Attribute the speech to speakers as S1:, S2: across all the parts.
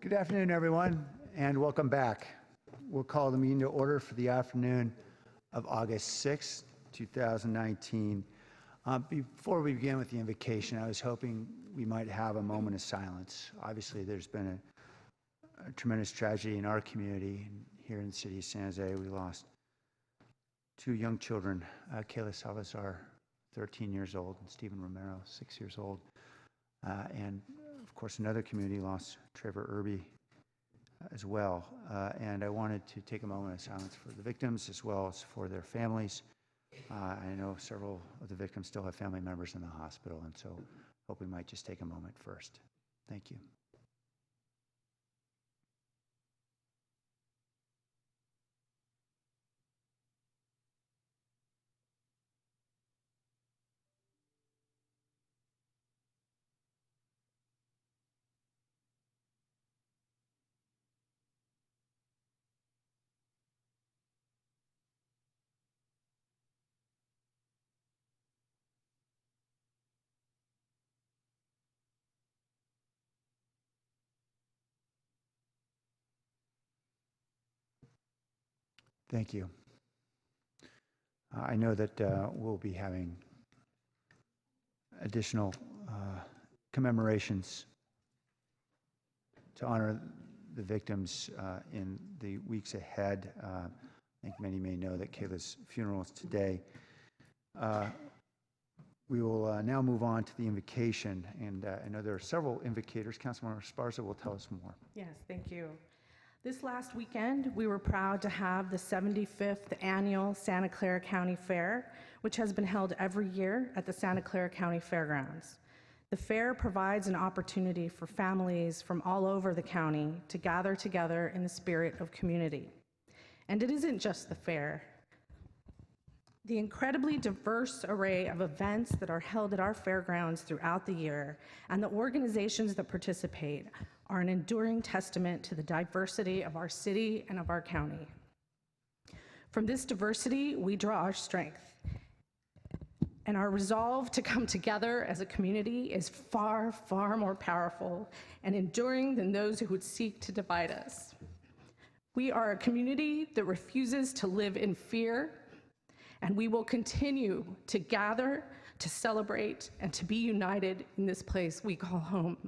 S1: Good afternoon, everyone, and welcome back. We'll call the meeting to order for the afternoon of August 6, 2019. Before we begin with the invocation, I was hoping we might have a moment of silence. Obviously, there's been a tremendous tragedy in our community. Here in the city of San Jose, we lost two young children, Kayla Salazar, 13 years old, and Stephen Romero, 6 years old. And of course, another community lost Trevor Irby as well. And I wanted to take a moment of silence for the victims as well as for their families. I know several of the victims still have family members in the hospital, and so hope we might just take a moment first. Thank you. Thank you. I know that we'll be having additional commemorations to honor the victims in the weeks ahead. I think many may know that Kayla's funeral is today. We will now move on to the invocation, and I know there are several invocators. Councilmember Esparza will tell us more.
S2: Yes, thank you. This last weekend, we were proud to have the 75th annual Santa Clara County Fair, which has been held every year at the Santa Clara County Fairgrounds. The fair provides an opportunity for families from all over the county to gather together in the spirit of community. And it isn't just the fair. The incredibly diverse array of events that are held at our fairgrounds throughout the year and the organizations that participate are an enduring testament to the diversity of our city and of our county. From this diversity, we draw our strength. And our resolve to come together as a community is far, far more powerful and enduring than those who would seek to divide us. We are a community that refuses to live in fear, and we will continue to gather, to celebrate, and to be united in this place we call home.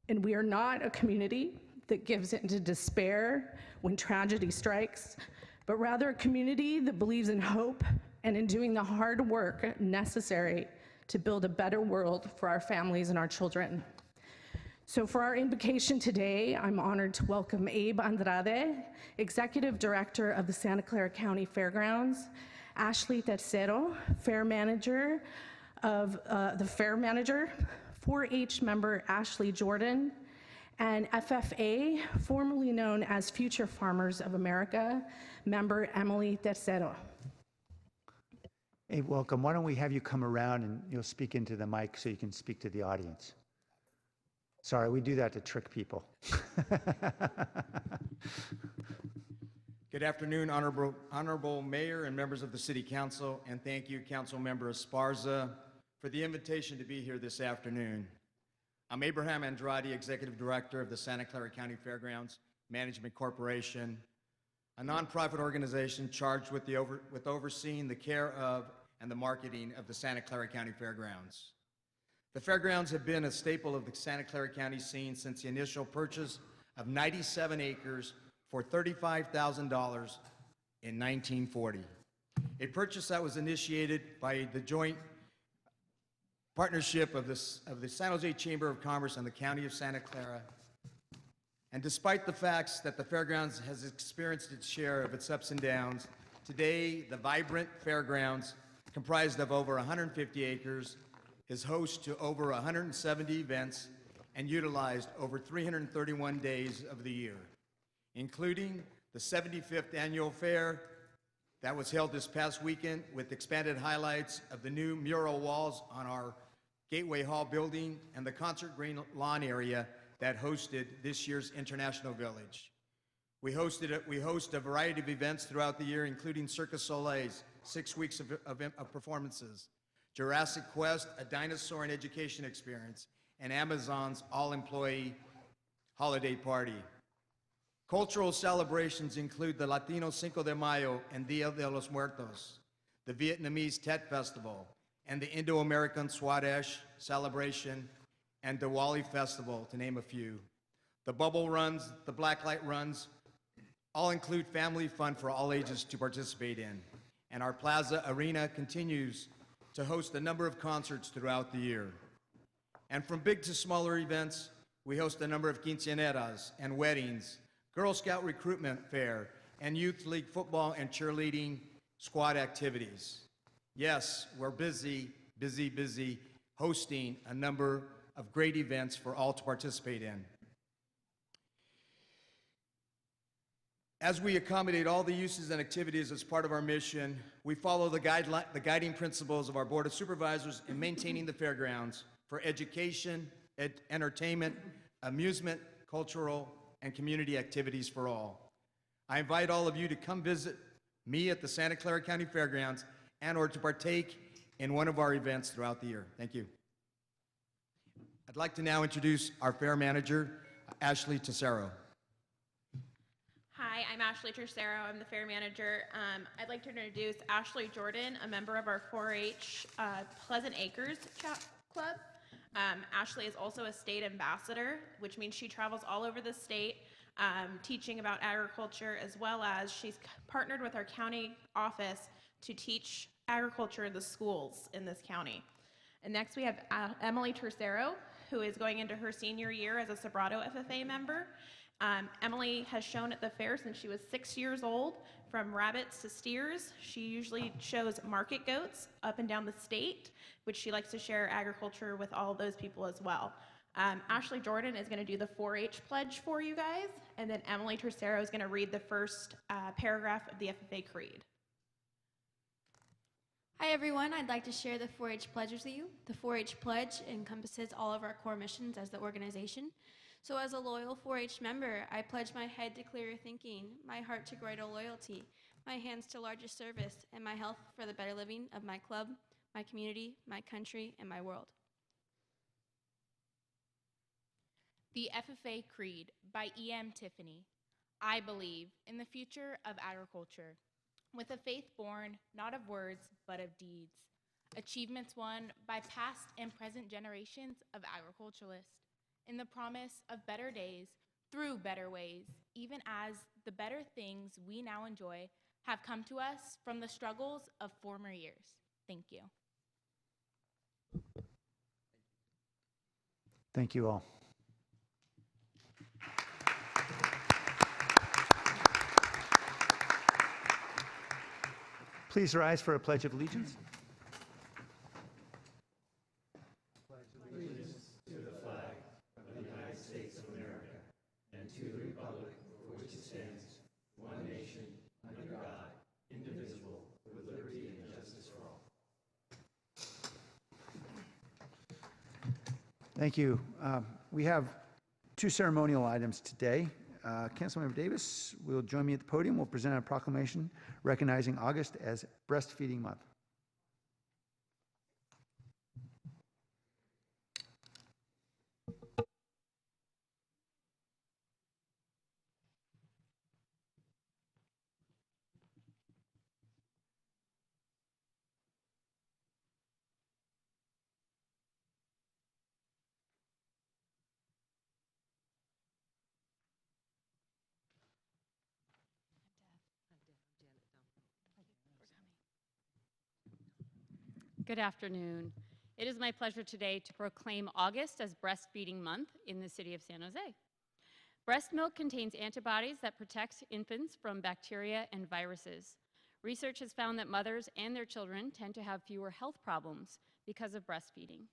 S2: And we are not a community that gives into despair when tragedy strikes, but rather a community that believes in hope and in doing the hard work necessary to build a better world for our families and our children. So for our invocation today, I'm honored to welcome Abe Andrade, Executive Director of the Santa Clara County Fairgrounds, Ashley Tercero, Fair Manager of the Fair Manager, 4-H member Ashley Jordan, and FFA, formerly known as Future Farmers of America, member Emily Tercero.
S1: Hey, welcome. Why don't we have you come around and you'll speak into the mic so you can speak to the audience. Sorry, we do that to trick people.
S3: Good afternoon, Honorable Mayor and members of the City Council, and thank you, Council Member Esparza, for the invitation to be here this afternoon. I'm Abraham Andrade, Executive Director of the Santa Clara County Fairgrounds Management Corporation, a nonprofit organization charged with overseeing the care of and the marketing of the Santa Clara County Fairgrounds. The fairgrounds have been a staple of the Santa Clara County scene since the initial purchase of 97 acres for $35,000 in 1940. A purchase that was initiated by the joint partnership of the San Jose Chamber of Commerce and the County of Santa Clara. And despite the facts that the fairgrounds has experienced its share of its ups and downs, today the vibrant fairgrounds, comprised of over 150 acres, is host to over 170 events and utilized over 331 days of the year, including the 75th annual fair that was held this past weekend with expanded highlights of the new mural walls on our Gateway Hall building and the concert green lawn area that hosted this year's International Village. We host a variety of events throughout the year, including Circus Soleil's 6 weeks of performances, Jurassic Quest, a dinosaur and education experience, and Amazon's all-employee holiday party. Cultural celebrations include the Latino Cinco de Mayo and Dia de los Muertos, the Vietnamese Tet Festival, and the Indo-American Swadesh celebration and Diwali Festival, to name a few. The bubble runs, the blacklight runs, all include family fun for all ages to participate in. And our Plaza Arena continues to host a number of concerts throughout the year. And from big to smaller events, we host a number of quinceañeras and weddings, Girl Scout recruitment fair, and youth league football and cheerleading squad activities. Yes, we're busy hosting a number of great events for all to participate in. As we accommodate all the uses and activities as part of our mission, we follow the guiding principles of our Board of Supervisors in maintaining the fairgrounds for education, entertainment, amusement, cultural, and community activities for all. I invite all of you to come visit me at the Santa Clara County Fairgrounds and or to partake in one of our events throughout the year. Thank you. I'd like to now introduce our fair manager, Ashley Tesoro.
S4: Hi, I'm Ashley Tercero. I'm the fair manager. I'd like to introduce Ashley Jordan, a member of our 4-H Pleasant Acres Club. Ashley is also a state ambassador, which means she travels all over the state teaching about agriculture, as well as she's partnered with our county office to teach agriculture in the schools in this county. And next we have Emily Tercero, who is going into her senior year as a Sobrato FFA member. Emily has shown at the fair since she was 6 years old, from rabbits to steers. She usually shows market goats up and down the state, which she likes to share agriculture with all those people as well. Ashley Jordan is going to do the 4-H pledge for you guys, and then Emily Tercero is going to read the first paragraph of the FFA Creed.
S5: Hi everyone, I'd like to share the 4-H pledge with you. The 4-H pledge encompasses all of our core missions as the organization. So as a loyal 4-H member, I pledge my head to clearer thinking, my heart to greater loyalty, my hands to larger service, and my health for the better living of my club, my community, my country, and my world.
S6: The FFA Creed by E.M. Tiffany. I believe in the future of agriculture, with a faith born not of words but of deeds, achievements won by past and present generations of agriculturalists, in the promise of better days through better ways, even as the better things we now enjoy have come to us from the struggles of former years. Thank you.
S1: Thank you all. Please rise for a pledge of allegiance. Thank you. We have two ceremonial items today. Councilmember Davis will join me at the podium. We'll present a proclamation recognizing August as Breastfeeding Month.
S7: Good afternoon. It is my pleasure today to proclaim August as Breastfeeding Month in the city of San Jose. Breast milk contains antibodies that protect infants from bacteria and viruses. Research has found that mothers and their children tend to have fewer health problems because of breastfeeding.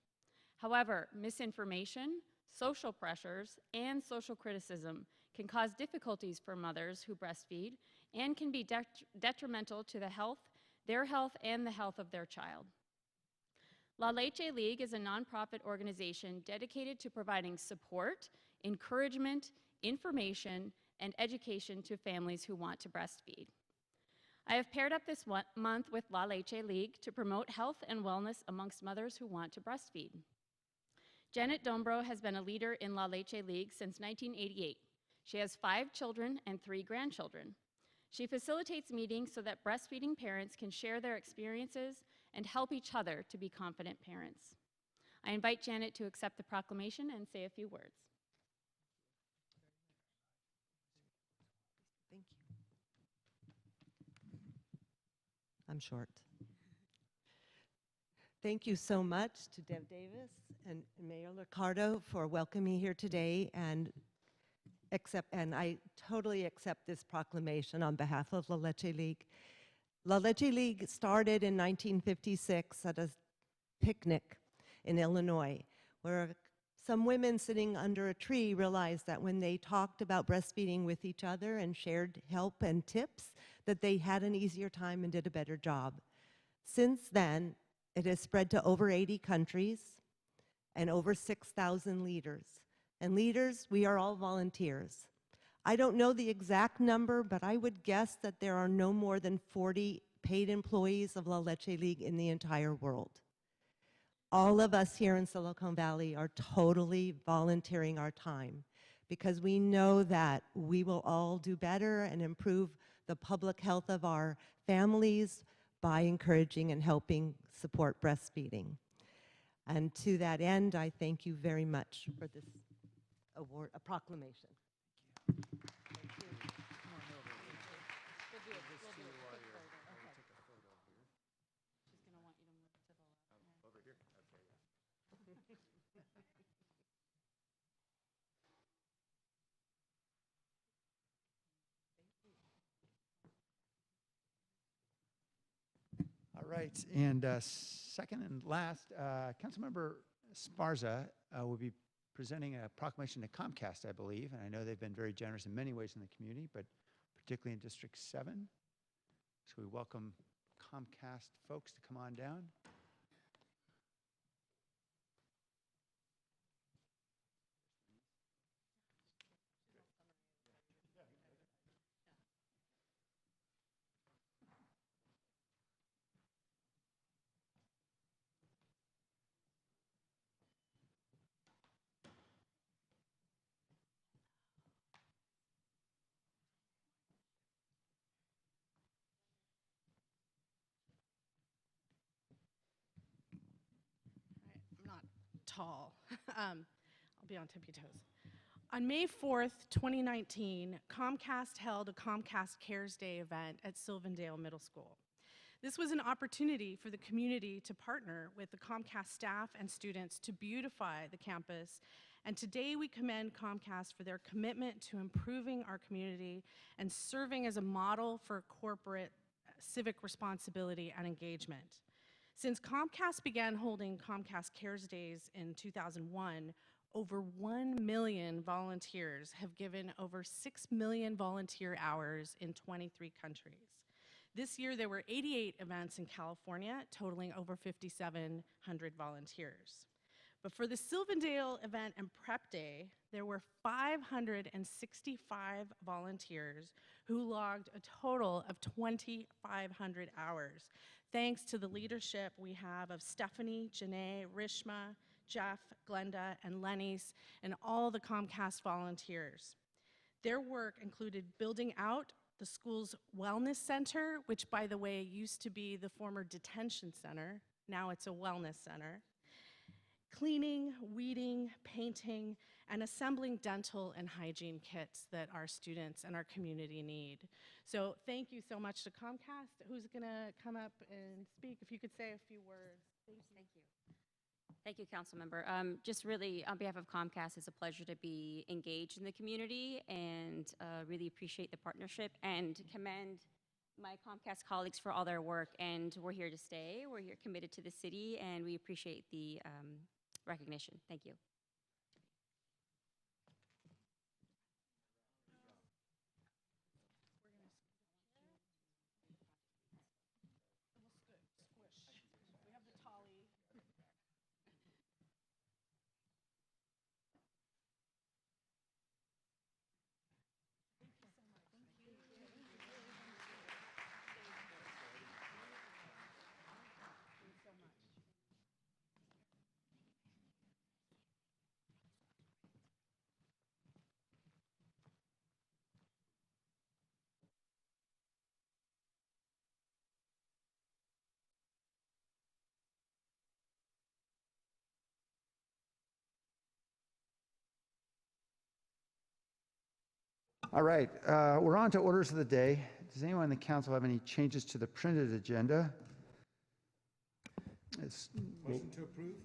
S7: However, misinformation, social pressures, and social criticism can cause difficulties for mothers who breastfeed and can be detrimental to their health and the health of their child. La Leche League is a nonprofit organization dedicated to providing support, encouragement, information, and education to families who want to breastfeed. I have paired up this month with La Leche League to promote health and wellness amongst mothers who want to breastfeed. Janet Dombro has been a leader in La Leche League since 1988. She has 5 children and 3 grandchildren. She facilitates meetings so that breastfeeding parents can share their experiences and help each other to be confident parents. I invite Janet to accept the proclamation and say a few words.
S8: Thank you. I'm short. Thank you so much to Deb Davis and Mayor Liccardo for welcoming me here today, and I totally accept this proclamation on behalf of La Leche League. La Leche League started in 1956 at a picnic in Illinois, where some women sitting under a tree realized that when they talked about breastfeeding with each other and shared help and tips, that they had an easier time and did a better job. Since then, it has spread to over 80 countries and over 6,000 leaders. And leaders, we are all volunteers. I don't know the exact number, but I would guess that there are no more than 40 paid employees of La Leche League in the entire world. All of us here in Silicon Valley are totally volunteering our time because we know that we will all do better and improve the public health of our families by encouraging and helping support breastfeeding. And to that end, I thank you very much for this award, a proclamation.
S1: All right, and second and last, Councilmember Sparza will be presenting a proclamation to Comcast, I believe, and I know they've been very generous in many ways in the community, but particularly in District 7. So we welcome Comcast folks to come on down.
S2: I'm not tall. I'll be on tippy toes. On May 4th, 2019, Comcast held a Comcast Cares Day event at Sylvandale Middle School. This was an opportunity for the community to partner with the Comcast staff and students to beautify the campus, and today we commend Comcast for their commitment to improving our community and serving as a model for corporate civic responsibility and engagement. Since Comcast began holding Comcast Cares Days in 2001, over 1 million volunteers have given over 6 million volunteer hours in 23 countries. This year, there were 88 events in California, totaling over 5,700 volunteers. But for the Sylvandale event and prep day, there were 565 volunteers who logged a total of 2,500 hours, thanks to the leadership we have of Stephanie, Janae, Rishma, Jeff, Glenda, and Lenny's, and all the Comcast volunteers. Their work included building out the school's wellness center, which, by the way, used to be the former detention center. Now it's a wellness center. Cleaning, weeding, painting, and assembling dental and hygiene kits that our students and our community need. So thank you so much to Comcast. Who's gonna come up and speak? If you could say a few words. Thank you.
S9: Thank you. Thank you, Councilmember. Just really, on behalf of Comcast, it's a pleasure to be engaged in the community and really appreciate the partnership and commend my Comcast colleagues for all their work. And we're here to stay. We're here committed to the city, and we appreciate the recognition. Thank you.
S1: All right, we're on to orders of the day. Does anyone in the council have any changes to the printed agenda?
S10: Motion to approve?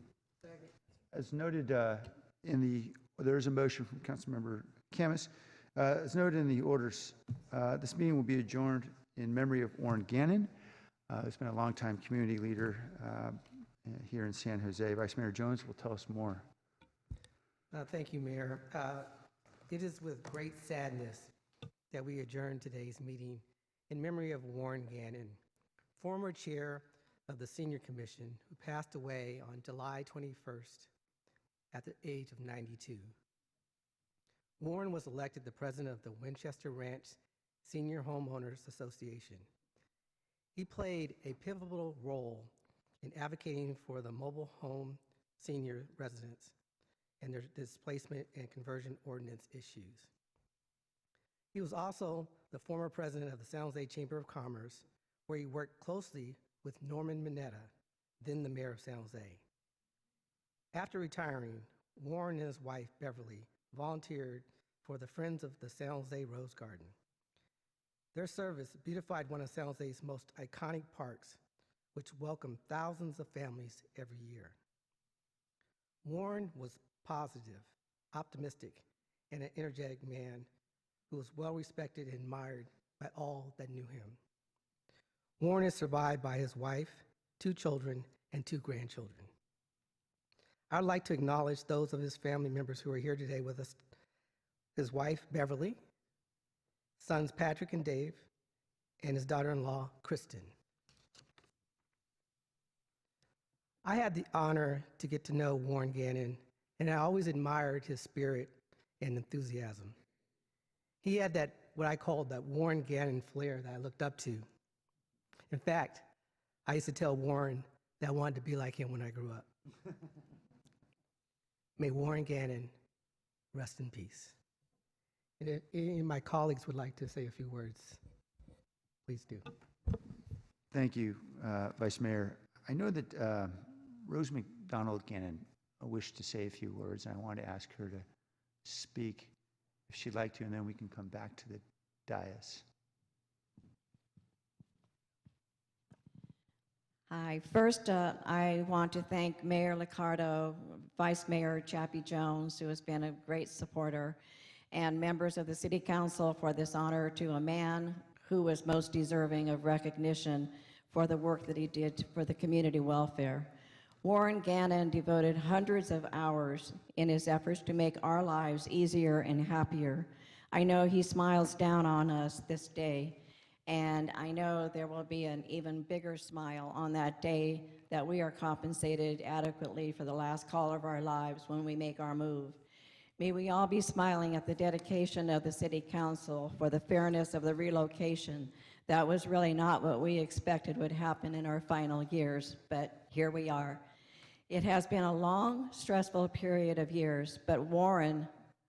S1: As noted there is a motion from Councilmember Camus. As noted in the orders, this meeting will be adjourned in memory of Warren Gannon, who's been a longtime community leader here in San Jose. Vice Mayor Jones will tell us more.
S11: Thank you, Mayor. It is with great sadness that we adjourn today's meeting in memory of Warren Gannon, former chair of the Senior Commission, who passed away on July 21st at the age of 92. Warren was elected the president of the Winchester Ranch Senior Homeowners Association. He played a pivotal role in advocating for the mobile home senior residents and their displacement and conversion ordinance issues. He was also the former president of the San Jose Chamber of Commerce, where he worked closely with Norman Mineta, then the mayor of San Jose. After retiring, Warren and his wife, Beverly, volunteered for the Friends of the San Jose Rose Garden. Their service beautified one of San Jose's most iconic parks, which welcomed thousands of families every year. Warren was positive, optimistic, and an energetic man who was well respected and admired by all that knew him. Warren is survived by his wife, 2 children, and 2 grandchildren. I'd like to acknowledge those of his family members who are here today with us: his wife, Beverly, sons Patrick and Dave, and his daughter-in-law, Kristen. I had the honor to get to know Warren Gannon, and I always admired his spirit and enthusiasm. He had that, what I called that Warren Gannon flair that I looked up to. In fact, I used to tell Warren that I wanted to be like him when I grew up. May Warren Gannon rest in peace. And if any of my colleagues would like to say a few words, please do.
S1: Thank you, Vice Mayor. I know that Rose McDonald Gannon wished to say a few words, and I want to ask her to speak if she'd like to, and then we can come back to the dais.
S12: Hi. First, I want to thank Mayor Liccardo, Vice Mayor Chappie Jones, who has been a great supporter, and members of the City Council for this honor to a man who was most deserving of recognition for the work that he did for the community welfare. Warren Gannon devoted hundreds of hours in his efforts to make our lives easier and happier. I know he smiles down on us this day, and I know there will be an even bigger smile on that day that we are compensated adequately for the last call of our lives when we make our move. May we all be smiling at the dedication of the City Council for the fairness of the relocation. That was really not what we expected would happen in our final years, but here we are. It has been a long, stressful period of years, but Warren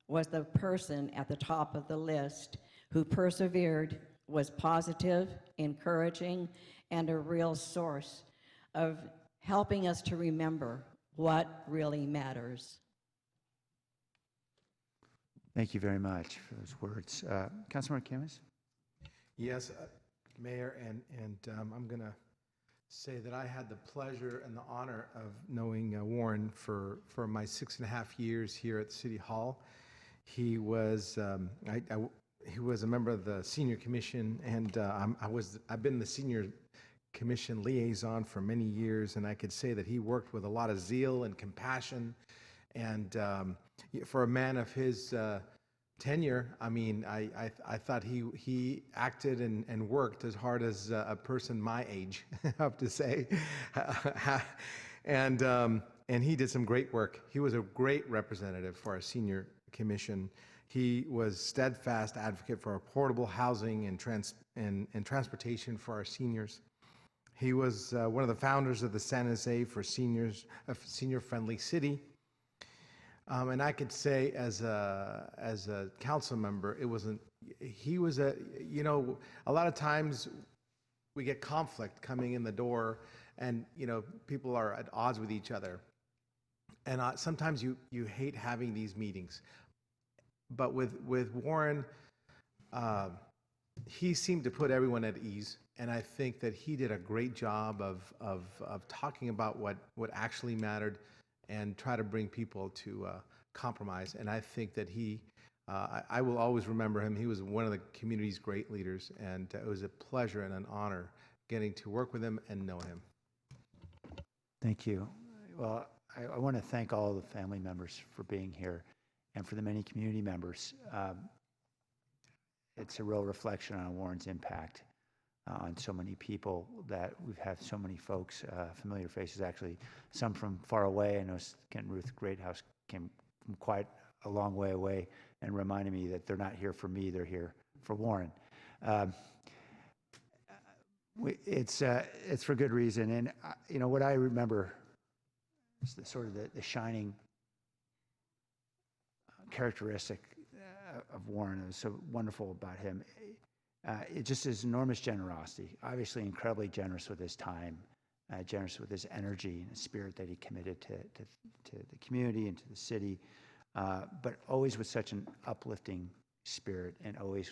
S12: was the person at the top of the list who persevered, was positive, encouraging, and a real source of helping us to remember what really matters.
S1: Thank you very much for those words. Councilmember Camus?
S10: Yes, Mayor, and I'm going to say that I had the pleasure and the honor of knowing Warren for my 6.5 years here at City Hall. He was he was a member of the Senior Commission, and I've been the Senior Commission liaison for many years, and I could say that he worked with a lot of zeal and compassion, and for a man of his tenure, I mean, I thought he acted and worked as hard as a person my age, I have to say, and he did some great work. He was a great representative for our Senior Commission. He was steadfast advocate for affordable housing and transportation for our seniors. He was one of the founders of the San Jose for Seniors, a senior-friendly city. And I could say, as a council member, he was a lot of times we get conflict coming in the door, and people are at odds with each other, and sometimes you hate having these meetings. But with Warren, he seemed to put everyone at ease, and I think that he did a great job of talking about what actually mattered and try to bring people to compromise. And I think that I will always remember him. He was one of the community's great leaders, and it was a pleasure and an honor getting to work with him and know him.
S1: Thank you. Well, I want to thank all the family members for being here and for the many community members. It's a real reflection on Warren's impact on so many people that we've had so many folks, familiar faces actually, some from far away. I know Kent and Ruth Greathouse came from quite a long way away and reminded me that they're not here for me, they're here for Warren. It's for good reason. And what I remember is the shining characteristic of Warren. It was so wonderful about him. It just is enormous generosity, obviously incredibly generous with his time, generous with his energy and his spirit that he committed to the community and to the city, but always with such an uplifting spirit, and always,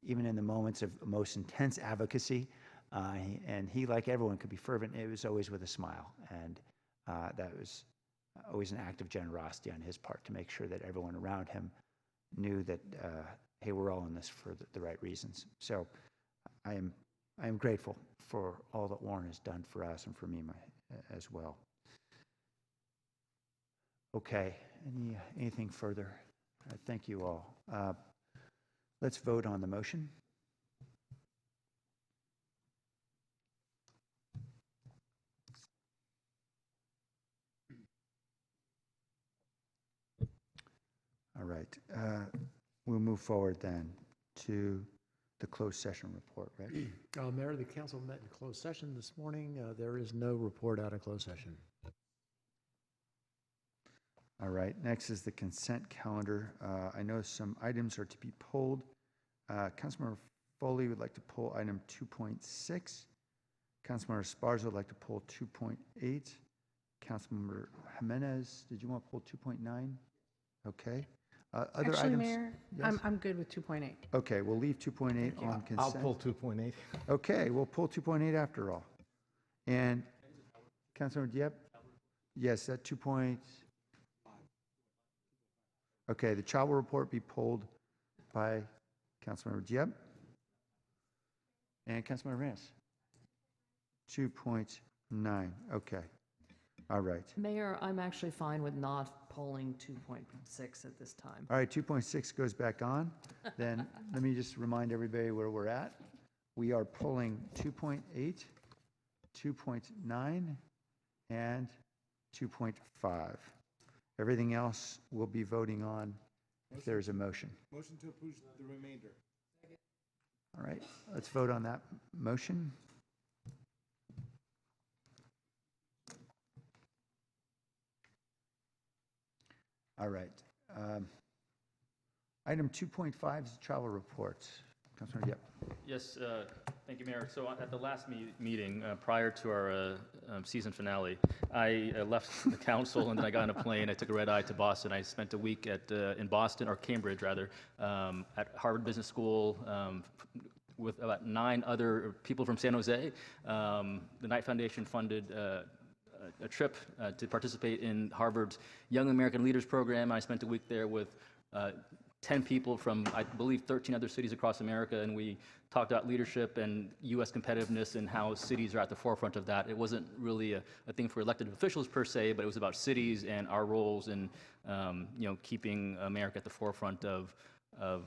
S1: even in the moments of most intense advocacy, and he, like everyone, could be fervent. It was always with a smile, and that was always an act of generosity on his part to make sure that everyone around him knew that, hey, we're all in this for the right reasons. So I am grateful for all that Warren has done for us and for me as well. Okay, anything further? Thank you all. Let's vote on the motion. All right, we'll move forward then to the closed session report, right?
S13: Mayor, the council met in closed session this morning. There is no report out of closed session.
S1: All right, next is the consent calendar. I know some items are to be pulled. Councilmember Foley would like to pull item 2.6. Councilmember Esparza would like to pull 2.8. Councilmember Jimenez, did you want to pull 2.9? Okay. Other
S2: Actually,
S1: items?
S2: Mayor,
S1: Yes?
S2: I'm good with 2.8.
S1: Okay, we'll leave 2.8 on consent.
S10: I'll pull 2.8.
S1: Okay, we'll pull 2.8 after all. And Councilmember Diep? Yes, that 2. Okay, the travel report be pulled by Councilmember Diep and Councilmember Reyes. 2.9, okay. All right.
S14: Mayor, I'm actually fine with not polling 2.6 at this time.
S1: All right, 2.6 goes back on. Then let me just remind everybody where we're at. We are pulling 2.8, 2.9, and 2.5. Everything else we'll be voting on if there's a motion.
S10: Motion to approve the remainder.
S1: All right, let's vote on that motion. All right. Item 2.5 is the travel reports. Councilor, yep.
S15: Yes, thank you, Mayor. So at the last meeting, prior to our season finale, I left the council and then I got on a plane. I took a red eye to Boston. I spent a week in Boston, or Cambridge rather, at Harvard Business School with about 9 other people from San Jose. The Knight Foundation funded a trip to participate in Harvard's Young American Leaders Program. I spent a week there with 10 people from, I believe, 13 other cities across America, and we talked about leadership and U.S. competitiveness and how cities are at the forefront of that. It wasn't really a thing for elected officials per se, but it was about cities and our roles in, keeping America at the forefront of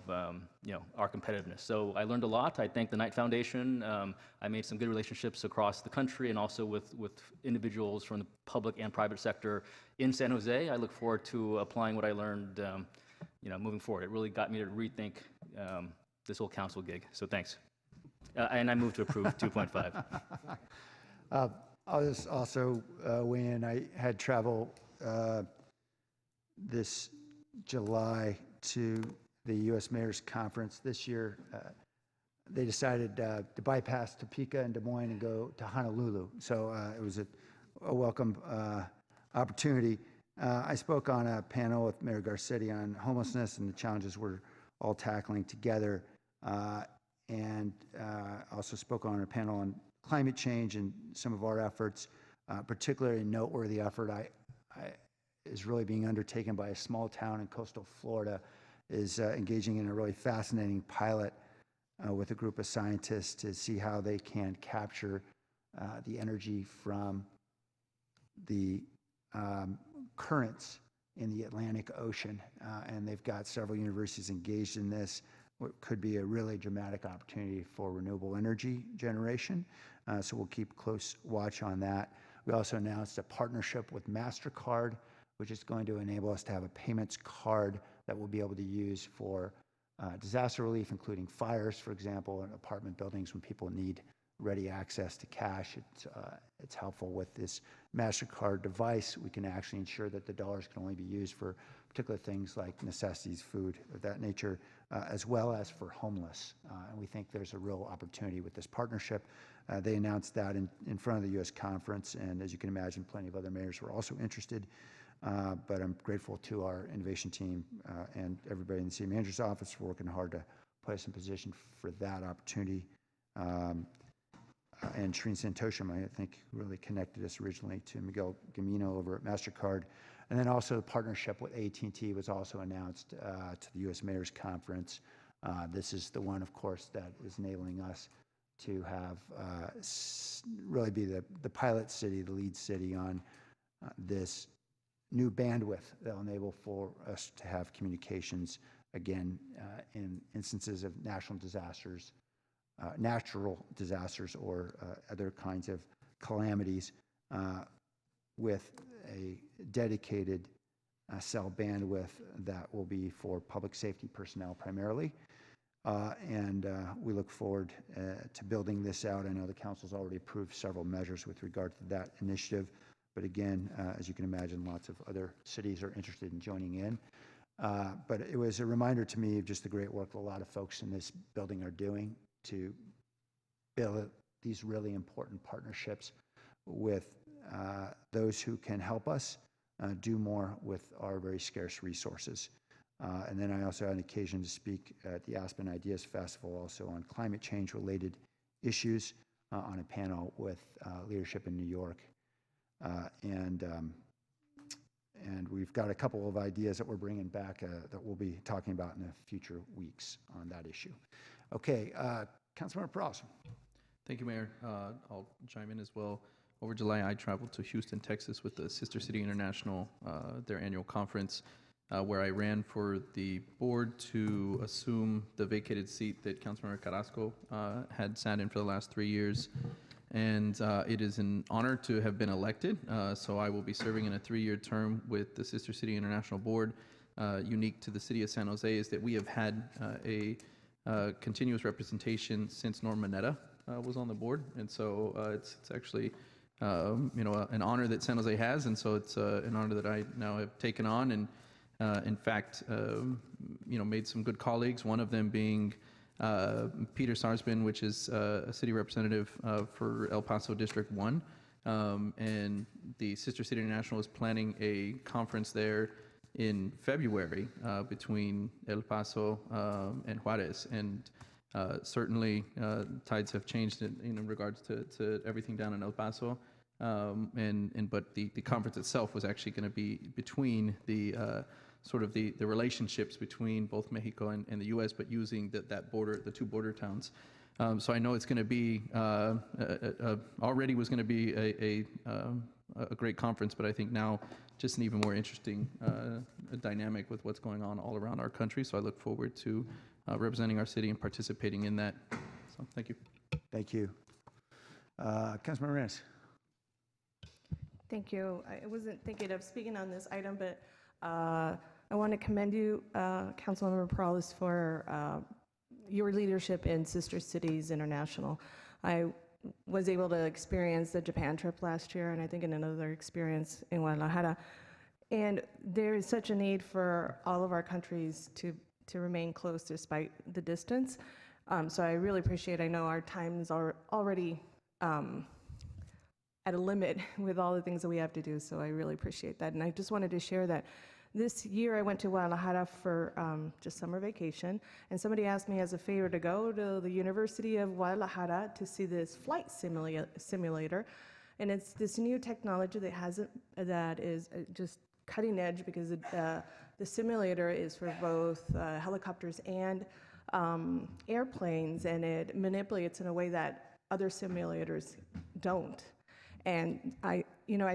S15: our competitiveness. So I learned a lot. I thank the Knight Foundation. I made some good relationships across the country and also with individuals from the public and private sector in San Jose. I look forward to applying what I learned moving forward. It really got me to rethink this whole council gig. So thanks. And I move to approve 2.5.
S1: I'll just also weigh in. I had travel this July to the U.S. Mayor's Conference. This year, they decided to bypass Topeka and Des Moines and go to Honolulu. So it was a welcome opportunity. I spoke on a panel with Mayor Garcetti on homelessness and the challenges we're all tackling together. and also spoke on a panel on climate change and some of our efforts. Particularly noteworthy effort is really being undertaken by a small town in coastal Florida, is engaging in a really fascinating pilot with a group of scientists to see how they can capture the energy from the currents in the Atlantic Ocean. And they've got several universities engaged in this, what could be a really dramatic opportunity for renewable energy generation. So we'll keep close watch on that. We also announced a partnership with Mastercard, which is going to enable us to have a payments card that we'll be able to use for disaster relief, including fires, for example, in apartment buildings when people need ready access to cash. It's helpful with this Mastercard device. We can actually ensure that the dollars can only be used for particular things like necessities, food, of that nature, as well as for homeless. And we think there's a real opportunity with this partnership. They announced that in front of the U.S. conference, and as you can imagine, plenty of other mayors were also interested. But I'm grateful to our innovation team and everybody in the city manager's office for working hard to put us in position for that opportunity. And Shreen Santosham, I think, really connected us originally to Miguel Gamino over at MasterCard. And then also the partnership with AT&T was also announced to the U.S. Mayor's Conference. This is the one, of course, that is enabling us to have really be the pilot city, the lead city on this new bandwidth that will enable for us to have communications, again, in instances of natural disasters or other kinds of calamities with a dedicated cell bandwidth that will be for public safety personnel primarily. And we look forward to building this out. I know the council's already approved several measures with regard to that initiative. But again, as you can imagine, lots of other cities are interested in joining in. But it was a reminder to me of just the great work that a lot of folks in this building are doing to build these really important partnerships with those who can help us do more with our very scarce resources. And then I also had an occasion to speak at the Aspen Ideas Festival also on climate change related issues on a panel with leadership in New York. And we've got a couple of ideas that we're bringing back that we'll be talking about in the future weeks on that issue. Okay, Councilmember Peros.
S16: Thank you, Mayor. I'll chime in as well. Over July, I traveled to Houston, Texas with the Sister City International, their annual conference, where I ran for the board to assume the vacated seat that Councilmember Carrasco had sat in for the last 3 years. And it is an honor to have been elected. So I will be serving in a 3-year term with the Sister City International Board. Unique to the city of San Jose is that we have had a continuous representation since Norm Mineta was on the board. And so it's actually an honor that San Jose has. And so it's an honor that I now have taken on. And in fact, made some good colleagues, one of them being Peter Sarsbin, which is a city representative for El Paso District 1. And the Sister City International is planning a conference there in February between El Paso and Juarez. And certainly tides have changed in regards to everything down in El Paso. But the conference itself was actually going to be between the sort of the relationships between both Mexico and the U.S., but using that border, the two border towns. So I know it's going to be already was going to be a great conference, but I think now just an even more interesting dynamic with what's going on all around our country. So I look forward to representing our city and participating in that. So thank you.
S1: Thank you. Councilmember Renz.
S2: Thank you. I wasn't thinking of speaking on this item, but I want to commend you, Councilmember Perales, for your leadership in Sister Cities International. I was able to experience the Japan trip last year, and I think in another experience in Guadalajara. And there is such a need for all of our countries to remain close despite the distance. So I really appreciate, I know our times are already at a limit with all the things that we have to do, so I really appreciate that. And I just wanted to share that This year I went to Guadalajara for just summer vacation, and somebody asked me as a favor to go to the University of Guadalajara to see this flight simulator. And it's this new technology that is just cutting edge, because the simulator is for both helicopters and airplanes, and it manipulates in a way that other simulators don't. And I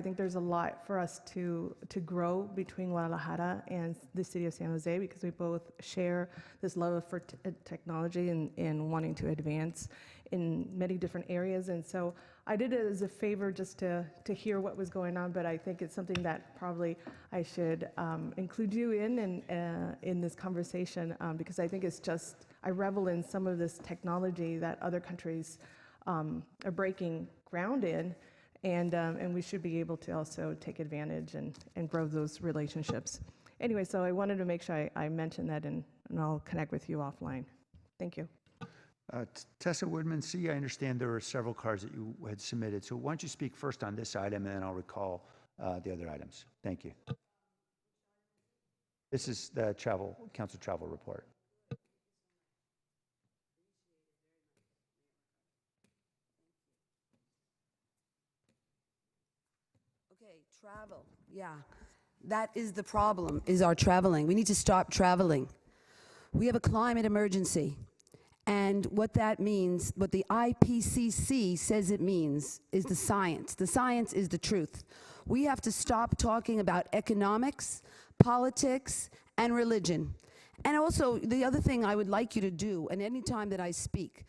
S2: think there's a lot for us to grow between Guadalajara and the city of San Jose, because we both share this love for technology and wanting to advance in many different areas. And so I did it as a favor just to hear what was going on, but I think it's something that probably I should include you in this conversation, because I think it's just, I revel in some of this technology that other countries are breaking ground in. And we should be able to also take advantage and grow those relationships. Anyway, so I wanted to make sure I mentioned that, and I'll connect with you offline. Thank you.
S1: Tessa Woodmansee, I understand there were several cards that you had submitted. So why don't you speak first on this item, and then I'll recall the other items. Thank you. This is the council travel report.
S17: Okay, travel. Yeah, that is the problem, is our traveling. We need to stop traveling. We have a climate emergency. And what that means, what the IPCC says it means, is the science. The science is the truth. We have to stop talking about economics, politics, and religion. And also, the other thing I would like you to do, and any time that I speak,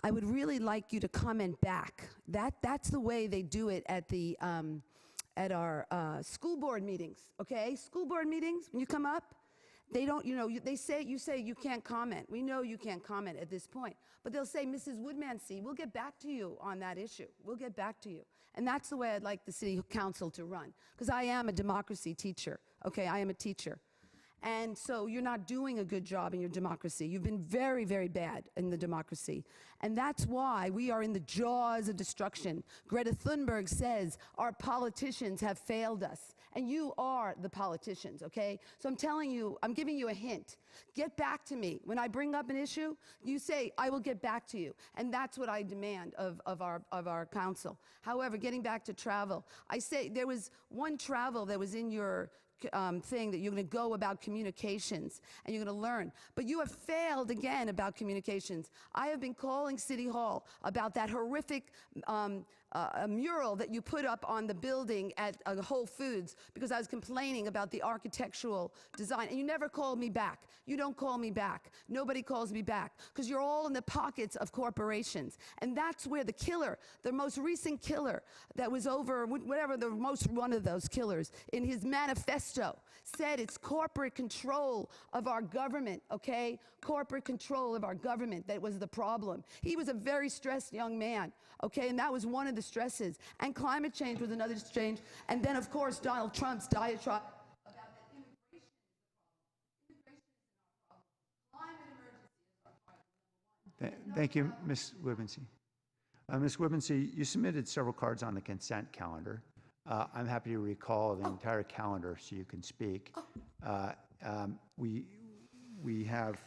S17: I would really like you to comment back. That's the way they do it at our school board meetings, okay? School board meetings, when you come up, they don't, you say you can't comment. We know you can't comment at this point. But they'll say, Mrs. Woodmansee, we'll get back to you on that issue. We'll get back to you. And that's the way I'd like the city council to run. Because I am a democracy teacher, okay? I am a teacher. And so you're not doing a good job in your democracy. You've been very, very bad in the democracy. And that's why we are in the jaws of destruction. Greta Thunberg says our politicians have failed us. And you are the politicians, okay? So I'm telling you, I'm giving you a hint. Get back to me. When I bring up an issue, you say, I will get back to you. And that's what I demand of our council. However, getting back to travel, I say there was one travel that was in your thing that you're going to go about communications and you're going to learn. But you have failed again about communications. I have been calling City Hall about that horrific mural that you put up on the building at Whole Foods because I was complaining about the architectural design. And you never called me back. You don't call me back. Nobody calls me back because you're all in the pockets of corporations. And that's where the killer, the most recent killer that was over, whatever the most one of those killers, in his manifesto said it's corporate control of our government, okay? Corporate control of our government that was the problem. He was a very stressed young man, okay? And that was one of the stresses. And climate change was another change. And then, of course, Donald Trump's diatribe about that immigration is a problem. Climate emergency is our problem.
S1: Thank you, Ms. Woodmansee. Ms. Woodmansee, you submitted several cards on the consent calendar. I'm happy to recall the entire calendar so you can speak. We have,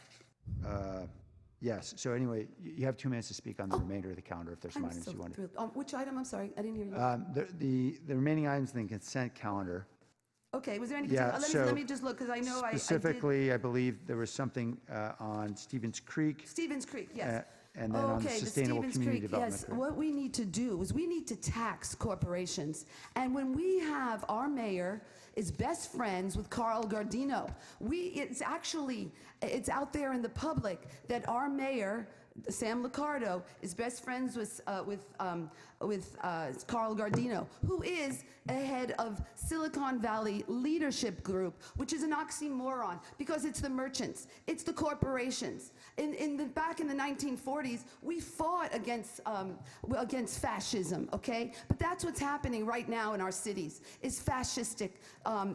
S1: yes, so anyway, you have 2 minutes to speak on the remainder of the calendar if there's some items you want to.
S17: Which item? I'm sorry, I didn't hear you.
S1: The remaining items in the consent calendar.
S17: Okay, was there any?
S1: Yeah,
S17: let me just look because I know
S1: specifically, I believe there was something on Stevens Creek.
S17: Stevens Creek, yes.
S1: And then on the Sustainable Community Development.
S17: Yes, what we need to do is we need to tax corporations. And when we have our mayor is best friends with Carl Gardino, it's out there in the public that our mayor, Sam Liccardo, is best friends with Carl Gardino, who is ahead of Silicon Valley Leadership Group, which is an oxymoron because it's the merchants, it's the corporations. Back in the 1940s, we fought against fascism, okay? But that's what's happening right now in our cities, is fascistic.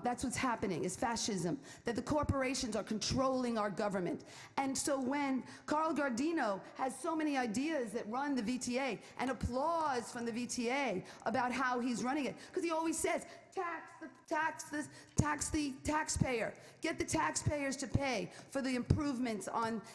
S17: That's what's happening, is fascism, that the corporations are controlling our government. And so when Carl Gardino has so many ideas that run the VTA, and applause from the VTA about how he's running it, because he always says, tax the taxpayer. Get the taxpayers to pay for the improvements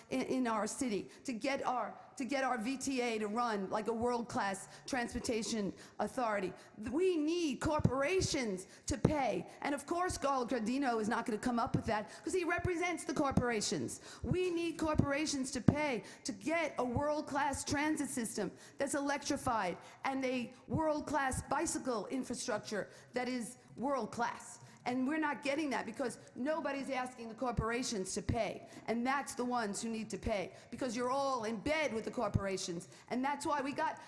S17: in our city, to get our VTA to run like a world-class transportation authority. We need corporations to pay. And of course, Carl Gardino is not going to come up with that because he represents the corporations. We need corporations to pay to get a world-class transit system that's electrified and a world-class bicycle infrastructure that is world-class. And we're not getting that because nobody's asking the corporations to pay. And that's the ones who need to pay because you're all in bed with the corporations. And that's why we got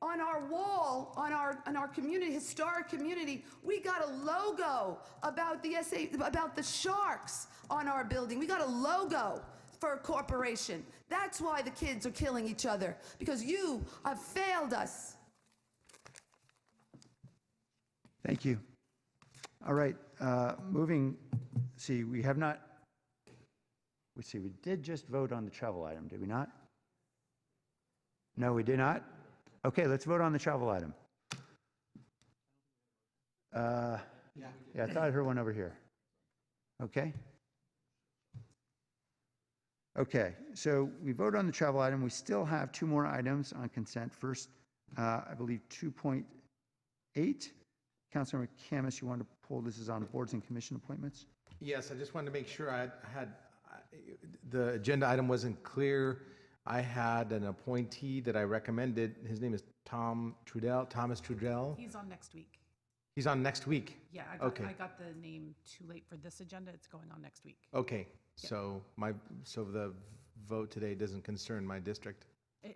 S17: on our wall, on our community, historic community, we got a logo about the sharks on our building. We got a logo for a corporation. That's why the kids are killing each other, because you have failed us.
S1: Thank you. All right, moving, we have not, we did just vote on the travel item, did we not? No, we did not? Okay, let's vote on the travel item. Yeah, I thought I heard one over here. Okay. Okay, so we vote on the travel item. We still have two more items on consent. First, I believe 2.8. Councilmember Camus, you want to pull, this is on boards and commission appointments?
S10: Yes, I just wanted to make sure the agenda item wasn't clear. I had an appointee that I recommended. His name is Thomas Trudell.
S18: He's on next week.
S10: He's on next week?
S18: Yeah, I got the name too late for this agenda. It's going on next week.
S10: Okay,
S18: Yeah.
S10: so the vote today doesn't concern my district?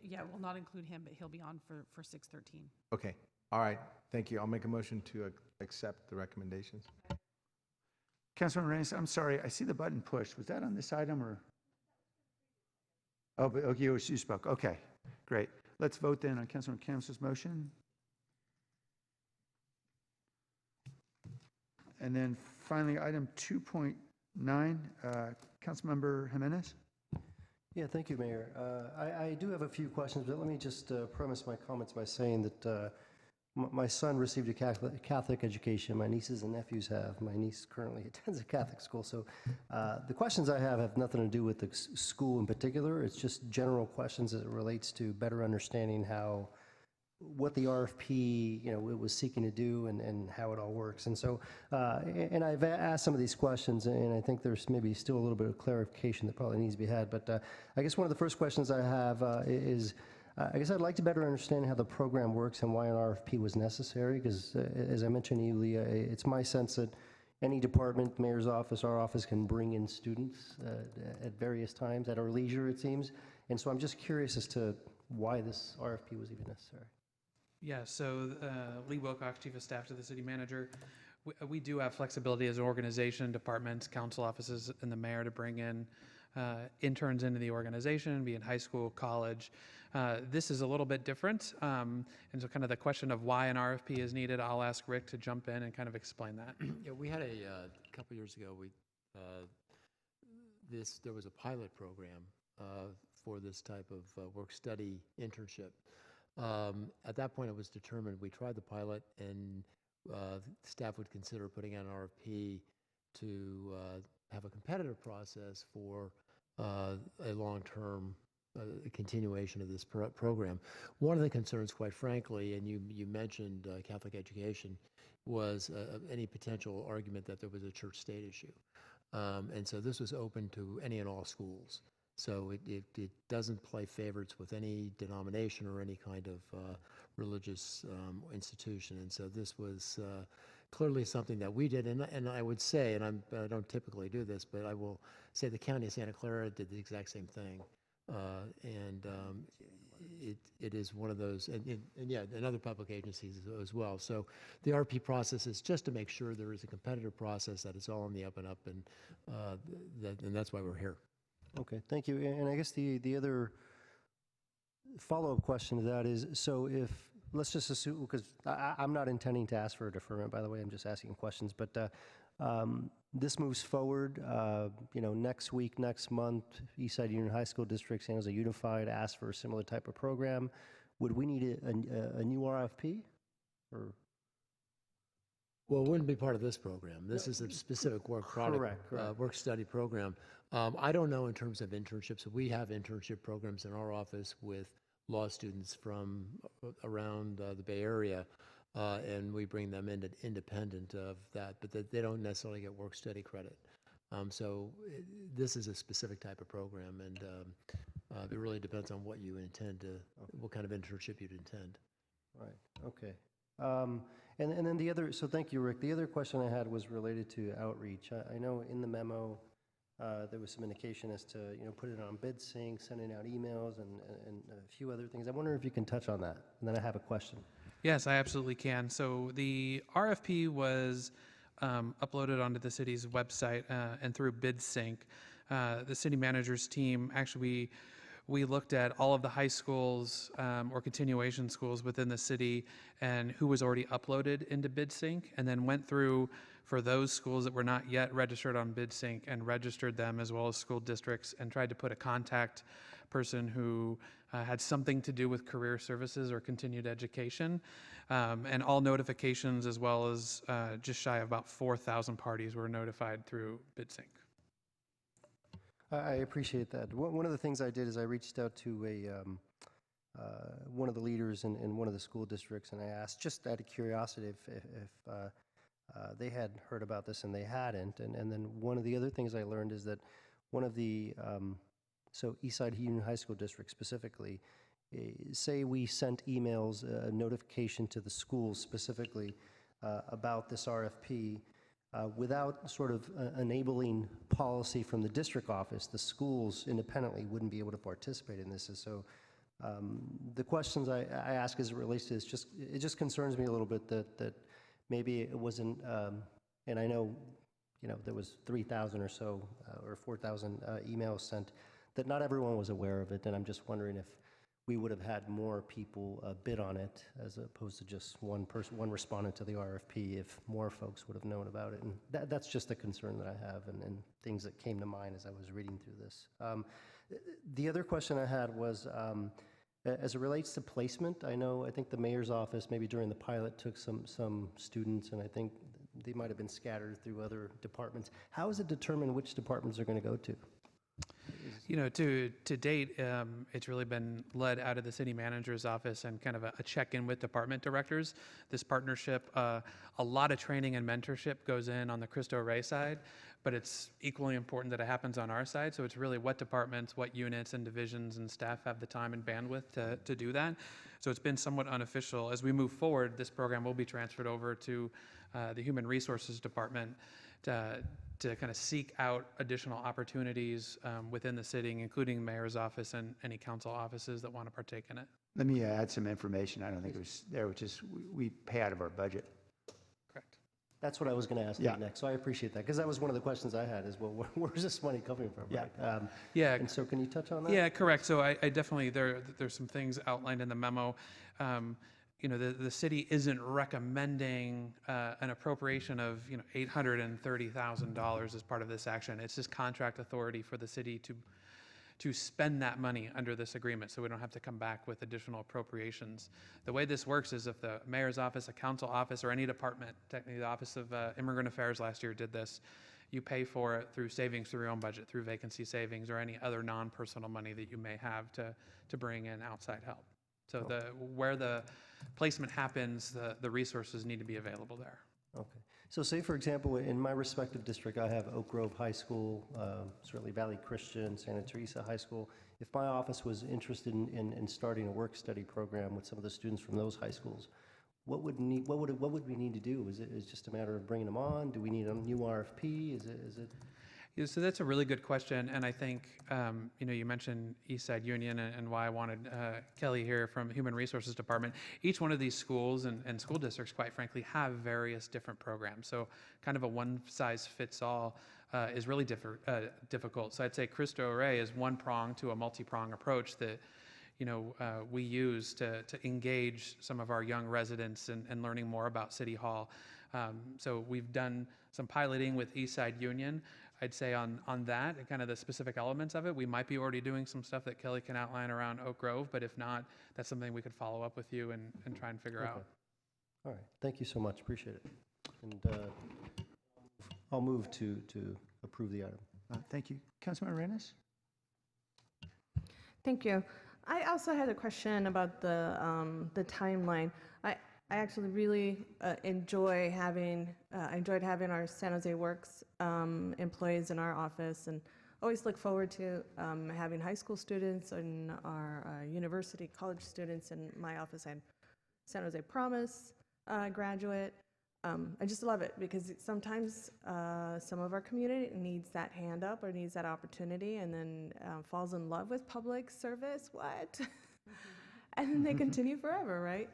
S18: Yeah, we'll not include him, but he'll be on for 6:13.
S10: Okay, all right, thank you. I'll make a motion to accept the recommendations.
S1: Councilman Reyes, I'm sorry, I see the button pushed. Was that on this item or? Oh, but okay, you spoke. Okay, great. Let's vote then on Councilman Camus's motion. And then finally, item 2.9, Councilmember Jimenez.
S19: Yeah, thank you, Mayor. I do have a few questions, but let me just premise my comments by saying that my son received a Catholic education. My nieces and nephews have. My niece currently attends a Catholic school. So the questions I have nothing to do with the school in particular. It's just general questions as it relates to better understanding what the RFP, it was seeking to do and how it all works. And so, and I've asked some of these questions, and I think there's maybe still a little bit of clarification that probably needs to be had. But I guess one of the first questions I have is, I guess I'd like to better understand how the program works and why an RFP was necessary, because as I mentioned to you, Leah, it's my sense that any department, mayor's office, our office can bring in students at various times at our leisure, it seems. And so I'm just curious as to why this RFP was even necessary.
S20: Yeah, so Lee Wilcox, Chief of Staff to the City Manager. We do have flexibility as an organization, departments, council offices, and the mayor to bring in interns into the organization, be in high school, college. This is a little bit different. And so kind of the question of why an RFP is needed, I'll ask Rick to jump in and kind of explain that.
S21: Yeah, we had a couple years ago, there was a pilot program for this type of work-study internship. At that point, it was determined, we tried the pilot, and staff would consider putting out an RFP to have a competitive process for a long-term continuation of this program. One of the concerns, quite frankly, and you mentioned Catholic education, was any potential argument that there was a church-state issue. And so this was open to any and all schools. So it doesn't play favorites with any denomination or any kind of religious institution. And so this was clearly something that we did. And I would say, and I don't typically do this, but I will say the County of Santa Clara did the exact same thing. It is one of those, and other public agencies as well. So the RP process is just to make sure there is a competitive process, that it's all on the up and up, and that's why we're here.
S19: Okay, thank you. And I guess the other follow-up question to that is, so if, let's just assume, because I'm not intending to ask for a deferment, by the way, I'm just asking questions, but this moves forward, next week, next month, Eastside Union High School District, San Jose Unified, asked for a similar type of program. Would we need a new RFP? Or?
S21: Well, it wouldn't be part of this program. This is a specific work product,
S1: Correct.
S21: work study program. I don't know in terms of internships. We have internship programs in our office with law students from around the Bay Area, and we bring them in independent of that, but they don't necessarily get work study credit. This is a specific type of program, and it really depends on what you intend to, what kind of internship you'd intend.
S19: Right, okay. And then the other, so thank you, Rick. The other question I had was related to outreach. I know in the memo, there was some indication as to, put it on BidSync, sending out emails, and a few other things. I wonder if you can touch on that, and then I have a question.
S20: Yes, I absolutely can. So the RFP was uploaded onto the city's website and through BidSync. The city manager's team, actually, we looked at all of the high schools or continuation schools within the city and who was already uploaded into BidSync, and then went through for those schools that were not yet registered on BidSync and registered them, as well as school districts, and tried to put a contact person who had something to do with career services or continued education. And all notifications, as well as just shy of about 4,000 parties were notified through BidSync.
S19: I appreciate that. One of the things I did is I reached out to one of the leaders in one of the school districts, and I asked, just out of curiosity, if they had heard about this, and they hadn't. And then one of the other things I learned is that one of the, so Eastside Union High School District specifically, say we sent emails, a notification to the schools specifically about this RFP, without sort of enabling policy from the district office, the schools independently wouldn't be able to participate in this. And so the questions I ask as it relates to this, it just concerns me a little bit that maybe it wasn't, and I know, there was 3,000 or so, or 4,000 emails sent, that not everyone was aware of it, and I'm just wondering if we would have had more people bid on it as opposed to just one respondent to the RFP, if more folks would have known about it. And that's just a concern that I have, and things that came to mind as I was reading through this. The other question I had was, as it relates to placement, I think the mayor's office, maybe during the pilot, took some students, and I think they might have been scattered through other departments. How is it determined which departments they're going to go to?
S20: To date, it's really been led out of the city manager's office and kind of a check-in with department directors. This partnership, a lot of training and mentorship goes in on the Cristo Rey side, but it's equally important that it happens on our side. So it's really what departments, what units and divisions and staff have the time and bandwidth to do that. So it's been somewhat unofficial. As we move forward, this program will be transferred over to the Human Resources Department to kind of seek out additional opportunities within the city, including the mayor's office and any council offices that want to partake in it.
S1: Let me add some information. I don't think it was there, which is we pay out of our budget.
S20: Correct.
S19: That's what I was going to ask you next, so I appreciate that, because that was one of the questions I had, is, well, where's this money coming from?
S1: Yeah.
S19: Right? And so can you touch on that?
S20: Yeah, correct. So I definitely, there's some things outlined in the memo. The city isn't recommending an appropriation of $830,000 as part of this action. It's just contract authority for the city to spend that money under this agreement, so we don't have to come back with additional appropriations. The way this works is if the mayor's office, a council office, or any department, technically the Office of Immigrant Affairs last year did this, you pay for it through savings through your own budget, through vacancy savings, or any other non-personal money that you may have to bring in outside help. So where the placement happens, the resources need to be available there.
S19: Okay. So say, for example, in my respective district, I have Oak Grove High School, certainly Valley Christian, Santa Teresa High School. If my office was interested in starting a work-study program with some of the students from those high schools, what would we need to do? Is it just a matter of bringing them on? Do we need a new RFP? Is it?
S20: Yeah, so that's a really good question, and I think you mentioned Eastside Union and why I wanted Kelly here from Human Resources Department. Each one of these schools and school districts, quite frankly, have various different programs. So kind of a one-size-fits-all is really difficult. So I'd say Cristo Rey is one prong to a multi-prong approach that we use to engage some of our young residents and learning more about City Hall. So we've done some piloting with Eastside Union. I'd say on that and kind of the specific elements of it, we might be already doing some stuff that Kelly can outline around Oak Grove, but if not, that's something we could follow up with you and try and figure out.
S19: All right. Thank you so much. Appreciate it. And I'll move to approve the item.
S1: Thank you. Councilmember Arenas?
S2: Thank you. I also had a question about the timeline. I actually really enjoyed having our San Jose Works employees in our office, and always look forward to having high school students and our university college students in my office. I had San Jose Promise graduate. I just love it because sometimes some of our community needs that hand up or needs that opportunity, and then falls in love with public service. What? And then they continue forever, right?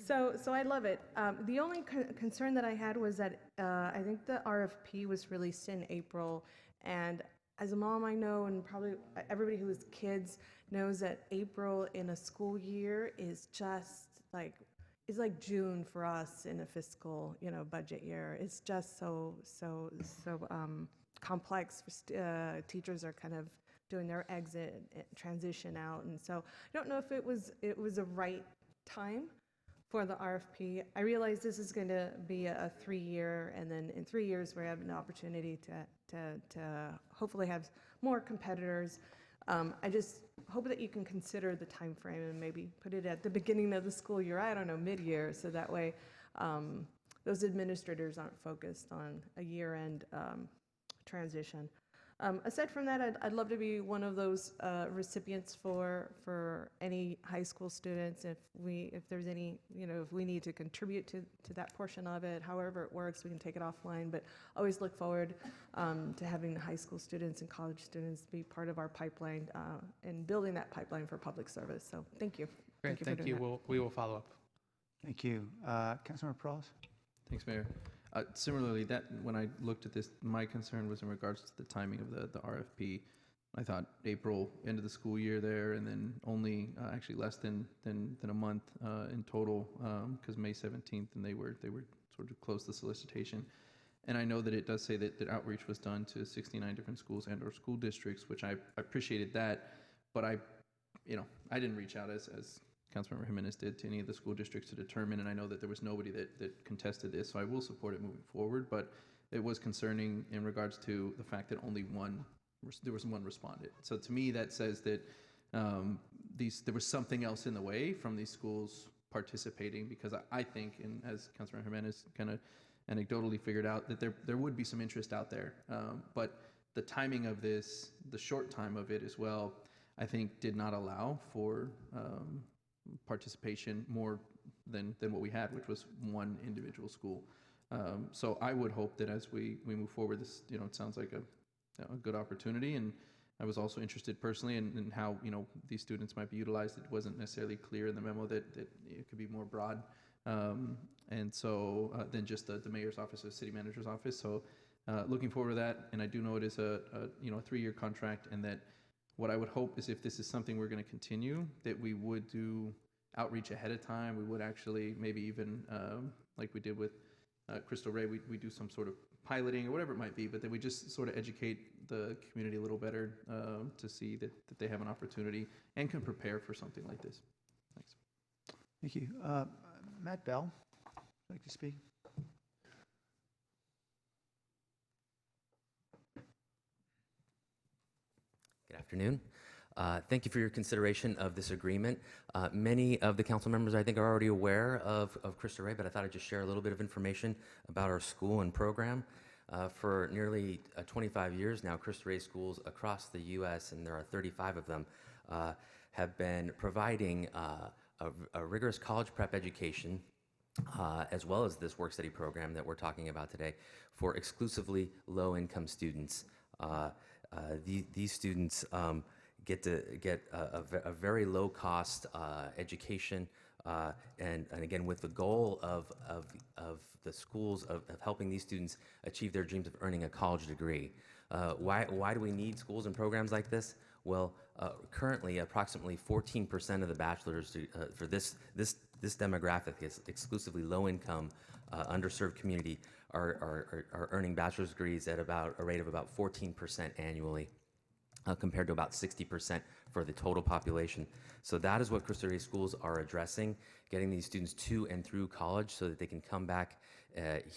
S2: So I love it. The only concern that I had was that I think the RFP was released in April, and as a mom, I know, and probably everybody who has kids knows that April in a school year is just like, it's like June for us in a fiscal, budget year. It's just so complex. Teachers are kind of doing their exit transition out, and so I don't know if it was a right time for the RFP. I realize this is going to be a 3-year, and then in 3 years we have an opportunity to hopefully have more competitors. I just hope that you can consider the time frame and maybe put it at the beginning of the school year, I don't know, mid-year, so that way those administrators aren't focused on a year-end transition. Aside from that, I'd love to be one of those recipients for any high school students. If there's any, if we need to contribute to that portion of it, however it works, we can take it offline. But always look forward to having high school students and college students be part of our pipeline and building that pipeline for public service. So thank you.
S20: Great, thank you. We will follow up.
S1: Thank you. Councilmember Perales?
S16: Thanks, Mayor. Similarly, that when I looked at this, my concern was in regards to the timing of the RFP. I thought April, end of the school year there, and then only actually less than a month in total, because May 17th, and they were sort of close the solicitation. And I know that it does say that outreach was done to 69 different schools and/or school districts, which I appreciated that, but I didn't reach out as Councilmember Jimenez did to any of the school districts to determine, and I know that there was nobody that contested this, so I will support it moving forward, but it was concerning in regards to the fact that there was one respondent. So to me, that says that there was something else in the way from these schools participating, because I think, and as Councilmember Jimenez kind of anecdotally figured out, that there would be some interest out there, but the timing of this, the short time of it as well, I think did not allow for participation more than what we had, which was one individual school. So I would hope that as we move forward, this it sounds like a good opportunity, and I was also interested personally in how these students might be utilized. It wasn't necessarily clear in the memo that it could be more broad, and so than just the mayor's office or city manager's office. So looking forward to that, and I do know it is a 3-year contract, and that what I would hope is if this is something we're going to continue, that we would do outreach ahead of time. We would actually maybe even, like we did with Crystal Ray, we do some sort of piloting or whatever it might be, but that we just sort of educate the community a little better to see that they have an opportunity and can prepare for something like this. Thanks.
S1: Thank you. Matt Bell, would you like to speak?
S3: Good afternoon. Thank you for your consideration of this agreement. Many of the council members, I think, are already aware of Cristo Rey, but I thought I'd just share a little bit of information about our school and program. For nearly 25 years now, Cristo Rey schools across the U.S., and there are 35 of them, have been providing a rigorous college prep education, as well as this work-study program that we're talking about today, for exclusively low-income students. These students get to get a very low-cost education, and again, with the goal of the schools of helping these students achieve their dreams of earning a college degree. Why do we need schools and programs like this? Well, currently, approximately 14% of the bachelors for this demographic, is exclusively low-income, underserved community, are earning bachelor's degrees at about a rate of about 14% annually, compared to about 60% for the total population. So that is what Cristo Rey schools are addressing, getting these students to and through college so that they can come back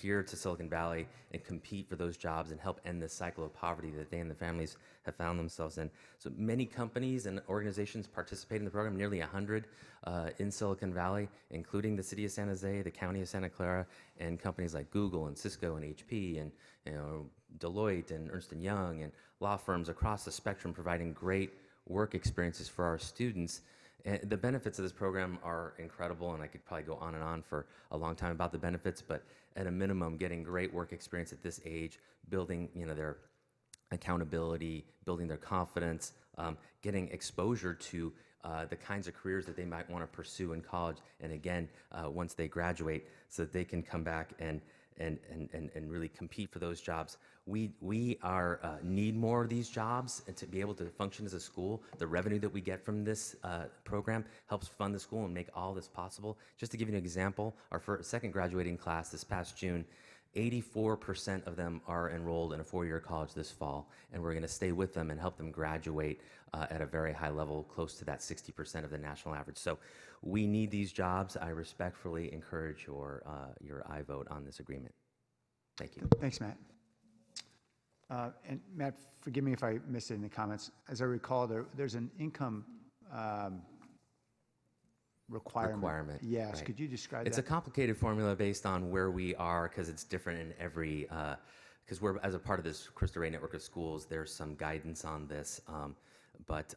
S3: here to Silicon Valley and compete for those jobs and help end this cycle of poverty that they and the families have found themselves in. So many companies and organizations participate in the program, nearly 100 in Silicon Valley, including the city of San Jose, the county of Santa Clara, and companies like Google and Cisco and HP and Deloitte and Ernst & Young and law firms across the spectrum providing great work experiences for our students. And the benefits of this program are incredible, and I could probably go on and on for a long time about the benefits, but at a minimum, getting great work experience at this age, building their accountability, building their confidence, getting exposure to the kinds of careers that they might want to pursue in college, and again, once they graduate, so that they can come back and really compete for those jobs. We need more of these jobs and to be able to function as a school. The revenue that we get from this program helps fund the school and make all this possible. Just to give you an example, our second graduating class this past June, 84% of them are enrolled in a four-year college this fall, and we're going to stay with them and help them graduate at a very high level, close to that 60% of the national average. So we need these jobs. I respectfully encourage your aye vote on this agreement. Thank you.
S1: Thanks, Matt. And Matt, forgive me if I missed it in the comments. As I recall, there's an income requirement. Yes,
S3: right.
S1: Could you describe
S3: It's
S1: that?
S3: a complicated formula based on where we are, because it's different in every, because we're, as a part of this Cristo Rey network of schools, there's some guidance on this, but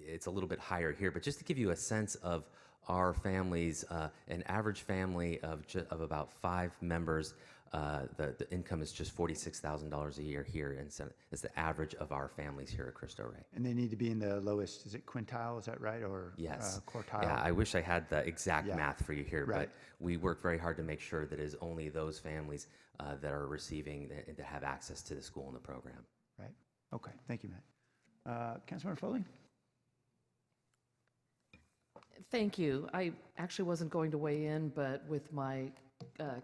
S3: it's a little bit higher here. But just to give you a sense of our families, an average family of about 5 members, the income is just $46,000 a year here, and so it's the average of our families here at Cristo Rey.
S1: And they need to be in the lowest, is it quintile, is that right, or
S3: Yes.
S1: quartile?
S3: Yeah, I wish I had the exact math for you here,
S1: Right.
S3: but we work very hard to make sure that it is only those families that are receiving, that have access to the school and the program.
S1: Right. Okay. Thank you, Matt. Councilmember Foley?
S14: Thank you. I actually wasn't going to weigh in, but with my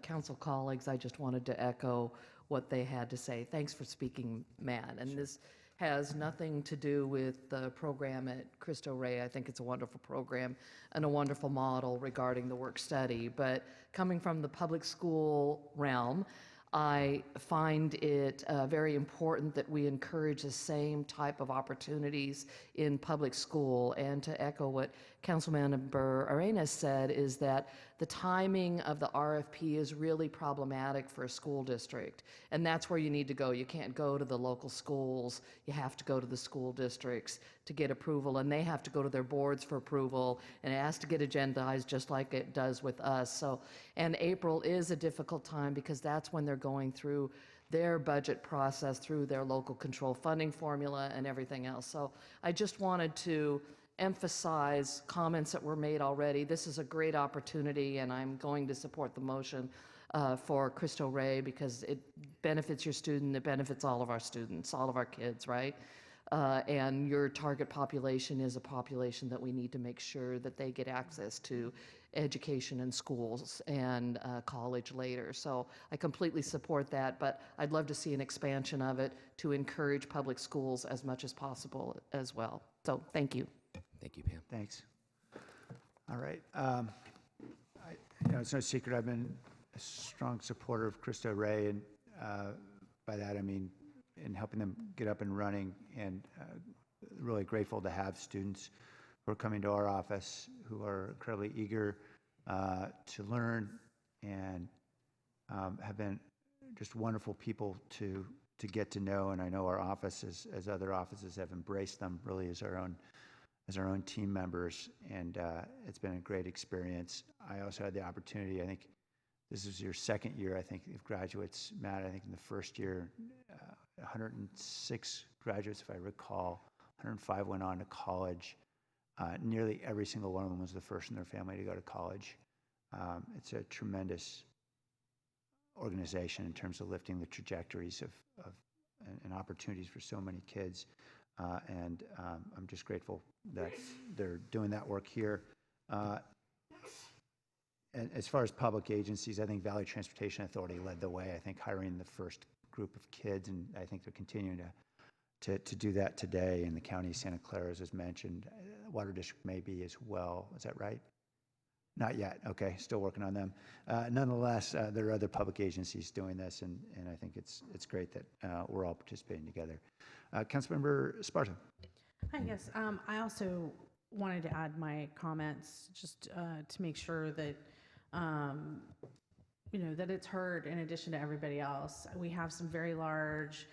S14: council colleagues, I just wanted to echo what they had to say. Thanks for speaking, Matt. And this has nothing to do with the program at Cristo Rey. I think it's a wonderful program and a wonderful model regarding the work study. But coming from the public school realm, I find it very important that we encourage the same type of opportunities in public school. And to echo what Councilmember Arenas said, is that the timing of the RFP is really problematic for a school district. And that's where you need to go. You can't go to the local schools. You have to go to the school districts to get approval, and they have to go to their boards for approval, and it has to get agendized just like it does with us. So, and April is a difficult time because that's when they're going through their budget process, through their local control funding formula and everything else. So I just wanted to emphasize comments that were made already. This is a great opportunity, and I'm going to support the motion for Cristo Rey because it benefits your student, it benefits all of our students, all of our kids, right? And your target population is a population that we need to make sure that they get access to education in schools and college later. So I completely support that, but I'd love to see an expansion of it to encourage public schools as much as possible as well. So thank you.
S3: Thank you, Pam.
S1: Thanks. All right. It's no secret I've been a strong supporter of Cristo Rey, and by that I mean in helping them get up and running, and really grateful to have students who are coming to our office who are incredibly eager to learn and have been just wonderful people to get to know. And I know our office, as other offices, have embraced them really as our own team members, and it's been a great experience. I also had the opportunity, I think this is your second year, I think, of graduates, Matt. I think in the first year, 106 graduates, if I recall, 105 went on to college. Nearly every single one of them was the first in their family to go to college. It's a tremendous organization in terms of lifting the trajectories and opportunities for so many kids. And I'm just grateful that they're doing that work here. And as far as public agencies, I think Valley Transportation Authority led the way, I think, hiring the first group of kids, and I think they're continuing to do that today. In the county of Santa Clara, as mentioned, Water District may be as well. Is that right? Not yet, okay, still working on them. Nonetheless, there are other public agencies doing this, and I think it's great that we're all participating together. Councilmember Esparza.
S2: Hi, yes. I also wanted to add my comments just to make sure that, that it's heard in addition to everybody else. We have some very large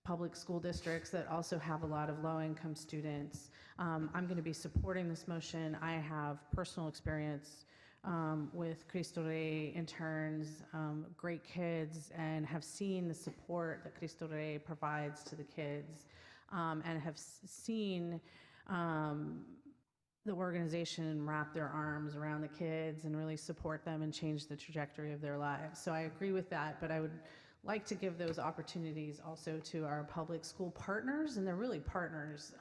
S2: public school districts that also have a lot of low-income students. I'm going to be supporting this motion. I have personal experience with Cristo Rey interns, great kids, and have seen the support that Cristo Rey provides to the kids, and have seen the organization wrap their arms around the kids and really support them and change the trajectory of their lives. So I agree with that, but I would like to give those opportunities also to our public school partners, and they're really partners.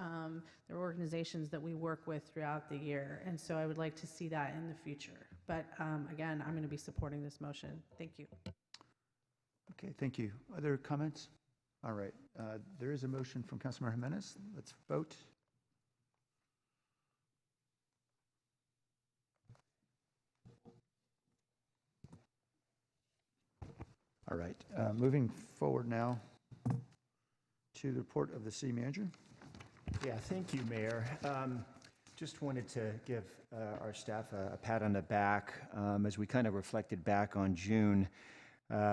S2: They're organizations that we work with throughout the year, and so I would like to see that in the future. But again, I'm going to be supporting this motion. Thank you.
S1: Okay, thank you. Other comments? All right, there is a motion from Councilmember Jimenez. Let's vote. All right, moving forward now to the report of the city manager.
S4: Yeah, thank you, Mayor. Just wanted to give our staff a pat on the back as we kind of reflected back on June.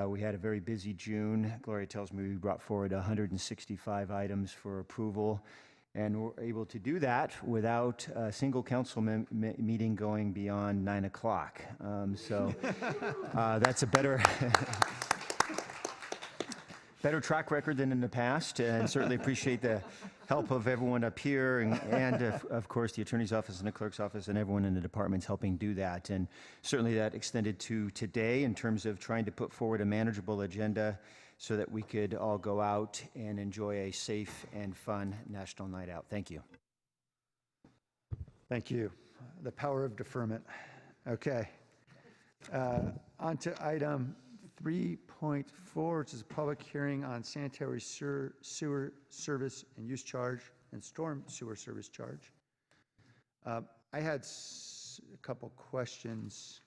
S4: We had a very busy June. Gloria tells me we brought forward 165 items for approval, and we're able to do that without a single council meeting going beyond 9 o'clock. So that's a better track record than in the past, and certainly appreciate the help of everyone up here and of course, the attorney's office and the clerk's office and everyone in the departments helping do that. And certainly that extended to today in terms of trying to put forward a manageable agenda so that we could all go out and enjoy a safe and fun National Night Out. Thank you.
S1: Thank you. The power of deferment. Okay. On to item 3.4, which is a public hearing on sanitary sewer service and use charge and storm sewer service charge. I had a couple questions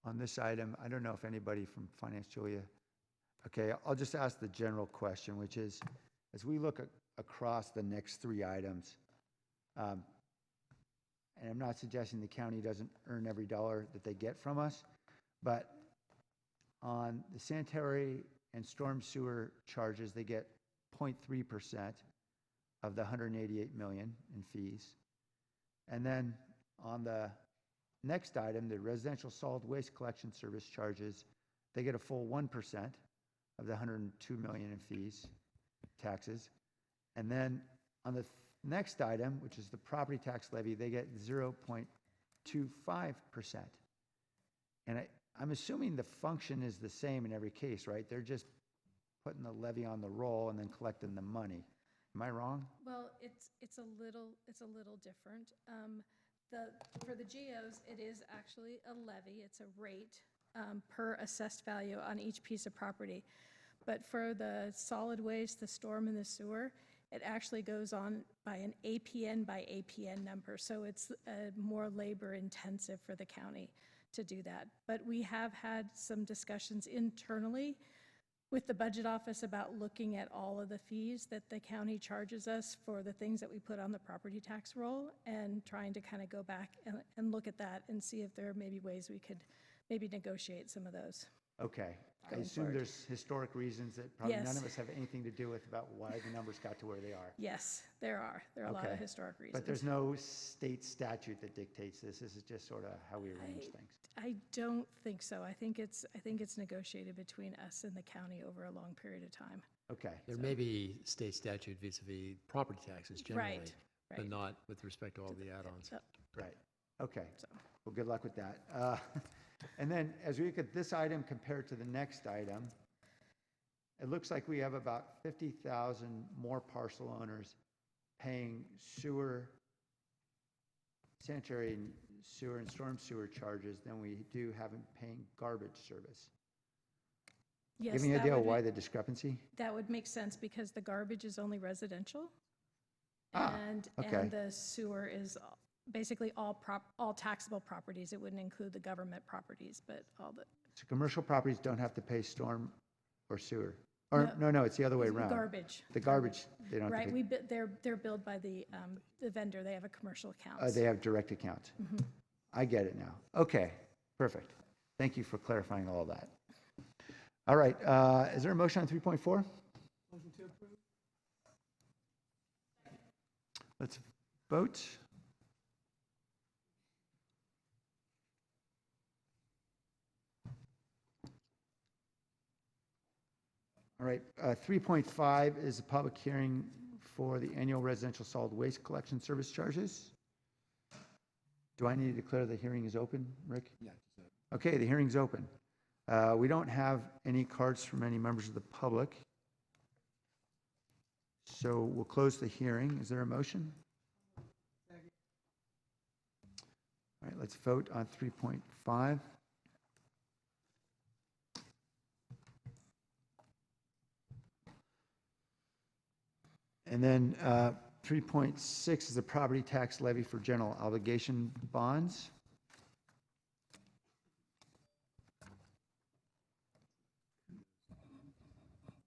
S1: on this item. I don't know if anybody from Finance, Julia. Okay, I'll just ask the general question, which is, as we look across the next three items, and I'm not suggesting the county doesn't earn every dollar that they get from us, but on the sanitary and storm sewer charges, they get 0.3% of the $188 million in fees. And then on the next item, the residential solid waste collection service charges, they get a full 1% of the $102 million in fees, taxes. And then on the next item, which is the property tax levy, they get 0.25%. And I'm assuming the function is the same in every case, right? They're just putting the levy on the roll and then collecting the money. Am I wrong?
S22: Well, it's a little different. For the GOs, it is actually a levy. It's a rate per assessed value on each piece of property. But for the solid waste, the storm, and the sewer, it actually goes on by an APN by APN number. So it's more labor intensive for the county to do that. But we have had some discussions internally with the budget office about looking at all of the fees that the county charges us for the things that we put on the property tax roll, and trying to kind of go back and look at that and see if there are maybe ways we could maybe negotiate some of those.
S1: Okay. I
S22: Going
S1: assume
S22: forward.
S1: there's historic reasons that probably none
S22: Yes.
S1: of us have anything to do with about why the numbers got to where they are.
S22: Yes, there are. There are a lot of
S1: Okay.
S22: historic reasons.
S1: But there's no state statute that dictates this. This is just sort of how we arrange things.
S22: I don't think so. I think it's negotiated between us and the county over a long period of time.
S1: Okay.
S21: There may be state statute vis-a-vis property taxes generally,
S22: Right,
S21: but
S22: right.
S21: not with respect to all the add-ons.
S1: Right. Okay. Well, good luck with that. And then as we look at this item compared to the next item, it looks like we have about 50,000 more parcel owners paying sanitary and sewer and storm sewer charges than we do having paying garbage service.
S22: Yes,
S1: Give me an
S22: that
S1: idea
S22: would
S1: why
S22: be-
S1: the discrepancy?
S22: That would make sense because the garbage is only residential.
S1: Ah,
S22: And
S1: okay.
S22: the sewer is basically all taxable properties. It wouldn't include the government properties, but all the.
S1: So commercial properties don't have to pay storm or sewer? Or, no, it's the other way around.
S22: Garbage.
S1: The garbage, they don't have
S22: Right,
S1: to pay.
S22: they're billed by the vendor. They have a commercial account.
S1: They have direct accounts. I get it now. Okay, perfect. Thank you for clarifying all that. All right, is there a motion on 3.4? Motion to approve. Let's vote. All right, 3.5 is a public hearing for the annual residential solid waste collection service charges. Do I need to declare the hearing is open, Rick? Yeah. Okay, the hearing's open. We don't have any cards from any members of the public. So we'll close the hearing. Is there a motion? Second. All right, let's vote on 3.5. And then 3.6 is a property tax levy for general obligation bonds.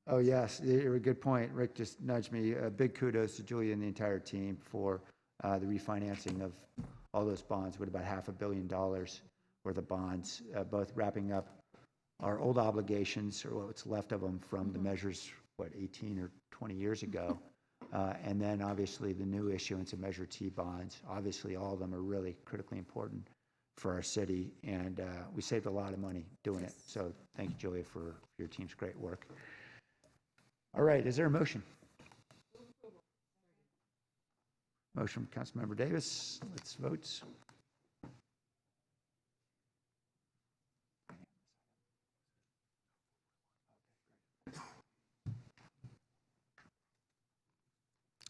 S1: Oh, yes, a good point. Rick just nudged me. Big kudos to Julia and the entire team for the refinancing of all those bonds with about $500 million worth of bonds, both wrapping up our old obligations, or what's left of them from the measures, 18 or 20 years ago. And then obviously the new issuance of Measure T bonds. Obviously all of them are really critically important for our city, and we saved a lot of money doing it. So thank you, Julia, for your team's great work. All right, is there a motion? Motion from Councilmember Davis. Let's vote.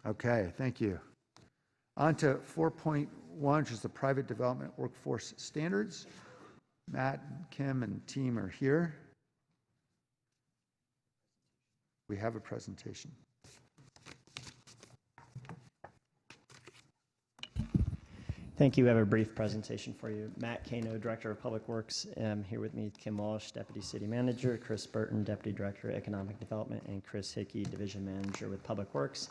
S1: Okay, thank you. On to 4.1, which is the private development workforce standards. Matt, Kim, and team are here. We have a presentation.
S5: Thank you. I have a brief presentation for you. Matt Kano, Director of Public Works. Here with me, Kim Walsh, Deputy City Manager, Chris Burton, Deputy Director of Economic Development, and Chris Hickey, Division Manager with Public Works.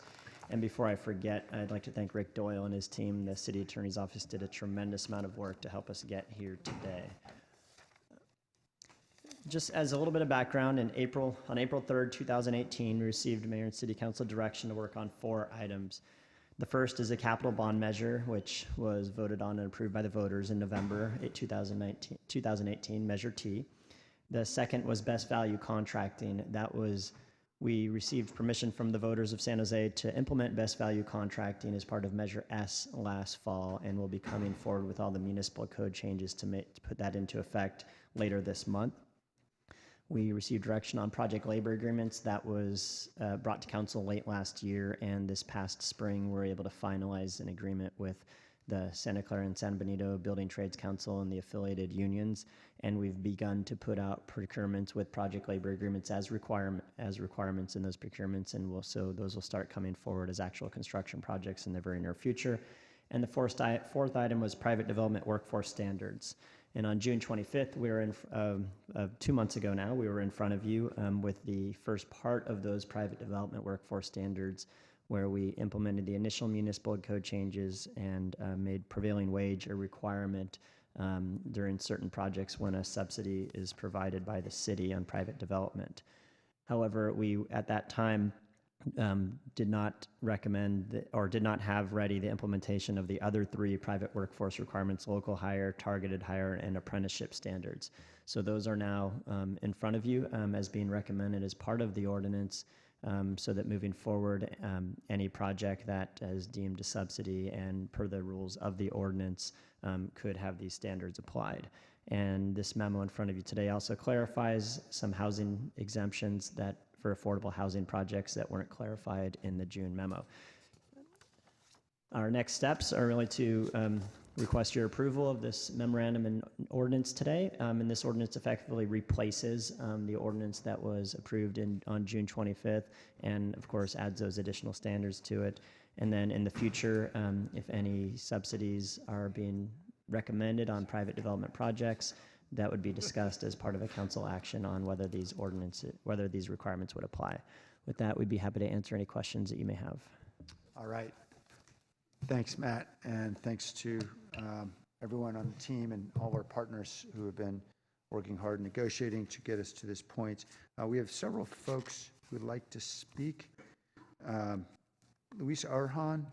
S5: And before I forget, I'd like to thank Rick Doyle and his team. The City Attorney's Office did a tremendous amount of work to help us get here today. Just as a little bit of background, on April 3rd, 2018, we received Mayor and City Council direction to work on 4 items. The first is a capital bond measure, which was voted on and approved by the voters in November 2018, Measure T. The second was best value contracting. We received permission from the voters of San Jose to implement best value contracting as part of Measure S last fall, and we'll be coming forward with all the municipal code changes to put that into effect later this month. We received direction on project labor agreements. That was brought to council late last year, and this past spring we were able to finalize an agreement with the Santa Clara and San Benito Building Trades Council and the affiliated unions, and we've begun to put out procurements with project labor agreements as requirements in those procurements, and those will start coming forward as actual construction projects in the very near future. And the fourth item was private development workforce standards. And on June 25th, we were 2 months ago now, we were in front of you with the first part of those private development workforce standards, where we implemented the initial municipal code changes and made prevailing wage a requirement during certain projects when a subsidy is provided by the city on private development. However, we at that time did not recommend or did not have ready the implementation of the other 3 private workforce requirements: local hire, targeted hire, and apprenticeship standards. So those are now in front of you as being recommended as part of the ordinance, so that moving forward, any project that is deemed a subsidy and per the rules of the ordinance could have these standards applied. And this memo in front of you today also clarifies some housing exemptions that for affordable housing projects that weren't clarified in the June memo. Our next steps are really to request your approval of this memorandum and ordinance today. And this ordinance effectively replaces the ordinance that was approved on June 25th, and of course adds those additional standards to it. And then in the future, if any subsidies are being recommended on private development projects, that would be discussed as part of a council action on whether these requirements would apply. With that, we'd be happy to answer any questions that you may have.
S1: All right. Thanks, Matt, and thanks to everyone on the team and all our partners who have been working hard negotiating to get us to this point. We have several folks who would like to speak. Luis Arjan,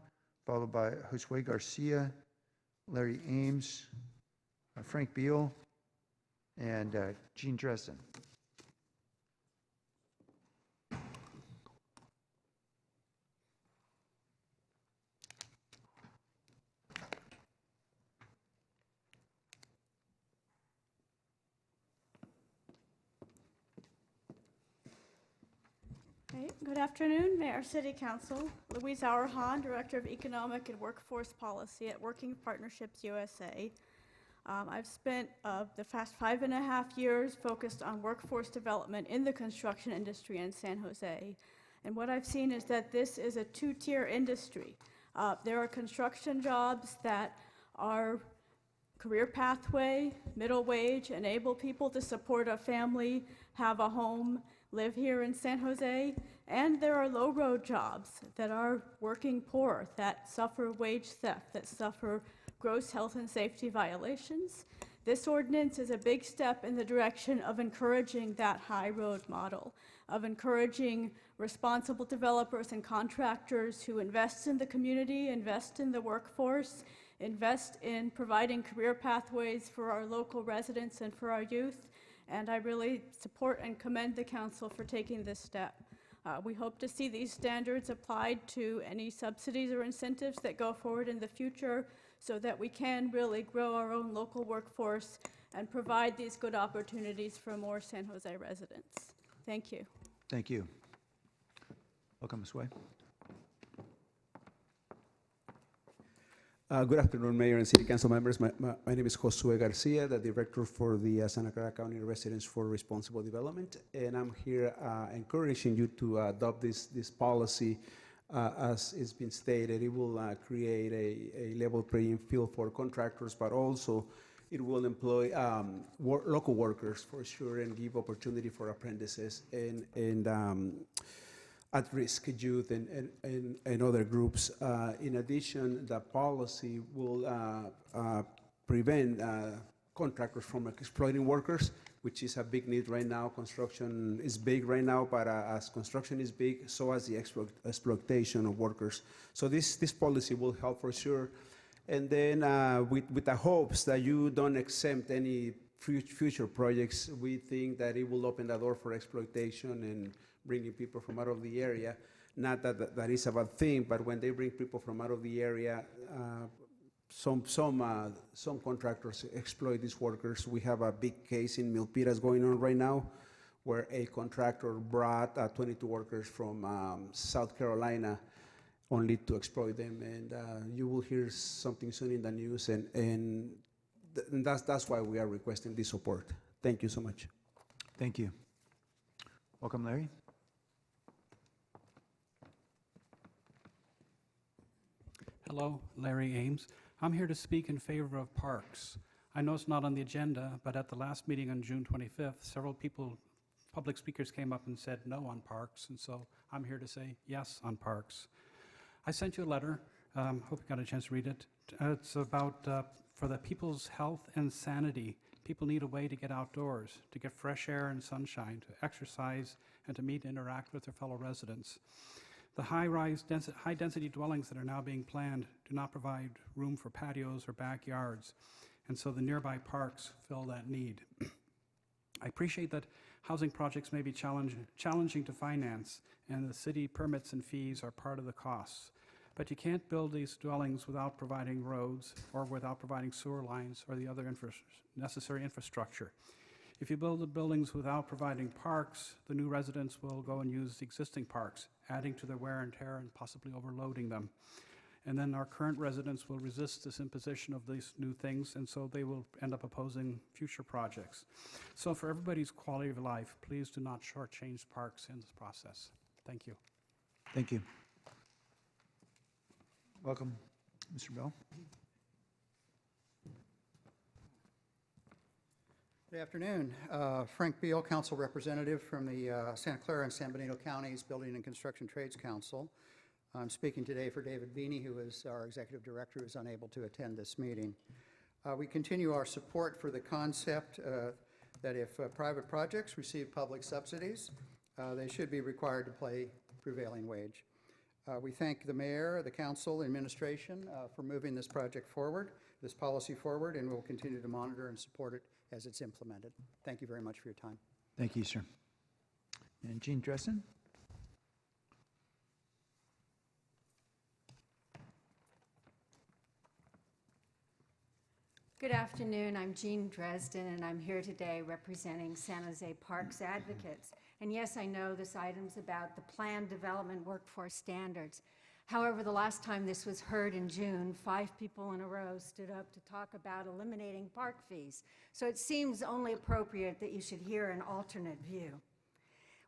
S1: followed by Josue Garcia, Larry Ames, Frank Beal, and Gene Dresden.
S6: Good afternoon, Mayor, City Council. Louise Auerhahn, Director of Economic and Workforce Policy at Working Partnerships USA. I've spent the past 5.5 years focused on workforce development in the construction industry in San Jose. And what I've seen is that this is a two-tier industry. There are construction jobs that are career pathway, middle wage, enable people to support a family, have a home, live here in San Jose, and there are low-road jobs that are working poor, that suffer wage theft, that suffer gross health and safety violations. This ordinance is a big step in the direction of encouraging that high road model, of encouraging responsible developers and contractors who invest in the community, invest in the workforce, invest in providing career pathways for our local residents and for our youth. And I really support and commend the council for taking this step. We hope to see these standards applied to any subsidies or incentives that go forward in the future so that we can really grow our own local workforce and provide these good opportunities for more San Jose residents. Thank you.
S1: Thank you. Welcome, Ms. Way.
S7: Good afternoon, Mayor and City Council members. My name is Josue Garcia, the Director for the Santa Clara County Residents for Responsible Development, and I'm here encouraging you to adopt this policy. As it's been stated, it will create a level playing field for contractors, but also it will employ local workers for sure and give opportunity for apprentices and at-risk youth and other groups. In addition, the policy will prevent contractors from exploiting workers, which is a big need right now. Construction is big right now, but as construction is big, so is the exploitation of workers. So this policy will help for sure. And then with the hopes that you don't exempt any future projects, we think that it will open the door for exploitation and bringing people from out of the area. Not that is a bad thing, but when they bring people from out of the area, some contractors exploit these workers. We have a big case in Milpitas going on right now, where a contractor brought 22 workers from South Carolina only to exploit them, and you will hear something soon in the news, and that's why we are requesting this support. Thank you so much.
S1: Thank you. Welcome, Larry.
S23: Hello, Larry Ames. I'm here to speak in favor of parks. I know it's not on the agenda, but at the last meeting on June 25th, several public speakers came up and said no on parks, and so I'm here to say yes on parks. I sent you a letter. Hope you got a chance to read it. It's about for the people's health and sanity. People need a way to get outdoors, to get fresh air and sunshine, to exercise, and to meet and interact with their fellow residents. The high-density dwellings that are now being planned do not provide room for patios or backyards, and so the nearby parks fill that need. I appreciate that housing projects may be challenging to finance, and the city permits and fees are part of the costs. But you can't build these dwellings without providing roads or without providing sewer lines or the other necessary infrastructure. If you build the buildings without providing parks, the new residents will go and use the existing parks, adding to their wear and tear and possibly overloading them. And then our current residents will resist this imposition of these new things, and so they will end up opposing future projects. So for everybody's quality of life, please do not shortchange parks in this process. Thank you.
S1: Thank you. Welcome, Mr. Bell.
S8: Good afternoon. Frank Beal, Council Representative from the Santa Clara and San Benito Counties Building and Construction Trades Council. I'm speaking today for David Beeney, who is our Executive Director, who is unable to attend this meeting. We continue our support for the concept that if private projects receive public subsidies, they should be required to pay prevailing wage. We thank the mayor, the council, administration for moving this project forward, this policy forward, and we'll continue to monitor and support it as it's implemented. Thank you very much for your time.
S1: Thank you, sir. And Jean Dresden?
S9: Good afternoon. I'm Jean Dresden, and I'm here today representing San Jose Parks Advocates. And yes, I know this item's about the Planned Development Workforce Standards. However, the last time this was heard in June, 5 people in a row stood up to talk about eliminating park fees. So it seems only appropriate that you should hear an alternate view.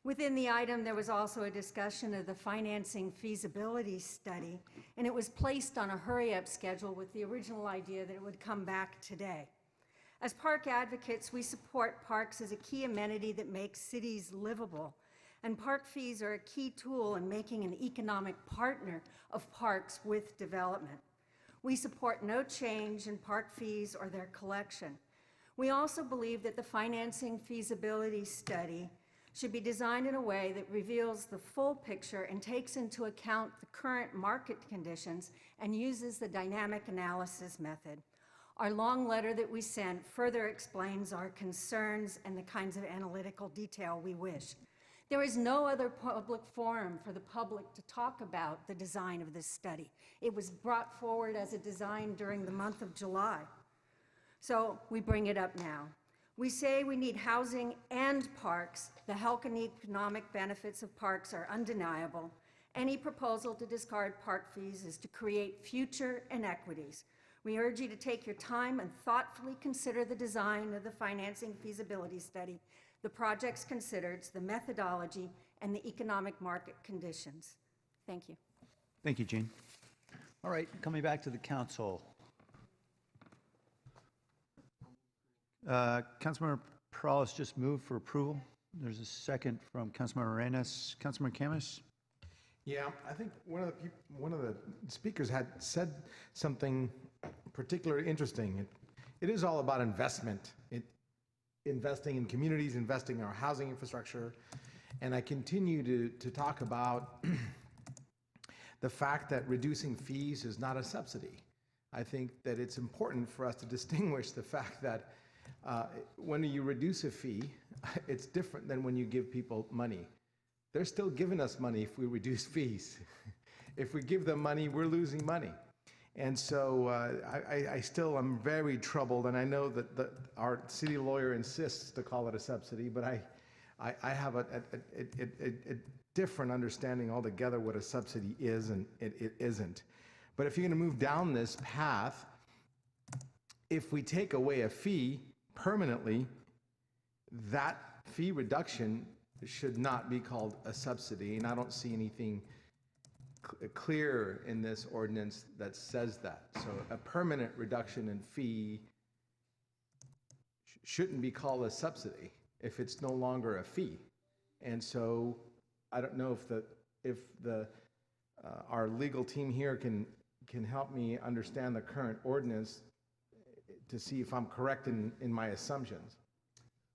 S9: Within the item, there was also a discussion of the financing feasibility study, and it was placed on a hurry-up schedule with the original idea that it would come back today. As park advocates, we support parks as a key amenity that makes cities livable, and park fees are a key tool in making an economic partner of parks with development. We support no change in park fees or their collection. We also believe that the financing feasibility study should be designed in a way that reveals the full picture and takes into account the current market conditions and uses the dynamic analysis method. Our long letter that we sent further explains our concerns and the kinds of analytical detail we wish. There is no other public forum for the public to talk about the design of this study. It was brought forward as a design during the month of July. So we bring it up now. We say we need housing and parks. The health and economic benefits of parks are undeniable. Any proposal to discard park fees is to create future inequities. We urge you to take your time and thoughtfully consider the design of the financing feasibility study, the projects considered, the methodology, and the economic market conditions. Thank you.
S1: Thank you, Jean. All right, coming back to the council. Councilmember Perales just moved for approval. There's a second from Councilmember Arenas. Councilmember Camus?
S10: Yeah, I think one of the speakers had said something particularly interesting. It is all about investment. Investing in communities, investing in our housing infrastructure. And I continue to talk about the fact that reducing fees is not a subsidy. I think that it's important for us to distinguish the fact that when you reduce a fee, it's different than when you give people money. They're still giving us money if we reduce fees. If we give them money, we're losing money. And so I still am very troubled, and I know that our city lawyer insists to call it a subsidy, but I have a different understanding altogether what a subsidy is and it isn't. But if you're going to move down this path, if we take away a fee permanently, that fee reduction should not be called a subsidy, and I don't see anything clear in this ordinance that says that. So a permanent reduction in fee shouldn't be called a subsidy if it's no longer a fee. And so I don't know if our legal team here can help me understand the current ordinance to see if I'm correct in my assumptions.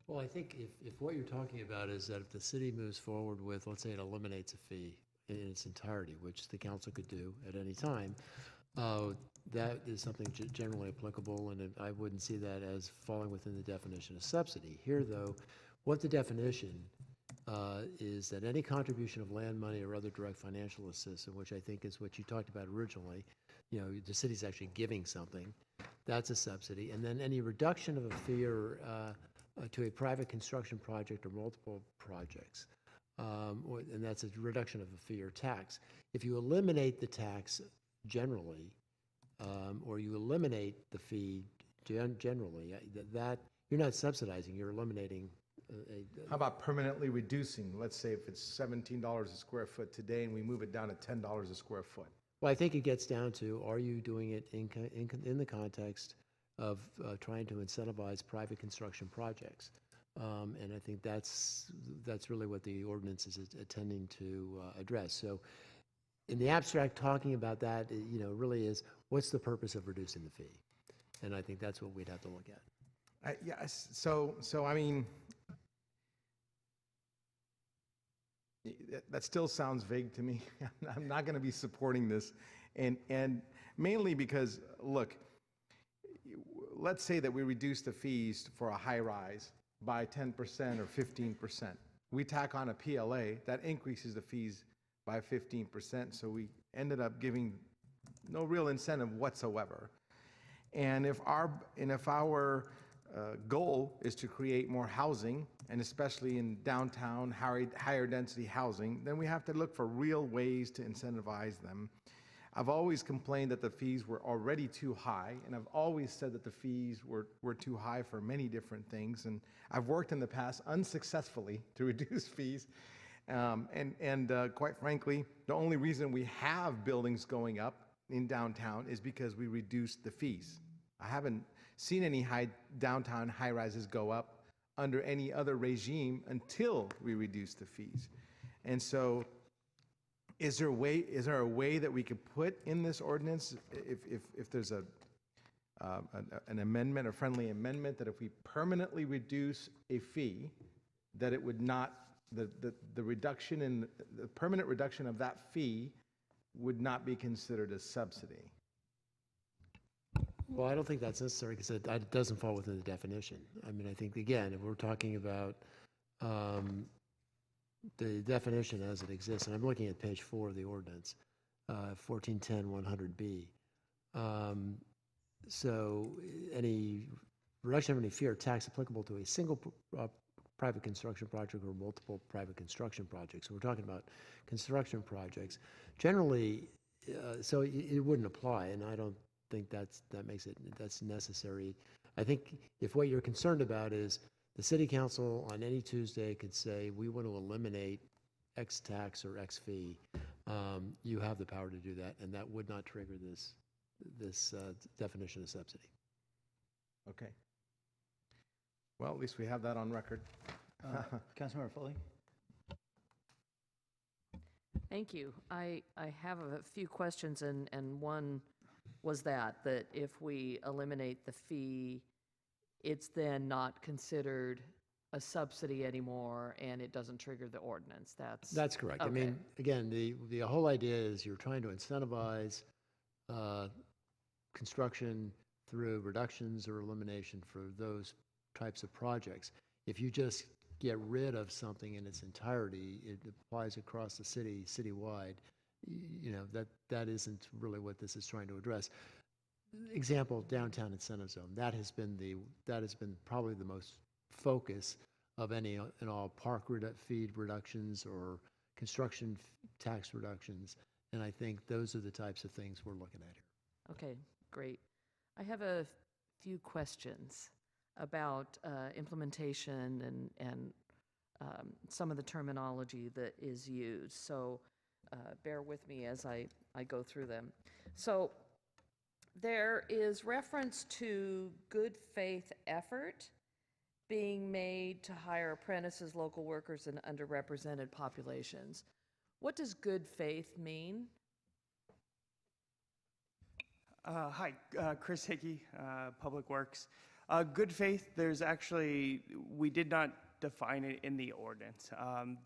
S21: Well, I think if what you're talking about is that if the city moves forward with, let's say it eliminates a fee in its entirety, which the council could do at any time, that is something generally applicable, and I wouldn't see that as falling within the definition of subsidy. Here, though, what the definition is that any contribution of land, money, or other direct financial assistance, which I think is what you talked about originally, you know, the city's actually giving something, that's a subsidy. And then any reduction of a fee or to a private construction project or multiple projects, and that's a reduction of a fee or tax. If you eliminate the tax generally, or you eliminate the fee generally, that you're not subsidizing, you're eliminating.
S10: How about permanently reducing? Let's say if it's $17 a square foot today and we move it down to $10 a square foot.
S21: Well, I think it gets down to, are you doing it in the context of trying to incentivize private construction projects? And I think that's really what the ordinance is intending to address. So in the abstract, talking about that, really is, what's the purpose of reducing the fee? And I think that's what we'd have to look at.
S10: Yes, so I mean, that still sounds vague to me. I'm not going to be supporting this, and mainly because, look, let's say that we reduce the fees for a high rise by 10% or 15%. We tack on a PLA, that increases the fees by 15%, so we ended up giving no real incentive whatsoever. And if our goal is to create more housing, and especially in downtown, higher density housing, then we have to look for real ways to incentivize them. I've always complained that the fees were already too high, and I've always said that the fees were too high for many different things, and I've worked in the past unsuccessfully to reduce fees. Quite frankly, the only reason we have buildings going up in downtown is because we reduced the fees. I haven't seen any downtown high-rises go up under any other regime until we reduce the fees. And so, is there a way that we could put in this ordinance, if there's an amendment, a friendly amendment, that if we permanently reduce a fee, that it would not, the permanent reduction of that fee would not be considered a subsidy?
S21: Well, I don't think that's necessary, because it doesn't fall within the definition. I mean, I think, again, if we're talking about the definition as it exists, and I'm looking at page 4 of the ordinance, 1410-100B. So any reduction of any fee or tax applicable to a single private construction project or multiple private construction projects. So we're talking about construction projects. Generally, so it wouldn't apply, and I don't think that's necessary. I think if what you're concerned about is the city council on any Tuesday could say, we want to eliminate X tax or X fee, you have the power to do that, and that would not trigger this definition of subsidy.
S10: Okay. Well, at least we have that on record.
S4: Councilmember Foley?
S14: Thank you. I have a few questions, and one was that if we eliminate the fee, it's then not considered a subsidy anymore, and it doesn't trigger the ordinance.
S21: That's correct. Okay. I mean, again, the whole idea is you're trying to incentivize construction through reductions or elimination for those types of projects. If you just get rid of something in its entirety, it applies across the city, citywide. That isn't really what this is trying to address. Example, downtown incentive zone. That has been probably the most focus of any and all park fee reductions or construction tax reductions, and I think those are the types of things we're looking at here.
S14: Okay, great. I have a few questions about implementation and some of the terminology that is used. So bear with me as I go through them. So there is reference to good faith effort being made to hire apprentices, local workers, and underrepresented populations. What does good faith mean?
S11: Hi, Chris Hickey, Public Works. Good faith, we did not define it in the ordinance.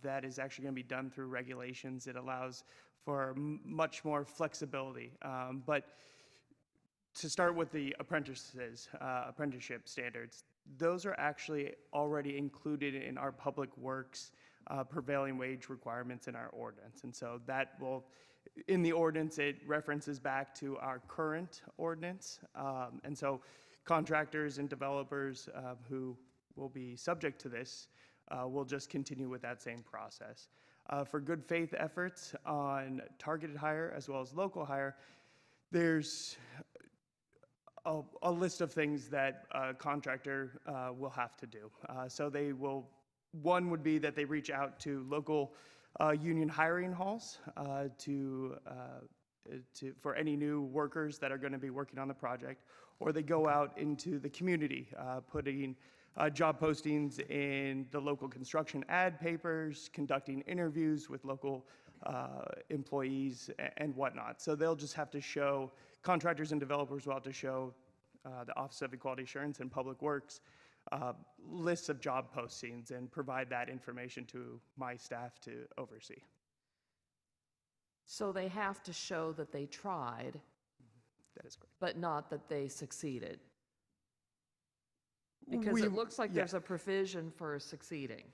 S11: That is actually going to be done through regulations. It allows for much more flexibility. But to start with the apprenticeship standards, those are actually already included in our Public Works prevailing wage requirements in our ordinance. And so that will, in the ordinance, it references back to our current ordinance. And so contractors and developers who will be subject to this will just continue with that same process. For good faith efforts on targeted hire as well as local hire, there's a list of things that a contractor will have to do. So one would be that they reach out to local union hiring halls to for any new workers that are going to be working on the project, or they go out into the community, putting job postings in the local construction ad papers, conducting interviews with local employees and whatnot. So they'll just have to show, contractors and developers will have to show the Office of Equality Assurance and Public Works lists of job postings and provide that information to my staff to oversee.
S14: So they have to show that they tried,
S11: That is correct.
S14: but not that they succeeded. Because it looks like there's a provision for succeeding.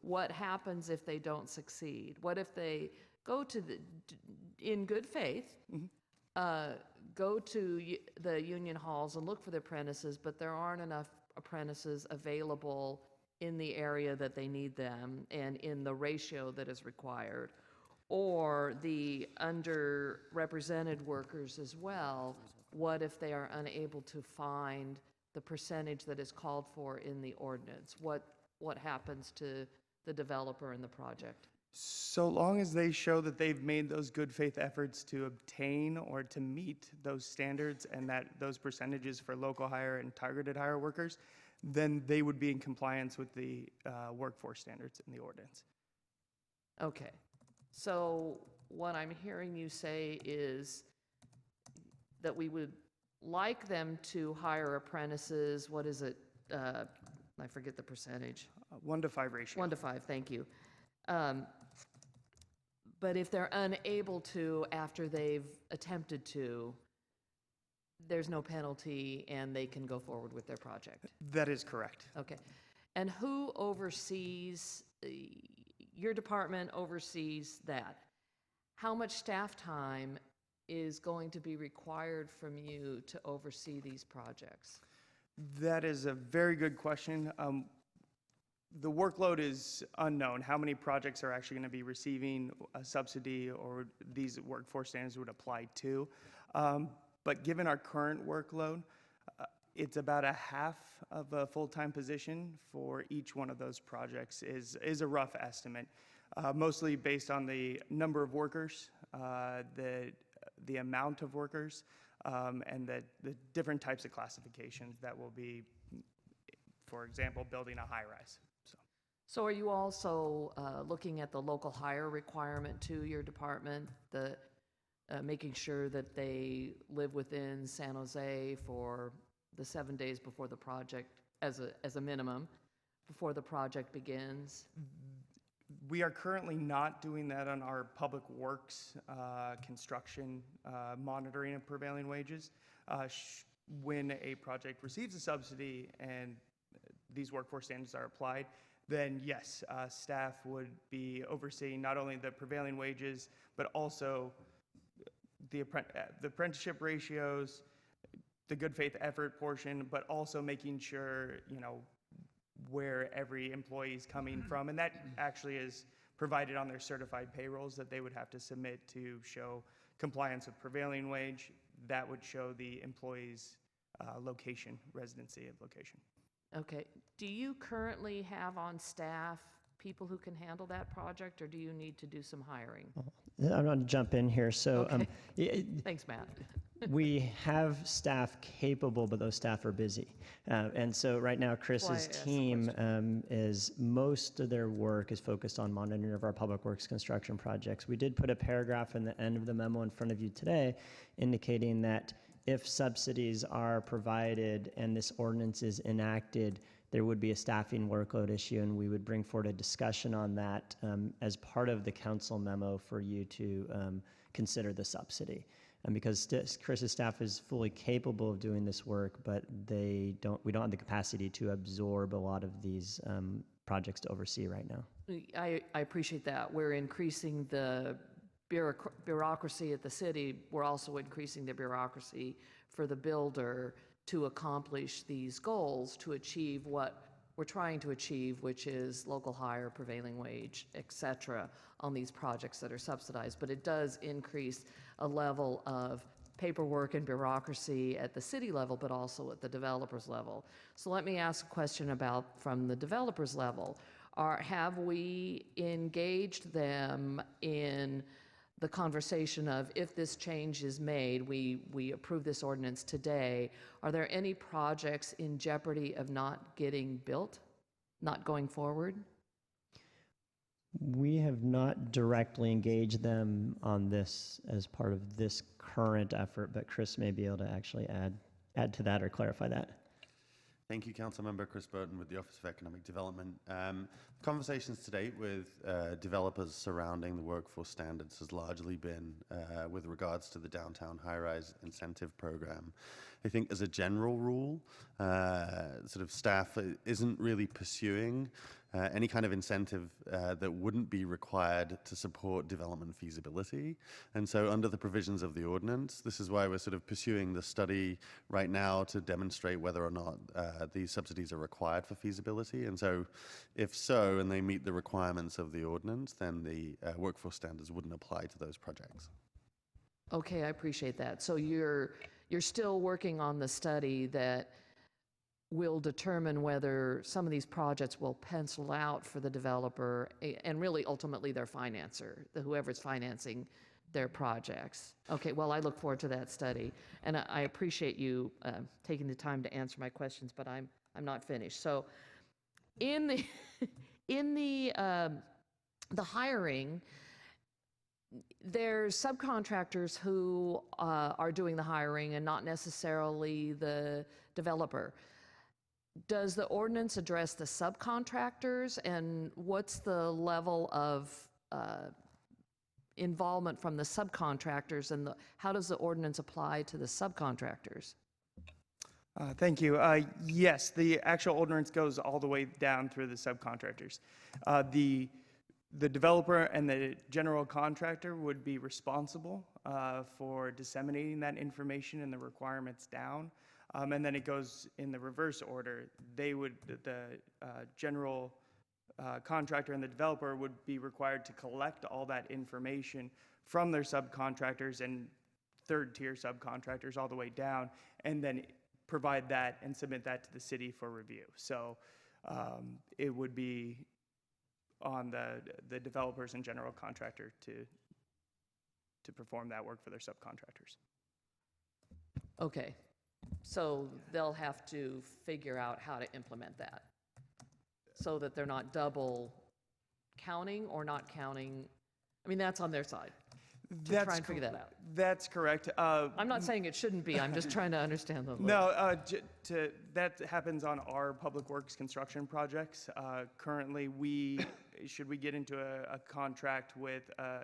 S14: What happens if they don't succeed? What if they go to in good faith, go to the union halls and look for the apprentices, but there aren't enough apprentices available in the area that they need them and in the ratio that is required? Or the underrepresented workers as well, what if they are unable to find the percentage that is called for in the ordinance? What happens to the developer and the project?
S11: So long as they show that they've made those good faith efforts to obtain or to meet those standards and that those percentages for local hire and targeted hire workers, then they would be in compliance with the workforce standards in the ordinance.
S14: Okay. So what I'm hearing you say is that we would like them to hire apprentices, what is it? I forget the percentage.
S11: 1 to 5 ratio.
S14: 1 to 5, thank you. But if they're unable to after they've attempted to, there's no penalty and they can go forward with their project.
S11: That is correct.
S14: Okay. And who oversees, your department oversees that? How much staff time is going to be required from you to oversee these projects?
S11: That is a very good question. The workload is unknown. How many projects are actually going to be receiving a subsidy or these workforce standards would apply to? But given our current workload, it's about a half of a full-time position for each one of those projects is a rough estimate, mostly based on the number of workers, the amount of workers, and the different types of classifications that will be, for example, building a high-rise.
S14: So are you also looking at the local hire requirement to your department, making sure that they live within San Jose for the 7 days before the project, as a minimum, before the project begins?
S11: We are currently not doing that on our public works construction monitoring of prevailing wages. When a project receives a subsidy and these workforce standards are applied, then yes, staff would be overseeing not only the prevailing wages, but also the apprenticeship ratios, the good faith effort portion, but also making sure, where every employee is coming from. And that actually is provided on their certified payrolls that they would have to submit to show compliance with prevailing wage. That would show the employee's location, residency of location.
S14: Okay. Do you currently have on staff people who can handle that project, or do you need to do some hiring?
S5: I'm going to jump in here. So,
S14: Thanks, Matt.
S5: we have staff capable, but those staff are busy. And so right now, Chris's team is, most of their work is focused on monitoring of our public works construction projects. We did put a paragraph in the end of the memo in front of you today indicating that if subsidies are provided and this ordinance is enacted, there would be a staffing workload issue, and we would bring forward a discussion on that as part of the council memo for you to consider the subsidy. And because Chris's staff is fully capable of doing this work, but we don't have the capacity to absorb a lot of these projects to oversee right now.
S14: I appreciate that. We're increasing the bureaucracy at the city. We're also increasing the bureaucracy for the builder to accomplish these goals, to achieve what we're trying to achieve, which is local hire, prevailing wage, et cetera, on these projects that are subsidized. But it does increase a level of paperwork and bureaucracy at the city level, but also at the developer's level. So let me ask a question about from the developer's level. Have we engaged them in the conversation of if this change is made, we approve this ordinance today, are there any projects in jeopardy of not getting built, not going forward?
S5: We have not directly engaged them on this as part of this current effort, but Chris may be able to actually add to that or clarify that.
S12: Thank you, Councilmember Chris Burton with the Office of Economic Development. Conversations to date with developers surrounding the workforce standards has largely been with regards to the downtown high-rise incentive program. I think as a general rule, sort of staff isn't really pursuing any kind of incentive that wouldn't be required to support development feasibility. And so under the provisions of the ordinance, this is why we're sort of pursuing the study right now to demonstrate whether or not these subsidies are required for feasibility. And so if so, and they meet the requirements of the ordinance, then the workforce standards wouldn't apply to those projects.
S14: Okay, I appreciate that. So you're still working on the study that will determine whether some of these projects will pencil out for the developer and really ultimately their financer, whoever's financing their projects. Okay, well, I look forward to that study. And I appreciate you taking the time to answer my questions, but I'm not finished. So in the hiring, there's subcontractors who are doing the hiring and not necessarily the developer. Does the ordinance address the subcontractors, and what's the level of involvement from the subcontractors, and how does the ordinance apply to the subcontractors?
S11: Thank you. Yes, the actual ordinance goes all the way down through the subcontractors. The developer and the general contractor would be responsible for disseminating that information and the requirements down. And then it goes in the reverse order. The general contractor and the developer would be required to collect all that information from their subcontractors and third-tier subcontractors all the way down, and then provide that and submit that to the city for review. So it would be on the developers and general contractor to perform that work for their subcontractors.
S14: Okay. So they'll have to figure out how to implement that so that they're not double counting or not counting. I mean, that's on their side to try and figure that out.
S11: That's correct.
S14: I'm not saying it shouldn't be. I'm just trying to understand the law.
S11: No, that happens on our public works construction projects. Currently, should we get into a contract with a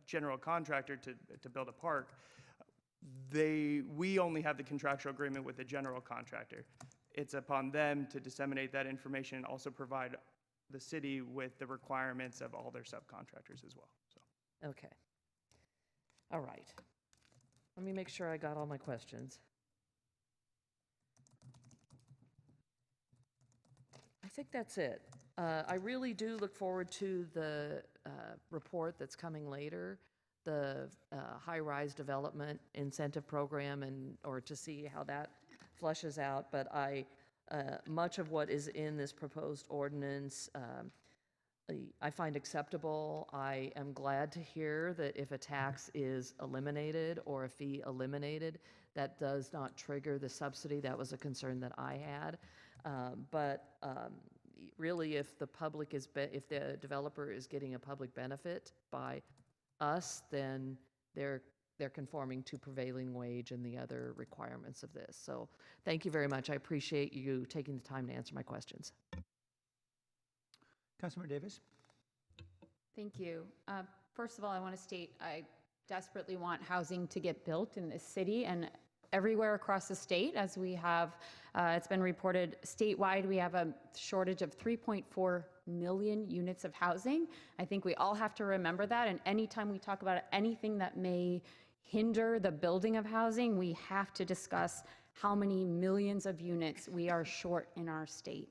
S11: general contractor to build a park, we only have the contractual agreement with the general contractor. It's upon them to disseminate that information and also provide the city with the requirements of all their subcontractors as well. So.
S14: Okay. All right. Let me make sure I got all my questions. I think that's it. I really do look forward to the report that's coming later, the high-rise development incentive program, or to see how that flushes out. But much of what is in this proposed ordinance I find acceptable. I am glad to hear that if a tax is eliminated or a fee eliminated, that does not trigger the subsidy. That was a concern that I had. But really, if the developer is getting a public benefit by us, then they're conforming to prevailing wage and the other requirements of this. So thank you very much. I appreciate you taking the time to answer my questions.
S1: Councilmember Davis.
S13: Thank you. First of all, I want to state I desperately want housing to get built in this city and everywhere across the state, as we have, it's been reported statewide, we have a shortage of 3.4 million units of housing. I think we all have to remember that, and anytime we talk about anything that may hinder the building of housing, we have to discuss how many millions of units we are short in our state.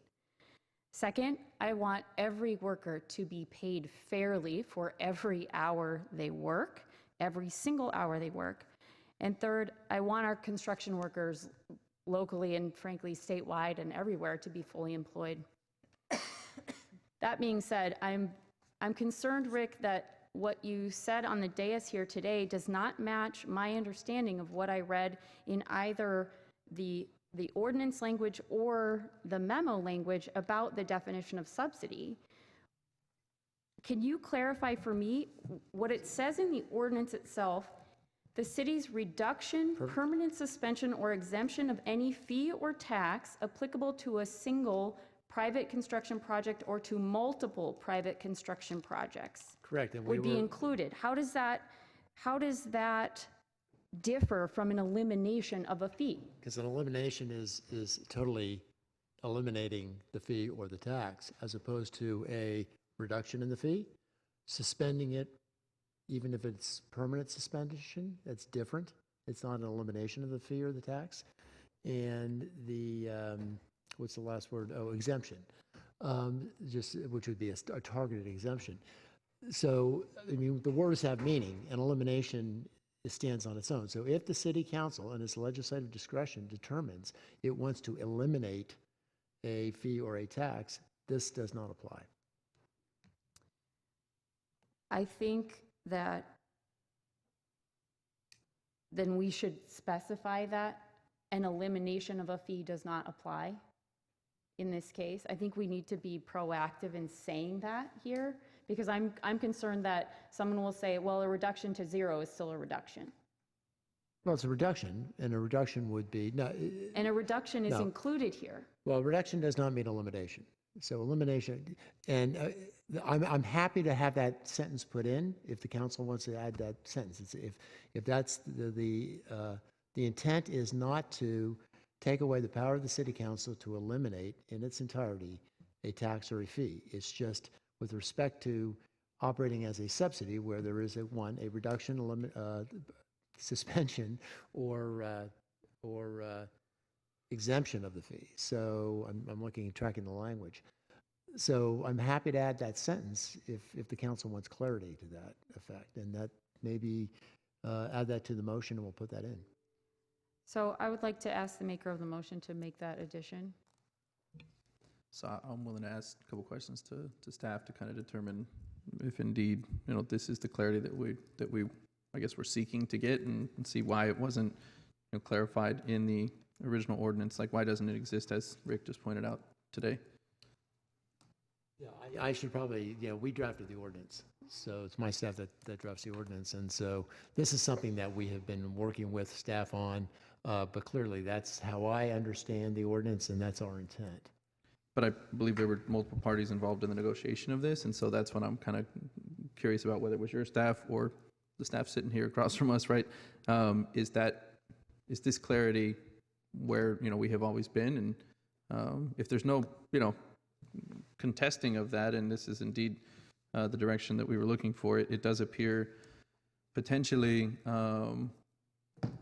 S13: Second, I want every worker to be paid fairly for every hour they work, every single hour they work. And third, I want our construction workers locally and frankly statewide and everywhere to be fully employed. That being said, I'm concerned, Rick, that what you said on the dais here today does not match my understanding of what I read in either the ordinance language or the memo language about the definition of subsidy. Can you clarify for me what it says in the ordinance itself? The city's reduction, permanent suspension, or exemption of any fee or tax applicable to a single private construction project or to multiple private construction projects.
S21: Correct. And
S13: would be included. How does that differ from an elimination of a fee?
S21: Because an elimination is totally eliminating the fee or the tax, as opposed to a reduction in the fee, suspending it, even if it's permanent suspension, that's different. It's not an elimination of the fee or the tax. And the, what's the last word? Oh, exemption, which would be a targeted exemption. So, I mean, the words have meaning, and elimination stands on its own. So if the city council, in its legislative discretion, determines it wants to eliminate a fee or a tax, this does not apply.
S13: I think that then we should specify that an elimination of a fee does not apply in this case. I think we need to be proactive in saying that here, because I'm concerned that someone will say, well, a reduction to 0 is still a reduction.
S21: Well, it's a reduction, and a reduction would be no.
S13: And a reduction is
S21: no.
S13: included here.
S21: Well, reduction does not mean elimination. So elimination, and I'm happy to have that sentence put in if the council wants to add that sentence. If that's the intent is not to take away the power of the city council to eliminate in its entirety a tax or a fee. It's just with respect to operating as a subsidy where there is a reduction, suspension, or exemption of the fee. So I'm looking and tracking the language. So I'm happy to add that sentence if the council wants clarity to that effect, and that maybe add that to the motion and we'll put that in.
S13: So I would like to ask the maker of the motion to make that addition.
S16: So I'm willing to ask a couple questions to staff to kind of determine if indeed, this is the clarity that we I guess we're seeking to get, and see why it wasn't clarified in the original ordinance. Like, why doesn't it exist, as Rick just pointed out today?
S21: Yeah, I should probably, we drafted the ordinance. So it's my staff that drafts the ordinance. And so this is something that we have been working with staff on, but clearly that's how I understand the ordinance, and that's our intent.
S16: But I believe there were multiple parties involved in the negotiation of this, and so that's what I'm kind of curious about, whether it was your staff or the staff sitting here across from us, right? Is this clarity where, we have always been? And if there's no, contesting of that, and this is indeed the direction that we were looking for, it does appear potentially,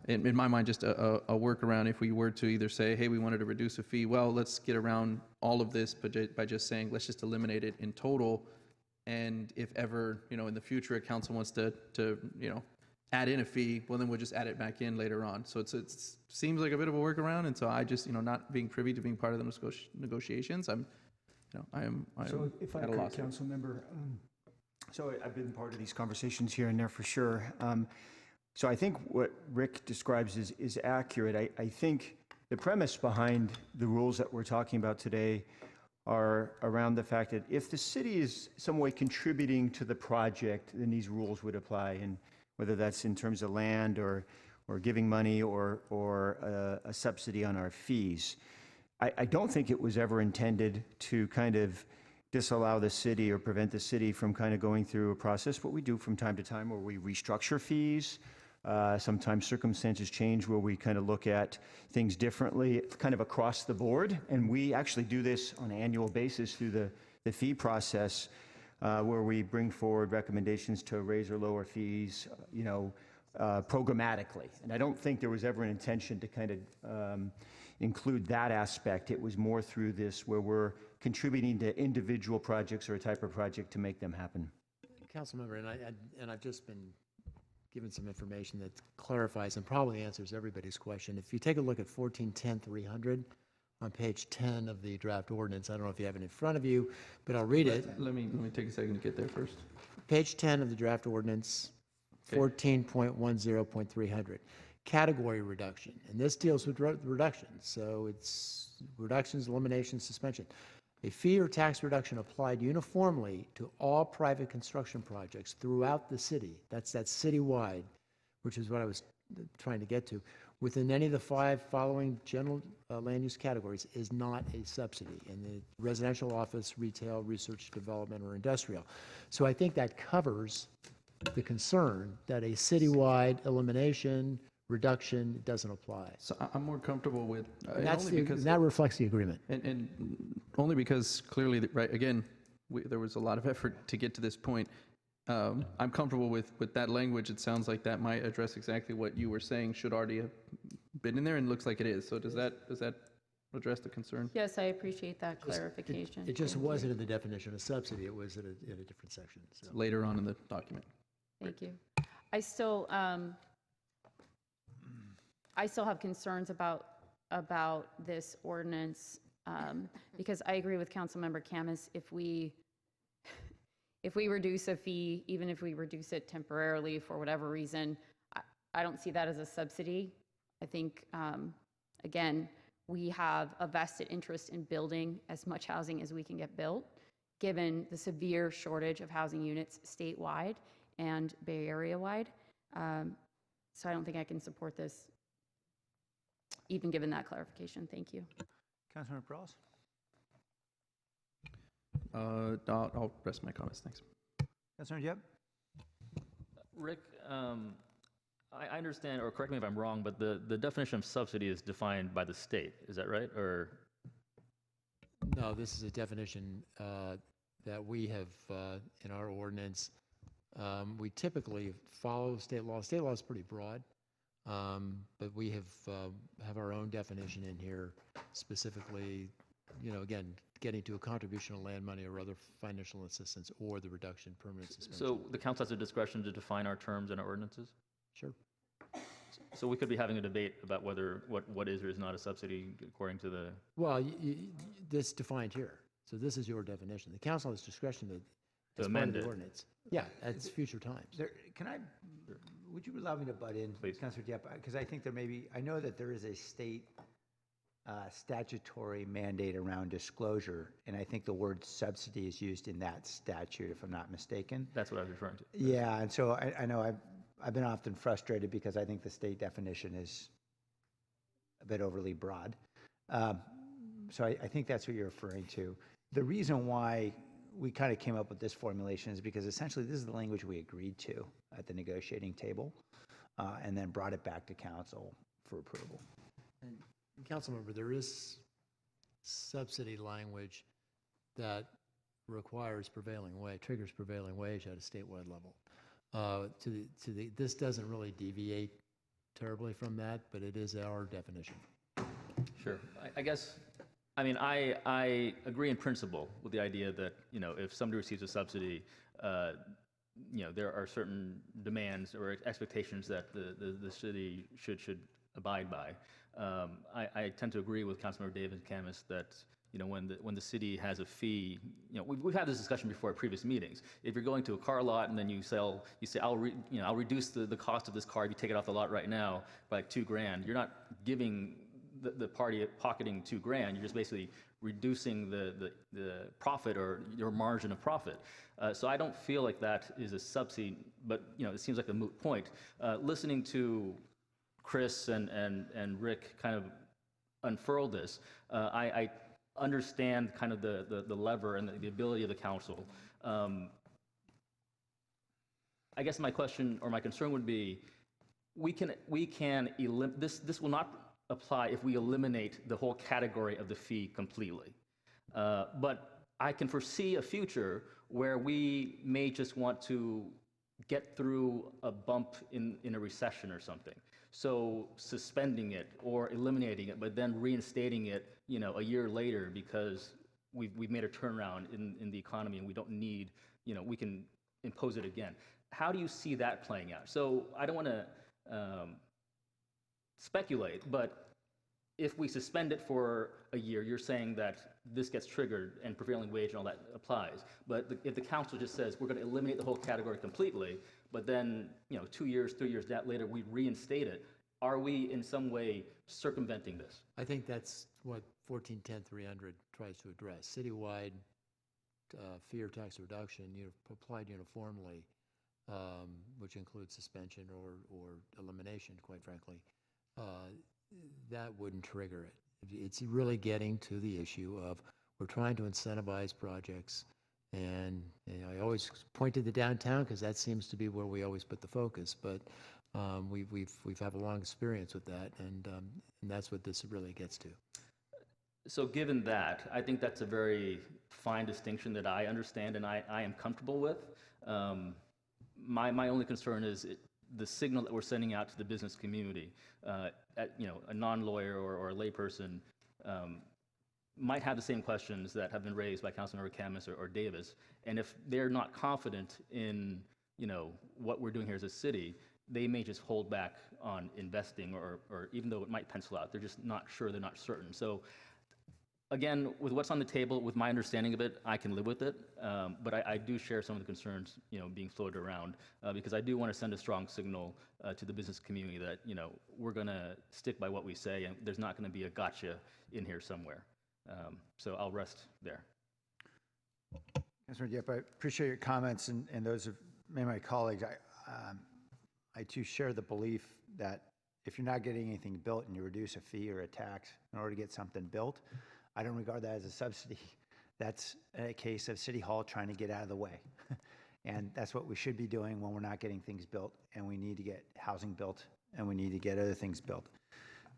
S16: in my mind, just a workaround if we were to either say, hey, we wanted to reduce a fee. Well, let's get around all of this by just saying, let's just eliminate it in total. And if ever, in the future, a council wants to add in a fee, well, then we'll just add it back in later on. So it seems like a bit of a workaround. And so I just, not being privy to being part of the negotiations, I am
S4: so if I
S16: at a
S4: could,
S16: loss.
S4: council member, so I've been part of these conversations here and there for sure. So I think what Rick describes is accurate. I think the premise behind the rules that we're talking about today are around the fact that if the city is some way contributing to the project, then these rules would apply, and whether that's in terms of land or giving money or a subsidy on our fees. I don't think it was ever intended to kind of disallow the city or prevent the city from kind of going through a process, what we do from time to time, where we restructure fees. Sometimes circumstances change where we kind of look at things differently, kind of across the board. And we actually do this on an annual basis through the fee process, where we bring forward recommendations to raise or lower fees, programmatically. And I don't think there was ever an intention to kind of include that aspect. It was more through this where we're contributing to individual projects or a type of project to make them happen.
S21: Councilmember, and I've just been given some information that clarifies and probably answers everybody's question. If you take a look at 1410-300 on page 10 of the draft ordinance, I don't know if you have it in front of you, but I'll read it.
S16: Let me take a second to get there first.
S21: Page 10 of the draft ordinance, 14.10.300, category reduction. And this deals with reductions. So it's reductions, elimination, suspension. A fee or tax reduction applied uniformly to all private construction projects throughout the city. That's citywide, which is what I was trying to get to. Within any of the 5 following general land use categories is not a subsidy in the residential, office, retail, research, development, or industrial. So I think that covers the concern that a citywide elimination, reduction doesn't apply.
S16: So I'm more comfortable with,
S21: And that reflects the agreement.
S16: and only because clearly, right, again, there was a lot of effort to get to this point. I'm comfortable with that language. It sounds like that might address exactly what you were saying should already have been in there, and it looks like it is. So does that address the concern?
S13: Yes, I appreciate that clarification.
S21: It just
S13: Thank you.
S21: wasn't in the definition of subsidy. It was in a different section. So.
S16: Later on in the document.
S13: Thank you. I still have concerns about this ordinance because I agree with Councilmember Camus. If we reduce a fee, even if we reduce it temporarily for whatever reason, I don't see that as a subsidy. I think, again, we have a vested interest in building as much housing as we can get built, given the severe shortage of housing units statewide and Bay Area-wide. So I don't think I can support this, even given that clarification. Thank you.
S1: Councilmember Perales?
S16: I'll rest my comments. Thanks.
S1: Councilmember Yep?
S15: Rick, I understand, or correct me if I'm wrong, but the definition of subsidy is defined by the state. Is that right? Or
S21: No, this is a definition that we have in our ordinance. We typically follow state law. State law is pretty broad, but we have our own definition in here specifically, again, getting to a contribution of land money or other financial assistance or the reduction, permanent suspension.
S15: so the council has the discretion to define our terms in our ordinances?
S21: Sure.
S15: So we could be having a debate about whether what is or is not a subsidy according to the.
S21: Well, this defined here. So this is your definition. The council has discretion to
S15: amend
S21: the
S15: it.
S21: ordinance. Yeah, at future times.
S1: Would you allow me to butt in,
S15: Please.
S1: Councilor Diep? Because I think I know that there is a state statutory mandate around disclosure, and I think the word subsidy is used in that statute, if I'm not mistaken.
S15: That's what I was referring to.
S1: Yeah, and so I know I've been often frustrated because I think the state definition is a bit overly broad. So I think that's what you're referring to. The reason why we kind of came up with this formulation is because essentially this is the language we agreed to at the negotiating table and then brought it back to council for approval.
S21: And Councilmember, there is subsidy language that requires triggers prevailing wage at a statewide level. This doesn't really deviate terribly from that, but it is our definition.
S15: Sure. I guess, I agree in principle with the idea that, if somebody receives a subsidy, there are certain demands or expectations that the city should abide by. I tend to agree with Councilmember David Camus that, when the city has a fee, we've had this discussion before at previous meetings. If you're going to a car lot and then you say, I'll reduce the cost of this car if you take it off the lot right now by like $2,000, you're not giving the party pocketing $2,000. You're just basically reducing the profit or your margin of profit. So I don't feel like that is a subsidy, but it seems like a moot point. Listening to Chris and Rick kind of unfurl this, I understand kind of the lever and the ability of the council. I guess my question or my concern would be, this will not apply if we eliminate the whole category of the fee completely. But I can foresee a future where we may just want to get through a bump in a recession or something. So suspending it or eliminating it, but then reinstating it, a year later because we've made a turnaround in the economy and we don't need, we can impose it again. How do you see that playing out? So I don't want to speculate, but if we suspend it for a year, you're saying that this gets triggered and prevailing wage and all that applies. But if the council just says, we're going to eliminate the whole category completely, but then, 2 years, 3 years later, we reinstate it, are we in some way circumventing this?
S21: I think that's what 1410-300 tries to address. Citywide fee or tax reduction applied uniformly, which includes suspension or elimination, quite frankly, that wouldn't trigger it. It's really getting to the issue of we're trying to incentivize projects, and I always point to the downtown because that seems to be where we always put the focus, but we've had a long experience with that, and that's what this really gets to.
S15: So given that, I think that's a very fine distinction that I understand and I am comfortable with. My only concern is the signal that we're sending out to the business community. A non-lawyer or a layperson might have the same questions that have been raised by Councilmember Camus or Davis, and if they're not confident in what we're doing here as a city, they may just hold back on investing, or even though it might pencil out, they're just not sure, they're not certain. So again, with what's on the table, with my understanding of it, I can live with it. But I do share some of the concerns, being floated around, because I do want to send a strong signal to the business community that, we're going to stick by what we say, and there's not going to be a gotcha in here somewhere. So I'll rest there.
S1: Councilor Diep, I appreciate your comments and those of many of my colleagues. I too share the belief that if you're not getting anything built and you reduce a fee or a tax in order to get something built, I don't regard that as a subsidy. That's a case of City Hall trying to get out of the way. And that's what we should be doing when we're not getting things built, and we need to get housing built, and we need to get other things built.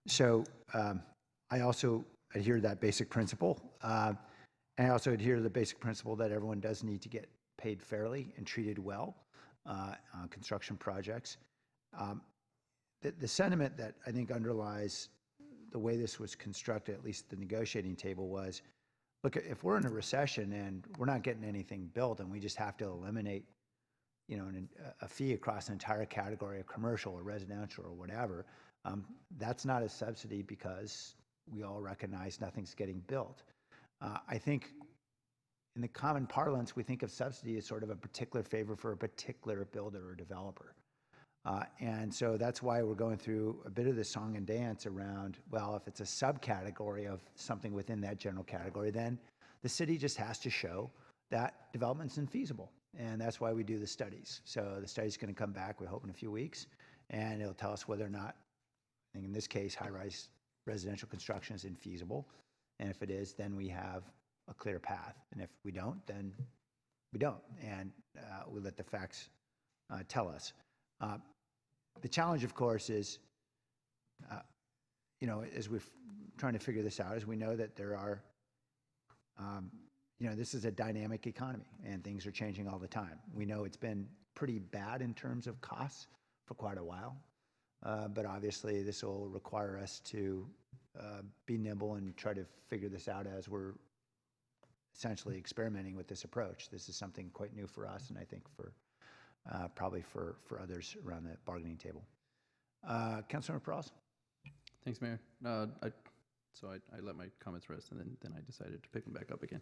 S1: So I also adhere to that basic principle. And I also adhere to the basic principle that everyone does need to get paid fairly and treated well on construction projects. The sentiment that I think underlies the way this was constructed, at least at the negotiating table, was, look, if we're in a recession and we're not getting anything built and we just have to eliminate, a fee across an entire category of commercial or residential or whatever, that's not a subsidy because we all recognize nothing's getting built. I think in the common parlance, we think of subsidy as sort of a particular favor for a particular builder or developer. And so that's why we're going through a bit of the song and dance around, well, if it's a subcategory of something within that general category, then the city just has to show that development's infeasible. And that's why we do the studies. So the study's going to come back, we hope, in a few weeks, and it'll tell us whether or not, I think in this case, high-rise residential construction is infeasible. And if it is, then we have a clear path. And if we don't, then we don't. And we let the facts tell us. The challenge, of course, is, as we're trying to figure this out, is we know that there are, this is a dynamic economy and things are changing all the time. We know it's been pretty bad in terms of costs for quite a while, but obviously this will require us to be nimble and try to figure this out as we're essentially experimenting with this approach. This is something quite new for us, and I think for probably for others around the bargaining table. Councilmember Pearls?
S16: Thanks, Mayor. So I let my comments rest, and then I decided to pick them back up again,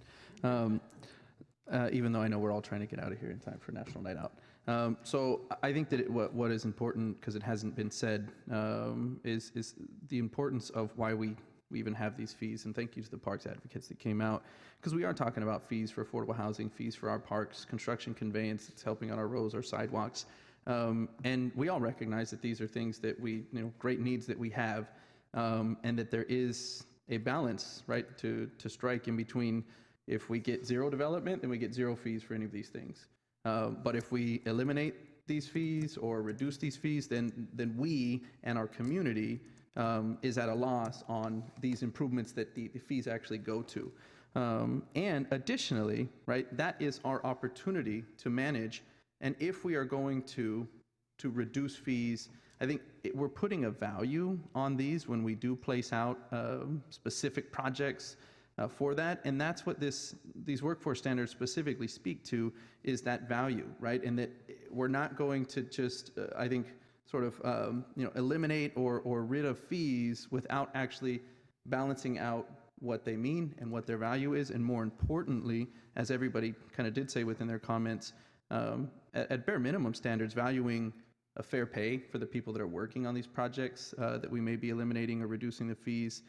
S16: even though I know we're all trying to get out of here in time for National Night Out. So I think that what is important, because it hasn't been said, is the importance of why we even have these fees. And thank you to the parks advocates that came out, because we are talking about fees for affordable housing, fees for our parks, construction conveyance, it's helping on our roads, our sidewalks. And we all recognize that these are things that great needs that we have, and that there is a balance, right, to strike in between. If we get zero development, then we get zero fees for any of these things. But if we eliminate these fees or reduce these fees, then we and our community is at a loss on these improvements that the fees actually go to. And additionally, right, that is our opportunity to manage. And if we are going to reduce fees, I think we're putting a value on these when we do place out specific projects for that. And that's what these workforce standards specifically speak to, is that value, right? And that we're not going to just, I think, sort of eliminate or rid of fees without actually balancing out what they mean and what their value is, and more importantly, as everybody kind of did say within their comments, at bare minimum standards, valuing a fair pay for the people that are working on these projects, that we may be eliminating or reducing the fees,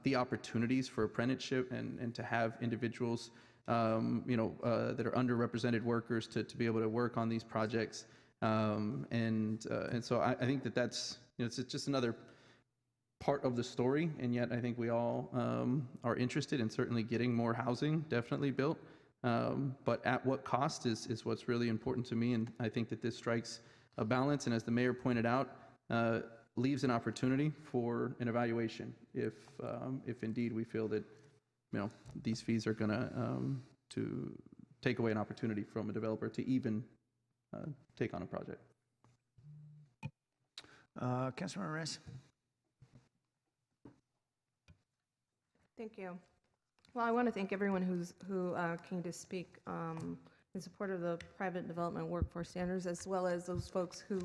S16: the opportunities for apprenticeship and to have individuals that are underrepresented workers to be able to work on these projects. And so I think that's, it's just another part of the story, and yet I think we all are interested in certainly getting more housing definitely built. But at what cost is what's really important to me, and I think that this strikes a balance, and as the mayor pointed out, leaves an opportunity for an evaluation if indeed we feel that these fees are going to take away an opportunity from a developer to even take on a project.
S1: Councilmember Reyes.
S2: Thank you. Well, I want to thank everyone who came to speak in support of the private development workforce standards, as well as those folks who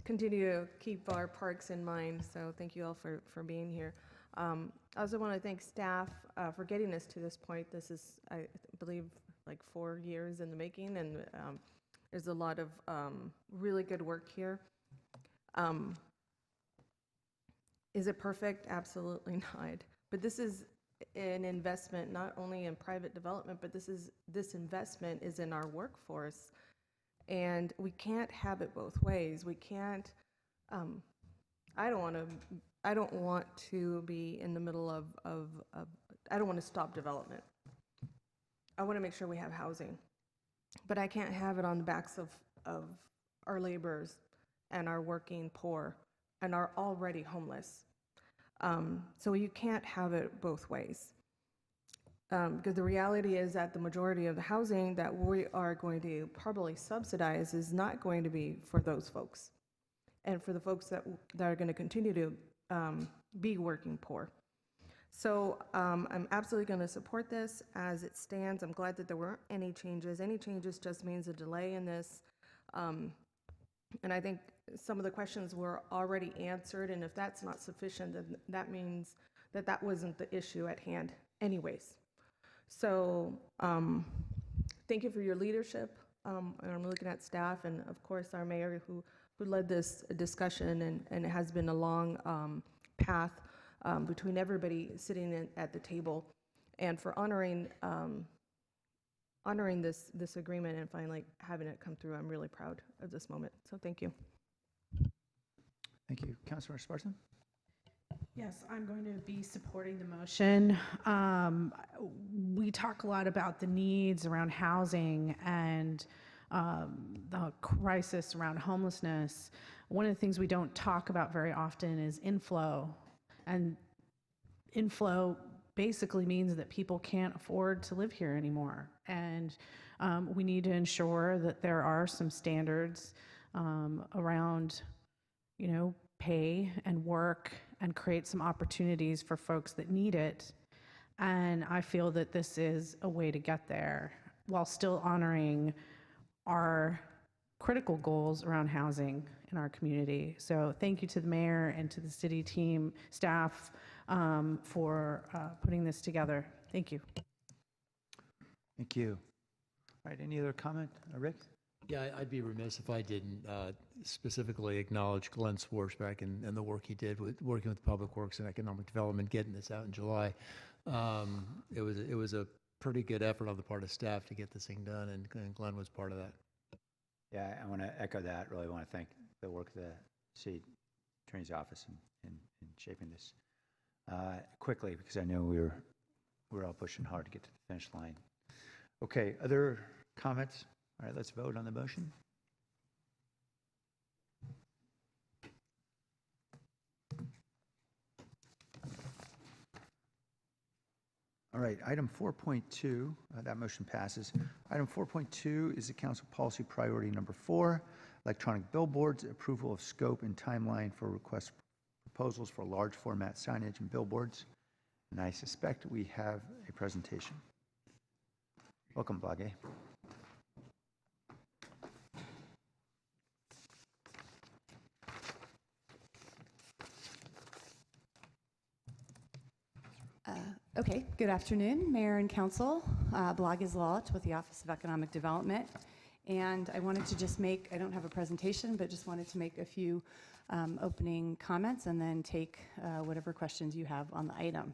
S2: continue to keep our parks in mind. So thank you all for being here. I also want to thank staff for getting us to this point. This is, I believe, like 4 years in the making, and there's a lot of really good work here. Is it perfect? Absolutely not. But this is an investment not only in private development, but this investment is in our workforce, and we can't have it both ways. We can't. I don't want to be in the middle of I don't want to stop development. I want to make sure we have housing, but I can't have it on the backs of our laborers and our working poor and our already homeless. So you can't have it both ways. Because the reality is that the majority of the housing that we are going to probably subsidize is not going to be for those folks and for the folks that are going to continue to be working poor. So I'm absolutely going to support this as it stands. I'm glad that there weren't any changes. Any changes just means a delay in this. And I think some of the questions were already answered, and if that's not sufficient, then that means that that wasn't the issue at hand anyways. So thank you for your leadership. And I'm looking at staff and, of course, our mayor who led this discussion, and it has been a long path between everybody sitting at the table, and for honoring this agreement and finally having it come through. I'm really proud of this moment. So thank you.
S1: Thank you. Councilor Spartan?
S2: Yes, I'm going to be supporting the motion. We talk a lot about the needs around housing and the crisis around homelessness. One of the things we don't talk about very often is inflow. And inflow basically means that people can't afford to live here anymore. And we need to ensure that there are some standards around, pay and work, and create some opportunities for folks that need it. And I feel that this is a way to get there while still honoring our critical goals around housing in our community. So thank you to the mayor and to the city team, staff, for putting this together. Thank you.
S1: Thank you. All right, any other comment? Rick?
S21: Yeah, I'd be remiss if I didn't specifically acknowledge Glenn Swarsback and the work he did with working with Public Works and Economic Development, getting this out in July. It was a pretty good effort on the part of staff to get this thing done, and Glenn was part of that.
S1: Yeah, I want to echo that. Really want to thank the work of the city attorney's office in shaping this quickly, because I know we were all pushing hard to get to the finish line. Okay, other comments? All right, let's vote on the motion. All right, item 4.2, that motion passes. Item 4.2 is the council policy priority number 4, electronic billboards, approval of scope and timeline for request proposals for large format signage and billboards. And I suspect we have a presentation. Welcome, Blage.
S17: Okay, good afternoon, Mayor and Council. Blog is Law with the Office of Economic Development. And I wanted to just make, I don't have a presentation, but just wanted to make a few opening comments and then take whatever questions you have on the item.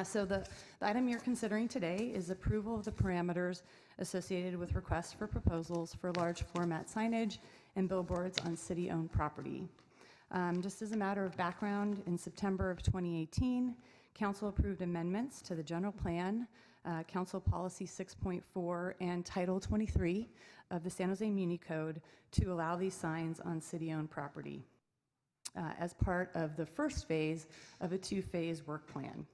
S17: So the item you're considering today is approval of the parameters associated with requests for proposals for large format signage and billboards on city-owned property. Just as a matter of background, in September of 2018, Council approved amendments to the general plan, Council Policy 6.4, and Title 23 of the San Jose Muni Code to allow these signs on city-owned property as part of the first phase of a two-phase work plan.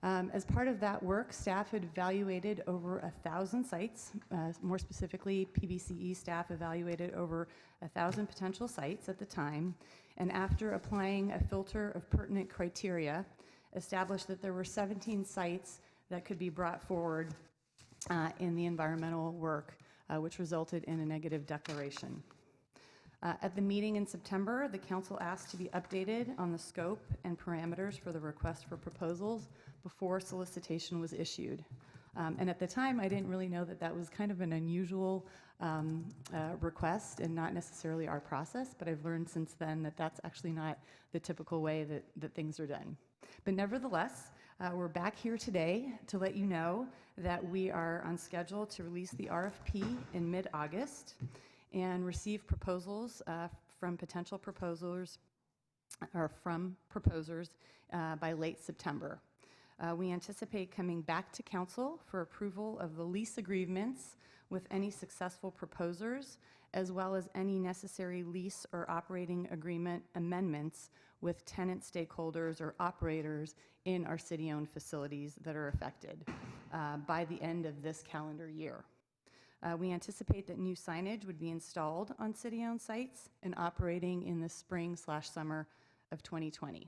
S17: As part of that work, staff had evaluated over 1,000 sites. More specifically, PBCE staff evaluated over 1,000 potential sites at the time, and after applying a filter of pertinent criteria, established that there were 17 sites that could be brought forward in the environmental work, which resulted in a negative declaration. At the meeting in September, the council asked to be updated on the scope and parameters for the request for proposals before solicitation was issued. And at the time, I didn't really know that that was kind of an unusual request and not necessarily our process, but I've learned since then that that's actually not the typical way that things are done. But nevertheless, we're back here today to let you know that we are on schedule to release the RFP in mid-August and receive proposals from potential proposers or from proposers by late September. We anticipate coming back to council for approval of the lease agreements with any successful proposers, as well as any necessary lease or operating agreement amendments with tenant stakeholders or operators in our city-owned facilities that are affected by the end of this calendar year. We anticipate that new signage would be installed on city-owned sites and operating in the spring/summer of 2020.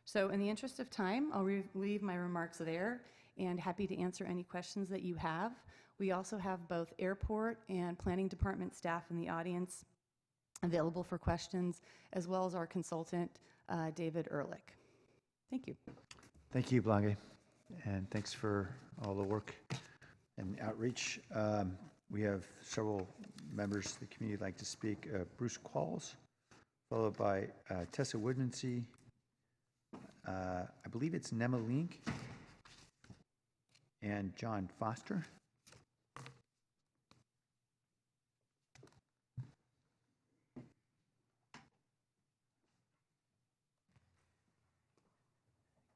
S17: So in the interest of time, I'll leave my remarks there and happy to answer any questions that you have. We also have both airport and planning department staff in the audience available for questions, as well as our consultant, David Ehrlich. Thank you.
S1: Thank you, Blanche, and thanks for all the work and outreach. We have several members of the community who'd like to speak. Bruce Qualls, followed by Tessa Woodmansey. I believe it's Nema Link and John Foster.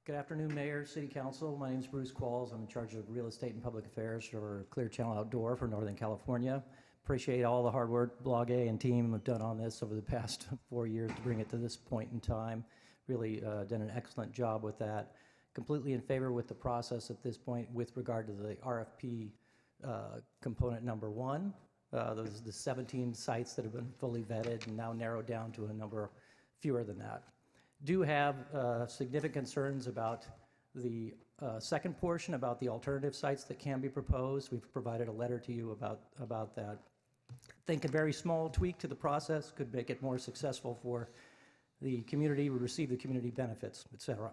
S18: Good afternoon, Mayor, City Council. My name is Bruce Qualls. I'm in charge of Real Estate and Public Affairs for Clear Channel Outdoor for Northern California. Appreciate all the hard work Blog A and team have done on this over the past 4 years to bring it to this point in time. Really done an excellent job with that. Completely in favor with the process at this point with regard to the RFP component number 1. Those are the 17 sites that have been fully vetted and now narrowed down to a number fewer than that. Do have significant concerns about the second portion, about the alternative sites that can be proposed. We've provided a letter to you about that. Think a very small tweak to the process could make it more successful for the community, would receive the community benefits, et cetera.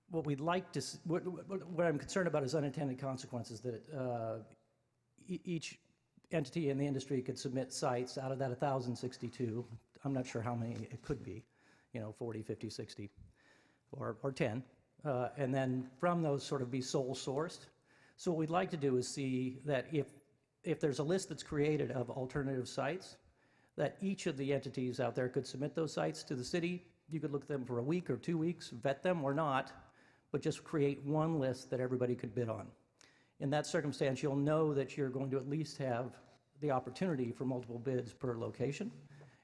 S18: What we'd like to, what I'm concerned about is unintended consequences, that each entity in the industry could submit sites out of that 1,062. I'm not sure how many it could be, 40, 50, 60, or 10. And then from those sort of be sole sourced. So what we'd like to do is see that if there's a list that's created of alternative sites, that each of the entities out there could submit those sites to the city. You could look at them for a week or 2 weeks, vet them or not, but just create one list that everybody could bid on. In that circumstance, you'll know that you're going to at least have the opportunity for multiple bids per location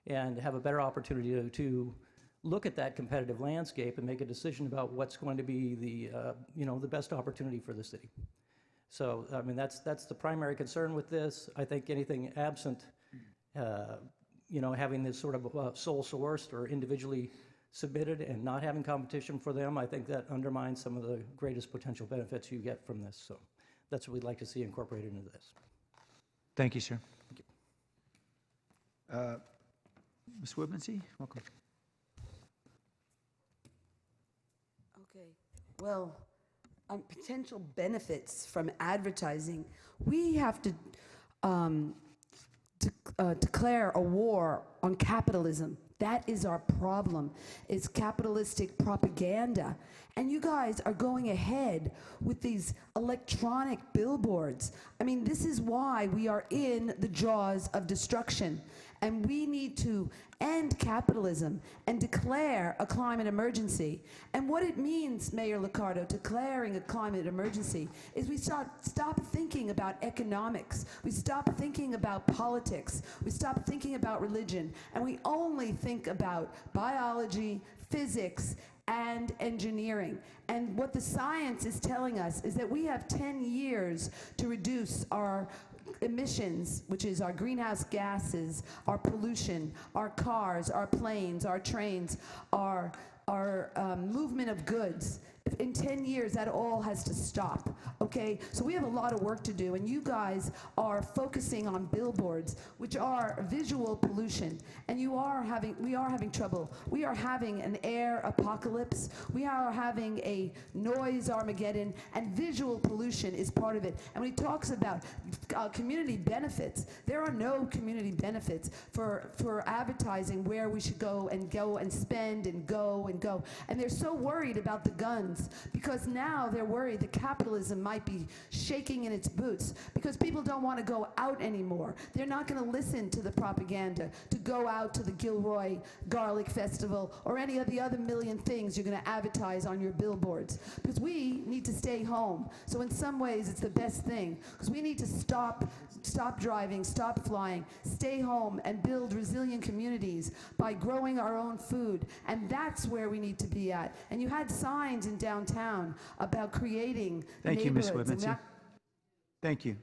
S18: and have a better opportunity to look at that competitive landscape and make a decision about what's going to be the best opportunity for the city. So, I mean, that's the primary concern with this. I think anything absent, having this sort of sole sourced or individually submitted and not having competition for them, I think that undermines some of the greatest potential benefits you get from this. So that's what we'd like to see incorporated into this.
S1: Thank you, sir. Thank you. Ms. Woodmansey, welcome.
S3: Okay. Well, potential benefits from advertising. We have to declare a war on capitalism. That is our problem. It's capitalistic propaganda. And you guys are going ahead with these electronic billboards. I mean, this is why we are in the jaws of destruction. And we need to end capitalism and declare a climate emergency. And what it means, Mayor Liccardo, declaring a climate emergency, is we stop thinking about economics. We stop thinking about politics. We stop thinking about religion. And we only think about biology, physics, and engineering. And what the science is telling us is that we have 10 years to reduce our emissions, which is our greenhouse gases, our pollution, our cars, our planes, our trains, our movement of goods. In 10 years, that all has to stop, okay? So we have a lot of work to do, and you guys are focusing on billboards, which are visual pollution, and we are having trouble. We are having an air apocalypse. We are having a noise Armageddon, and visual pollution is part of it. And when he talks about community benefits, there are no community benefits for advertising where we should go and spend and go. And they're so worried about the guns, because now they're worried that capitalism might be shaking in its boots, because people don't want to go out anymore. They're not going to listen to the propaganda to go out to the Gilroy Garlic Festival or any of the other million things you're going to advertise on your billboards, because we need to stay home. So in some ways it's the best thing, because we need to stop driving, stop flying, stay home, and build resilient communities by growing our own food. And that's where we need to be at. And you had signs in downtown about creating
S1: Thank you, Ms.
S3: neighborhoods.
S1: Whitminster. Thank you.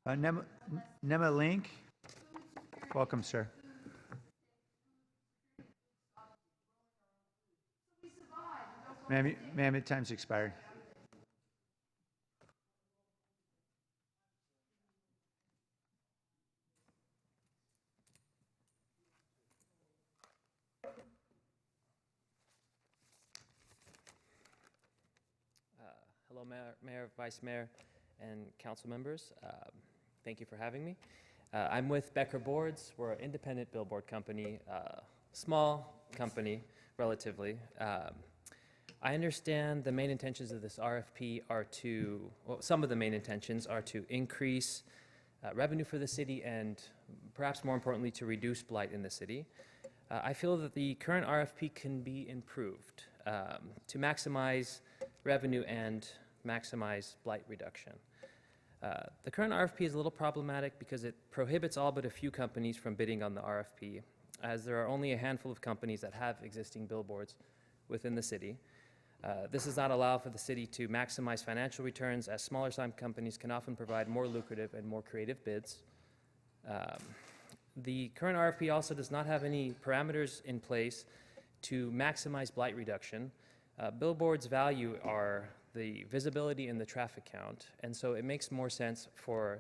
S1: Nema Link, welcome, sir. Ma'am, your time's expired.
S19: Hello, Mayor, Vice Mayor, and council members. Thank you for having me. I'm with Becker Boards. We're an independent billboard company, small company, relatively. I understand the main intentions of this RFP are some of the main intentions are to increase revenue for the city and perhaps more importantly, to reduce blight in the city. I feel that the current RFP can be improved to maximize revenue and maximize blight reduction. The current RFP is a little problematic because it prohibits all but a few companies from bidding on the RFP, as there are only a handful of companies that have existing billboards within the city. This does not allow for the city to maximize financial returns, as smaller time companies can often provide more lucrative and more creative bids. The current RFP also does not have any parameters in place to maximize blight reduction. Billboards' value are the visibility and the traffic count, and so it makes more sense for,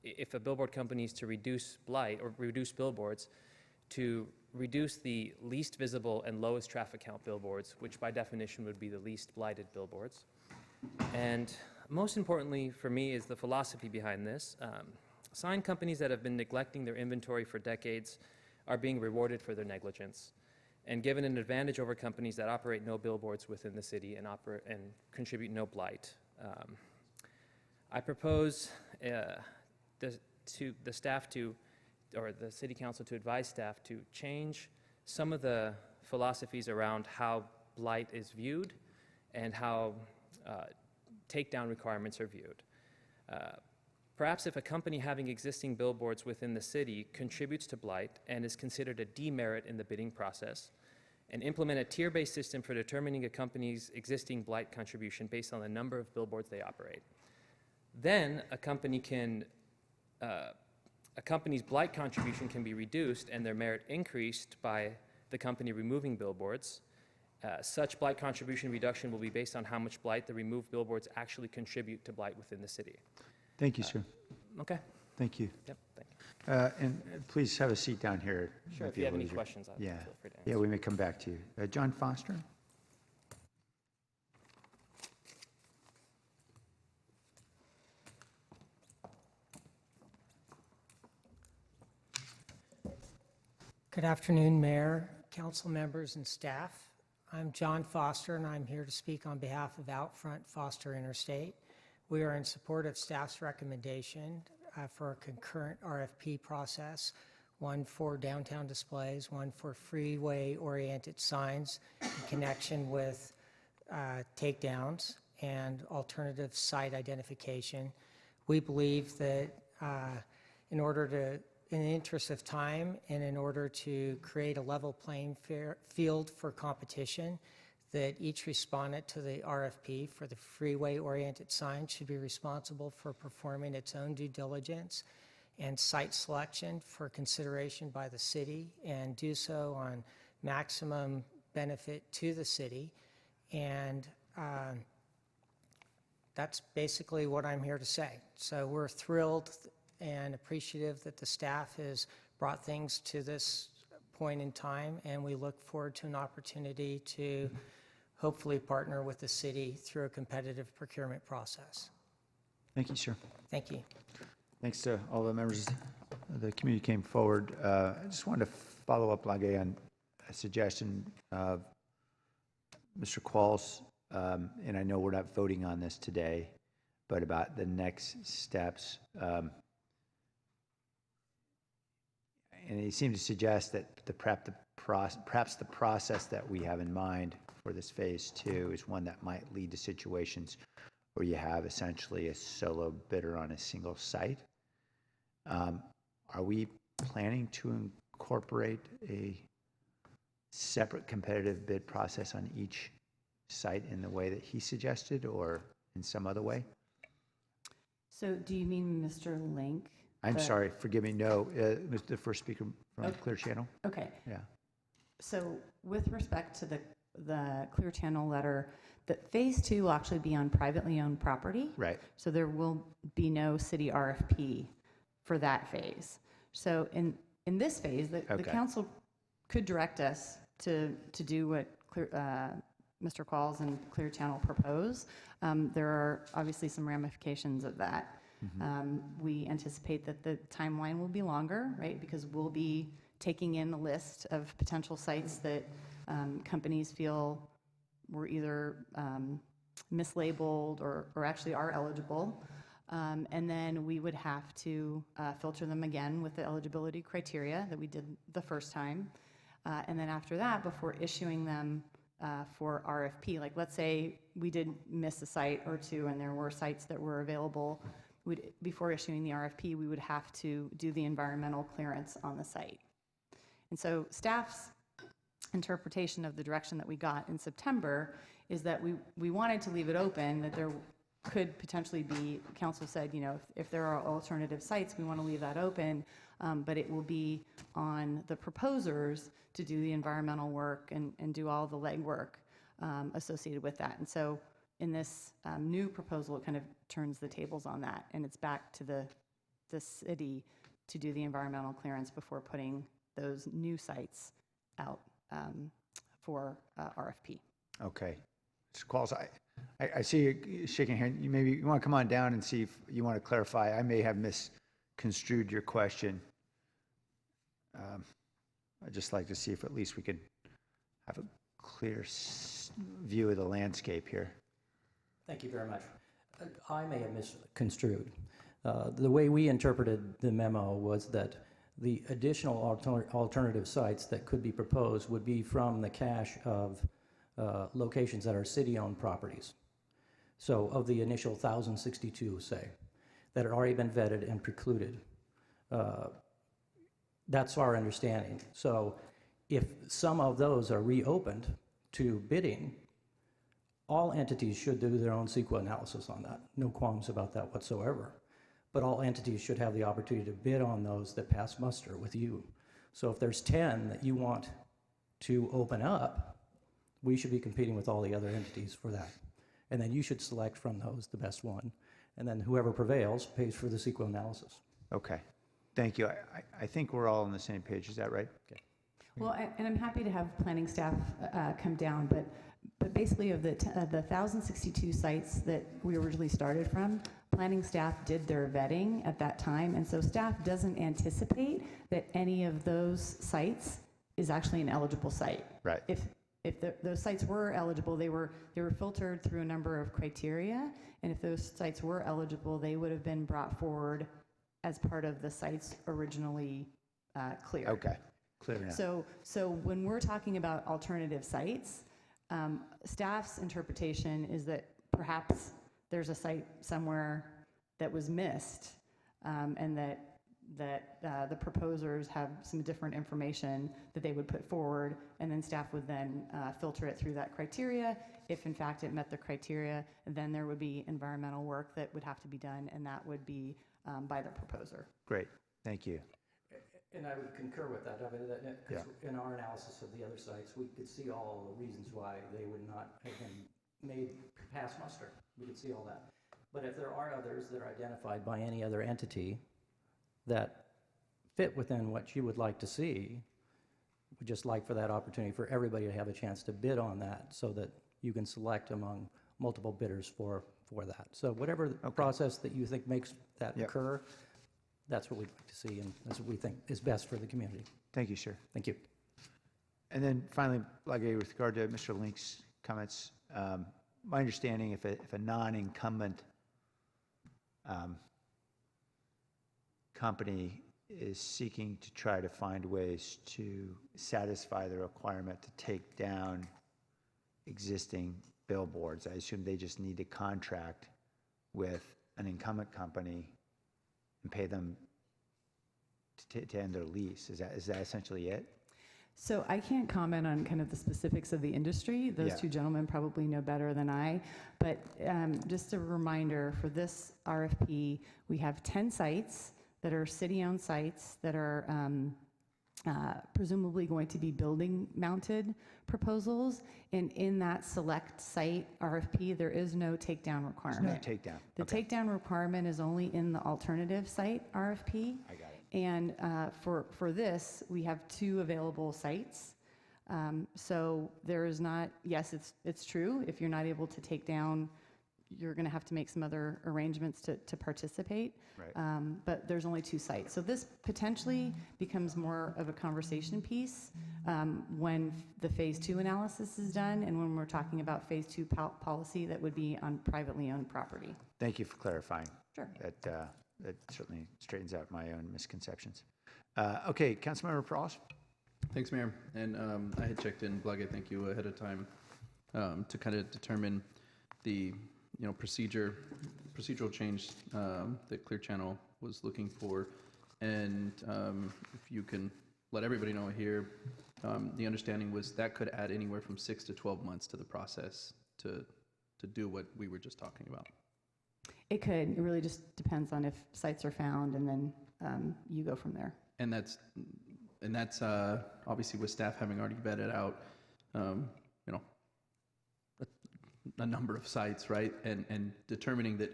S19: if a billboard company is to reduce blight or reduce billboards, to reduce the least visible and lowest traffic count billboards, which by definition would be the least blighted billboards. And most importantly for me is the philosophy behind this. Sign companies that have been neglecting their inventory for decades are being rewarded for their negligence and given an advantage over companies that operate no billboards within the city and contribute no blight. I propose the city council to advise staff to change some of the philosophies around how blight is viewed and how takedown requirements are viewed. Perhaps if a company having existing billboards within the city contributes to blight and is considered a demerit in the bidding process, and implement a tier-based system for determining a company's existing blight contribution based on the number of billboards they operate, then a company's blight contribution can be reduced and their merit increased by the company removing billboards. Such blight contribution reduction will be based on how much blight the removed billboards actually contribute to blight within the city.
S1: Thank you, sir.
S19: Okay.
S1: Thank you.
S19: Yep, thank you.
S1: And please have a seat down here.
S19: Sure,
S1: Might
S19: if
S1: be
S19: you have
S1: able
S19: any
S1: to-
S19: questions, feel free to
S1: Yeah, we may come back to you. John Foster?
S6: Good afternoon, Mayor, council members, and staff. I'm John Foster, and I'm here to speak on behalf of Outfront Foster Interstate. We are in support of staff's recommendation for a concurrent RFP process, one for downtown displays, one for freeway-oriented signs in connection with takedowns and alternative site identification. We believe that in the interest of time and in order to create a level playing field for competition, that each respondent to the RFP for the freeway-oriented sign should be responsible for performing its own due diligence and site selection for consideration by the city, and do so on maximum benefit to the city. And that's basically what I'm here to say. So we're thrilled and appreciative that the staff has brought things to this point in time, and we look forward to an opportunity to hopefully partner with the city through a competitive procurement process.
S1: Thank you, sir.
S6: Thank you.
S1: Thanks to all the members of the community came forward. I just wanted to follow up, Lage, on a suggestion of Mr. Qualls, and I know we're not voting on this today, but about the next steps. And he seemed to suggest that perhaps the process that we have in mind for this phase 2 is one that might lead to situations where you have essentially a solo bidder on a single site. Are we planning to incorporate a separate competitive bid process on each site in the way that he suggested, or in some other way?
S17: So do you mean Mr. Link?
S1: I'm sorry, forgive me, no, the first speaker from Clear Channel.
S17: Okay.
S1: Yeah.
S17: So with respect to the Clear Channel letter, that phase 2 will actually be on privately owned property.
S1: Right.
S17: So there will be no city RFP for that phase. So in this phase, the council could direct us to do what Mr. Qualls and Clear Channel propose. There are obviously some ramifications of that. We anticipate that the timeline will be longer, right? Because we'll be taking in a list of potential sites that companies feel were either mislabeled or actually are eligible. And then we would have to filter them again with the eligibility criteria that we did the first time. And then after that, before issuing them for RFP, like let's say we did miss a site or two and there were sites that were available, before issuing the RFP, we would have to do the environmental clearance on the site. And so staff's interpretation of the direction that we got in September is that we wanted to leave it open, that there could potentially be, council said, you know, if there are alternative sites, we want to leave that open, but it will be on the proposers to do the environmental work and do all the legwork associated with that. And so in this new proposal, it kind of turns the tables on that, and it's back to the city to do the environmental clearance before putting those new sites out for RFP.
S1: Okay. Mr. Qualls, I see you shaking your hand. You want to come on down and see if you want to clarify. I may have misconstrued your question. I'd just like to see if at least we could have a clear view of the landscape here.
S18: Thank you very much. I may have misconstrued. The way we interpreted the memo was that the additional alternative sites that could be proposed would be from the cache of locations that are city-owned properties. So of the initial 1,062, say, that had already been vetted and precluded. That's our understanding. So if some of those are reopened to bidding, all entities should do their own CEQA analysis on that. No qualms about that whatsoever. But all entities should have the opportunity to bid on those that pass muster with you. So if there's 10 that you want to open up, we should be competing with all the other entities for that. And then you should select from those the best one. And then whoever prevails pays for the CEQA analysis.
S1: Okay. Thank you. I think we're all on the same page. Is that right?
S18: Okay.
S17: Well, and I'm happy to have planning staff come down, but basically of the 1,062 sites that we originally started from, planning staff did their vetting at that time, and so staff doesn't anticipate that any of those sites is actually an eligible site.
S1: Right.
S17: If those sites were eligible, they were filtered through a number of criteria, and if those sites were eligible, they would have been brought forward as part of the sites originally cleared.
S1: Okay, clear enough.
S17: So when we're talking about alternative sites, staff's interpretation is that perhaps there's a site somewhere that was missed, and that the proposers have some different information that they would put forward, and then staff would then filter it through that criteria. If in fact it met the criteria, then there would be environmental work that would have to be done, and that would be by the proposer.
S1: Great, thank you.
S18: And I would concur with that. I mean, because in our analysis of the other sites, we could see all the reasons why they would not have been made past muster. We could see all that. But if there are others that are identified by any other entity that fit within what you would like to see, we'd just like for that opportunity for everybody to have a chance to bid on that so that you can select among multiple bidders for that. So whatever process that you think makes that occur, that's what we'd like to see, and that's what we think is best for the community.
S1: Thank you, sir.
S18: Thank you.
S1: And then finally, with regard to Mr. Link's comments, my understanding, if a non-incumbent company is seeking to try to find ways to satisfy the requirement to take down existing billboards, I assume they just need to contract with an incumbent company and pay them to end their lease. Is that essentially it?
S17: So I can't comment on kind of the specifics of the industry. Those two gentlemen probably know better than I. But just a reminder, for this RFP, we have 10 sites that are city-owned sites that are presumably going to be building-mounted proposals. And in that select site RFP, there is no takedown requirement.
S1: There's no takedown.
S17: The takedown requirement is only in the alternative site RFP.
S1: I got it.
S17: And for this, we have 2 available sites. So there is not, yes, it's true, if you're not able to take down, you're going to have to make some other arrangements to participate.
S1: Right.
S17: But there's only 2 sites. So this potentially becomes more of a conversation piece when the Phase 2 analysis is done, and when we're talking about Phase 2 policy that would be on privately owned property.
S1: Thank you for clarifying.
S17: Sure.
S1: That certainly straightens out my own misconceptions. Okay, Councilmember Pross.
S16: Thanks, Mayor. And I had checked in, Blage, thank you, ahead of time to kind of determine the procedural change that Clear Channel was looking for. And if you can let everybody know here, the understanding was that could add anywhere from 6 to 12 months to the process to do what we were just talking about.
S17: It could. It really just depends on if sites are found, and then you go from there.
S16: And that's obviously with staff having already vetted out, a number of sites, right? And determining that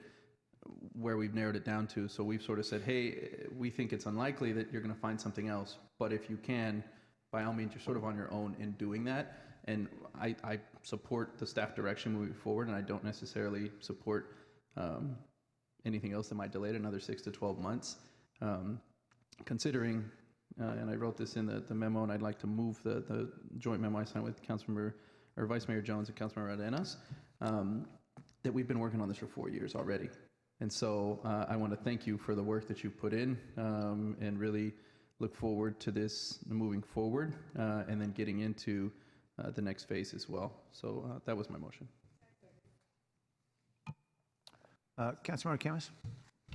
S16: where we've narrowed it down to. So we've sort of said, hey, we think it's unlikely that you're going to find something else, but if you can, by all means, you're sort of on your own in doing that. And I support the staff direction moving forward, and I don't necessarily support anything else that might delay it another 6 to 12 months. Considering, and I wrote this in the memo, and I'd like to move the joint memo I signed with Councilmember or Vice Mayor Jones and Councilmember Arenas, that we've been working on this for 4 years already. And so I want to thank you for the work that you put in, and really look forward to this moving forward, and then getting into the next phase as well. So that was my motion.
S1: Councilmember Camus?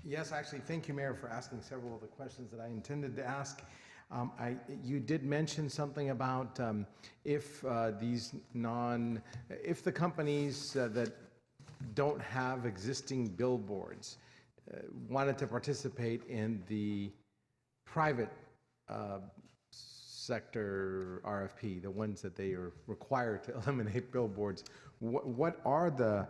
S10: Yes, actually, thank you, Mayor, for asking several of the questions that I intended to ask. You did mention something about if the companies that don't have existing billboards wanted to participate in the private sector RFP, the ones that they are required to eliminate billboards. What are the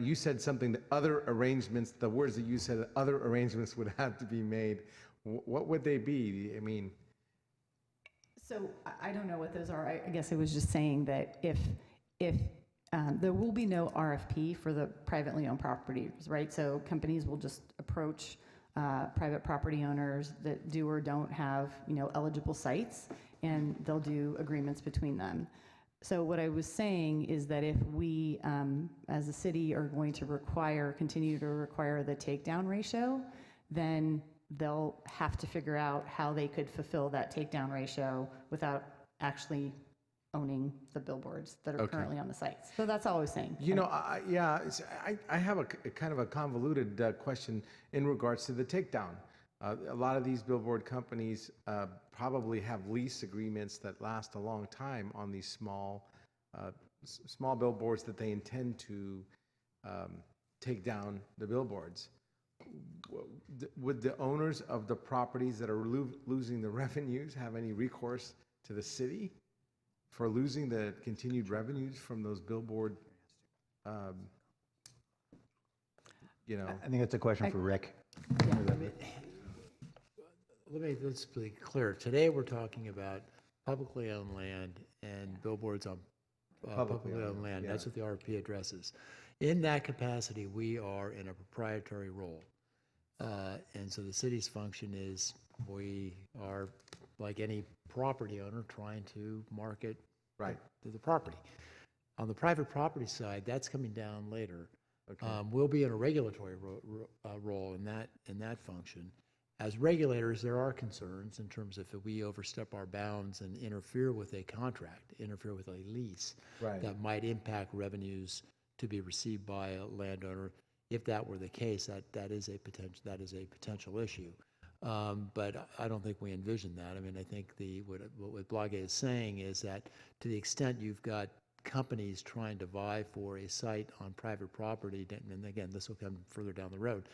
S10: you said something, that other arrangements, the words that you said, other arrangements would have to be made. What would they be? I mean. So
S17: I don't know what those are. I guess I was just saying that if there will be no RFP for the privately owned properties, right? So companies will just approach private property owners that do or don't have, eligible sites, and they'll do agreements between them. So what I was saying is that if we, as a city, are going to continue to require the takedown ratio, then they'll have to figure out how they could fulfill that takedown ratio without actually owning the billboards that are currently on the sites. So that's all I was saying.
S10: I have a kind of a convoluted question in regards to the takedown. A lot of these billboard companies probably have lease agreements that last a long time on these small billboards that they intend to take down the billboards. Would the owners of the properties that are losing the revenues have any recourse to the city for losing the continued revenues from those billboard?
S1: I think that's a question for Rick.
S21: Let's be clear. Today we're talking about publicly owned land and billboards on publicly owned land.
S10: Yeah.
S21: That's what the RFP addresses. In that capacity, we are in a proprietary role. And so the city's function is we are, like any property owner, trying to market the property. On the private property side, that's coming down later.
S10: Okay.
S21: We'll be in a regulatory role in that function. As regulators, there are concerns in terms of if we overstep our bounds and interfere with a contract, interfere with a lease, that might impact revenues to be received by a landowner. If that were the case, that is a potential issue. But I don't think we envision that. I mean, I think what Blage is saying is that to the extent you've got companies trying to vie for a site on private property, and again, this will come further down the road,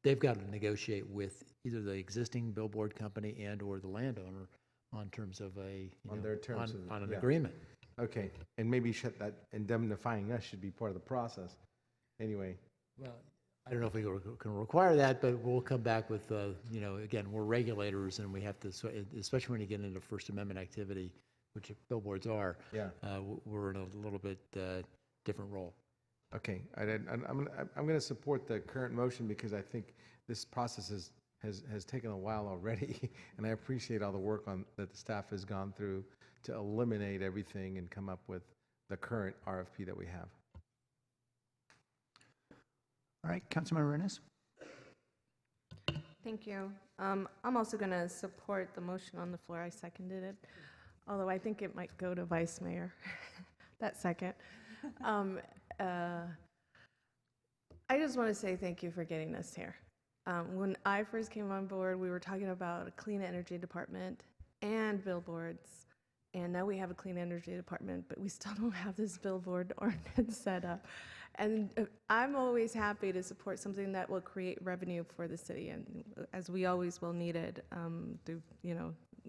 S21: they've got to negotiate with either the existing billboard company and or the landowner on terms of an agreement.
S10: Okay, and maybe that indemnifying us should be part of the process. Anyway.
S21: Well, I don't know if we can require that, but we'll come back with, again, we're regulators and we have to, especially when you get into First Amendment activity, which billboards are, we're in a little bit different role.
S10: Okay, I'm going to support the current motion because I think this process has taken a while already, and I appreciate all the work that the staff has gone through to eliminate everything and come up with the current RFP that we have.
S1: All right, Councilmember Rennes.
S2: Thank you. I'm also going to support the motion on the floor. I seconded it, although I think it might go to Vice Mayor, that second. I just want to say thank you for getting us here. When I first came on board, we were talking about a clean energy department and billboards, and now we have a clean energy department, but we still don't have this billboard ordinance set up. And I'm always happy to support something that will create revenue for the city, and as we always will need it through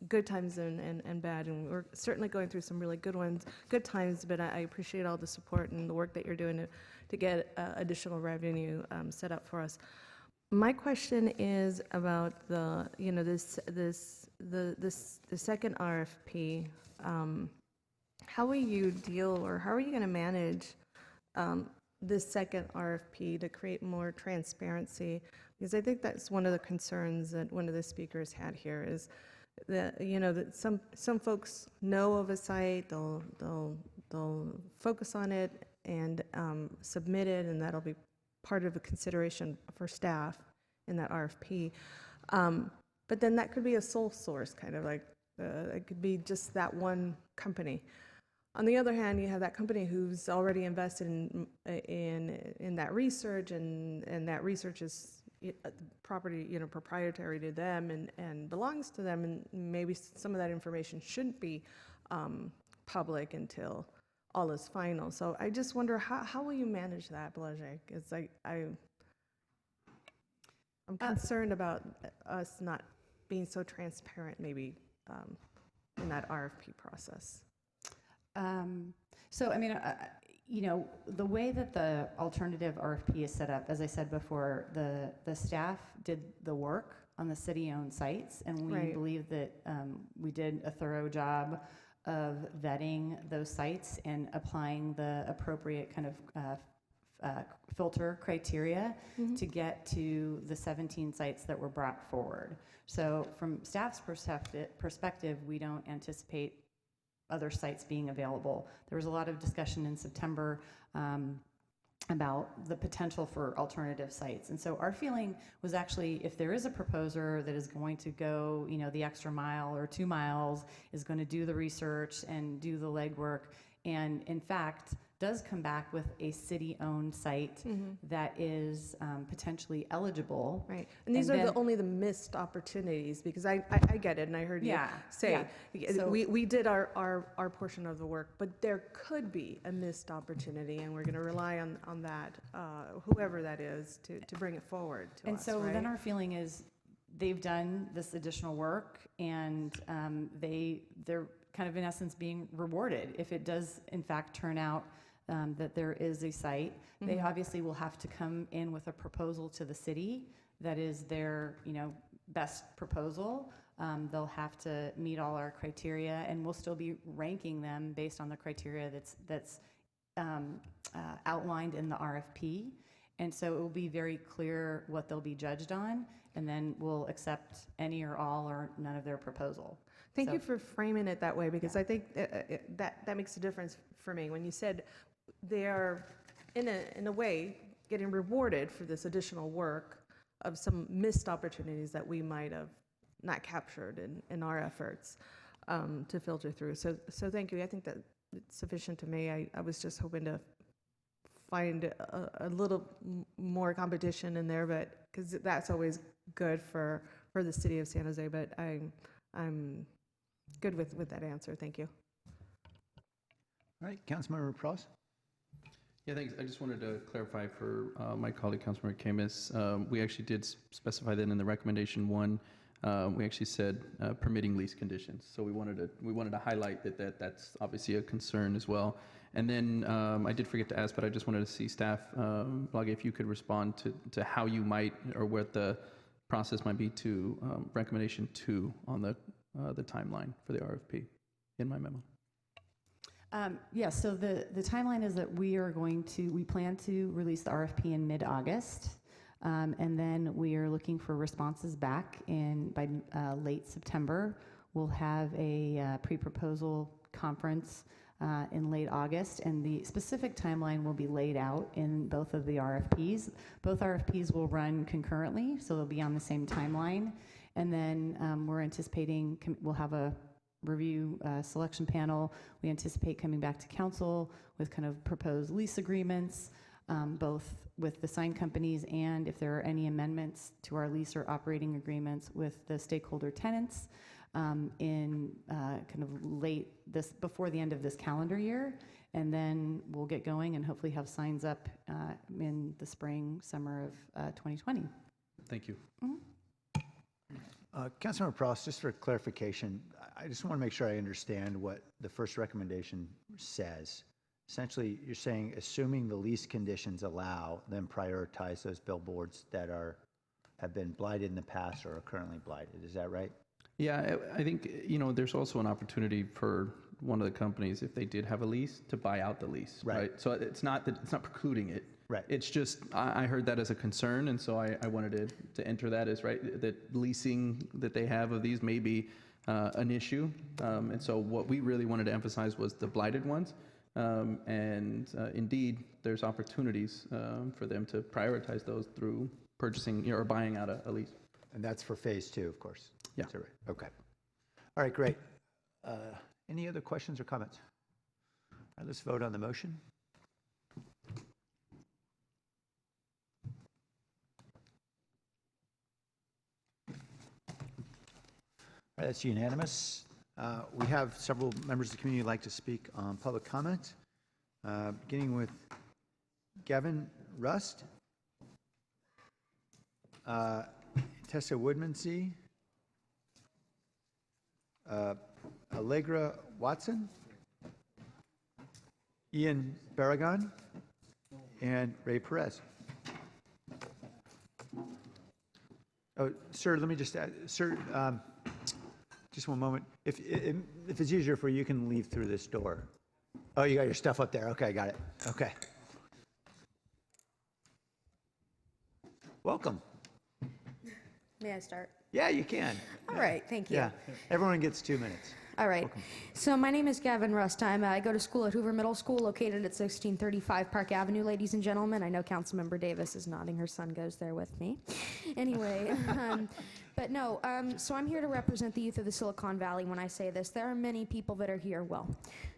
S2: good times and bad, and we're certainly going through some really good times, but I appreciate all the support and the work that you're doing to get additional revenue set up for us. My question is about the second RFP. How will you deal, or how are you going to manage this second RFP to create more transparency? Because I think that's one of the concerns that one of the speakers had here is that that some folks know of a site, they'll focus on it and submit it, and that'll be part of a consideration for staff in that RFP. But then that could be a sole source, kind of like it could be just that one company. On the other hand, you have that company who's already invested in that research, and that research is property, proprietary to them and belongs to them, and maybe some of that information shouldn't be public until all is final. So I just wonder, how will you manage that, Blage? It's like I'm concerned about us not being so transparent, maybe in that RFP process.
S17: So, I mean, the way that the alternative RFP is set up, as I said before, the staff did the work on the city-owned sites, and we believe that we did a thorough job vetting those sites and applying the appropriate kind of filter criteria to get to the 17 sites that were brought forward. So from staff's perspective, we don't anticipate other sites being available. There was a lot of discussion in September about the potential for alternative sites. And so our feeling was actually, if there is a proposer that is going to go, the extra mile or 2 miles, is going to do the research and do the legwork, and in fact does come back with a city-owned site that is potentially eligible.
S7: Right, and these are only the missed opportunities, because I get it, and I heard you say,
S17: So
S7: we did our portion of the work, but there could be a missed opportunity, and we're going to rely on that, whoever that is, to bring it forward to
S17: and
S7: us,
S17: so
S7: right?
S17: then our feeling is they've done this additional work, and they're kind of in essence being rewarded if it does in fact turn out that there is a site. They obviously will have to come in with a proposal to the city that is their best proposal. They'll have to meet all our criteria, and we'll still be ranking them based on the criteria that's outlined in the RFP. And so it will be very clear what they'll be judged on, and then we'll accept any or all or none of their proposal.
S7: Thank you for framing it that way, because I think that makes a difference for me. When you said they are, in a way, getting rewarded for this additional work of some missed opportunities that we might have not captured in our efforts to filter through. So thank you. I think that it's sufficient to me. I was just hoping to find a little more competition in there, but because that's always good for the city of San Jose. But I'm good with that answer. Thank you.
S1: All right, Councilmember Pross.
S16: Yeah, thanks. I just wanted to clarify for my colleague, Councilmember Camus. We actually did specify that in the recommendation 1. We actually said permitting lease conditions. So we wanted to highlight that's obviously a concern as well. And then I did forget to ask, but I just wanted to see staff, Blage, if you could respond to how you might, or what the process might be to recommendation 2 on the timeline for the RFP in my memo.
S17: Yes, so the timeline is that we plan to release the RFP in mid-August, and then we are looking for responses back by late September. We'll have a pre-proposal conference in late August, and the specific timeline will be laid out in both of the RFPs. Both RFPs will run concurrently, so they'll be on the same timeline, and then we're anticipating we'll have a review selection panel. We anticipate coming back to council with kind of proposed lease agreements, both with the sign companies and if there are any amendments to our lease or operating agreements with the stakeholder tenants in kind of before the end of this calendar year. And then we'll get going and hopefully have signs up in the spring, summer of 2020.
S16: Thank you.
S1: Councilmember Pross, just for clarification, I just want to make sure I understand what the first recommendation says. Essentially, you're saying, assuming the lease conditions allow, then prioritize those billboards that have been blighted in the past or are currently blighted. Is that right?
S16: Yeah, I think, there's also an opportunity for one of the companies, if they did have a lease, to buy out the lease, right? So it's not precluding it.
S1: Right.
S16: It's just, I heard that as a concern, and so I wanted to enter that as, right, that leasing that they have of these may be an issue. And so what we really wanted to emphasize was the blighted ones. And indeed, there's opportunities for them to prioritize those through purchasing or buying out a lease.
S1: And that's for phase 2, of course.
S16: Yeah.
S1: Is that right? Okay. All right, great. Any other questions or comments? All right, let's vote on the motion. All right, that's unanimous. We have several members of the community who'd like to speak on public comment, beginning with Gavin Rust, Tessa Woodmansee, Allegra Watson, Ian Barragan, and Ray Perez. Oh, sir, let me just add, sir, Just one moment. If it's easier for you, you can leave through this door. Oh, you got your stuff up there. Okay, got it. Okay. Welcome.
S20: May I start?
S1: Yeah, you can.
S20: All right, thank you.
S1: Yeah, everyone gets 2 minutes.
S20: All right. So my name is Gavin Rust. I go to school at Hoover Middle School, located at 1635 Park Avenue, ladies and gentlemen. I know Councilmember Davis is nodding. Her son goes there with me. Anyway, but no, so I'm here to represent the youth of the Silicon Valley when I say this. There are many people that are here. Well,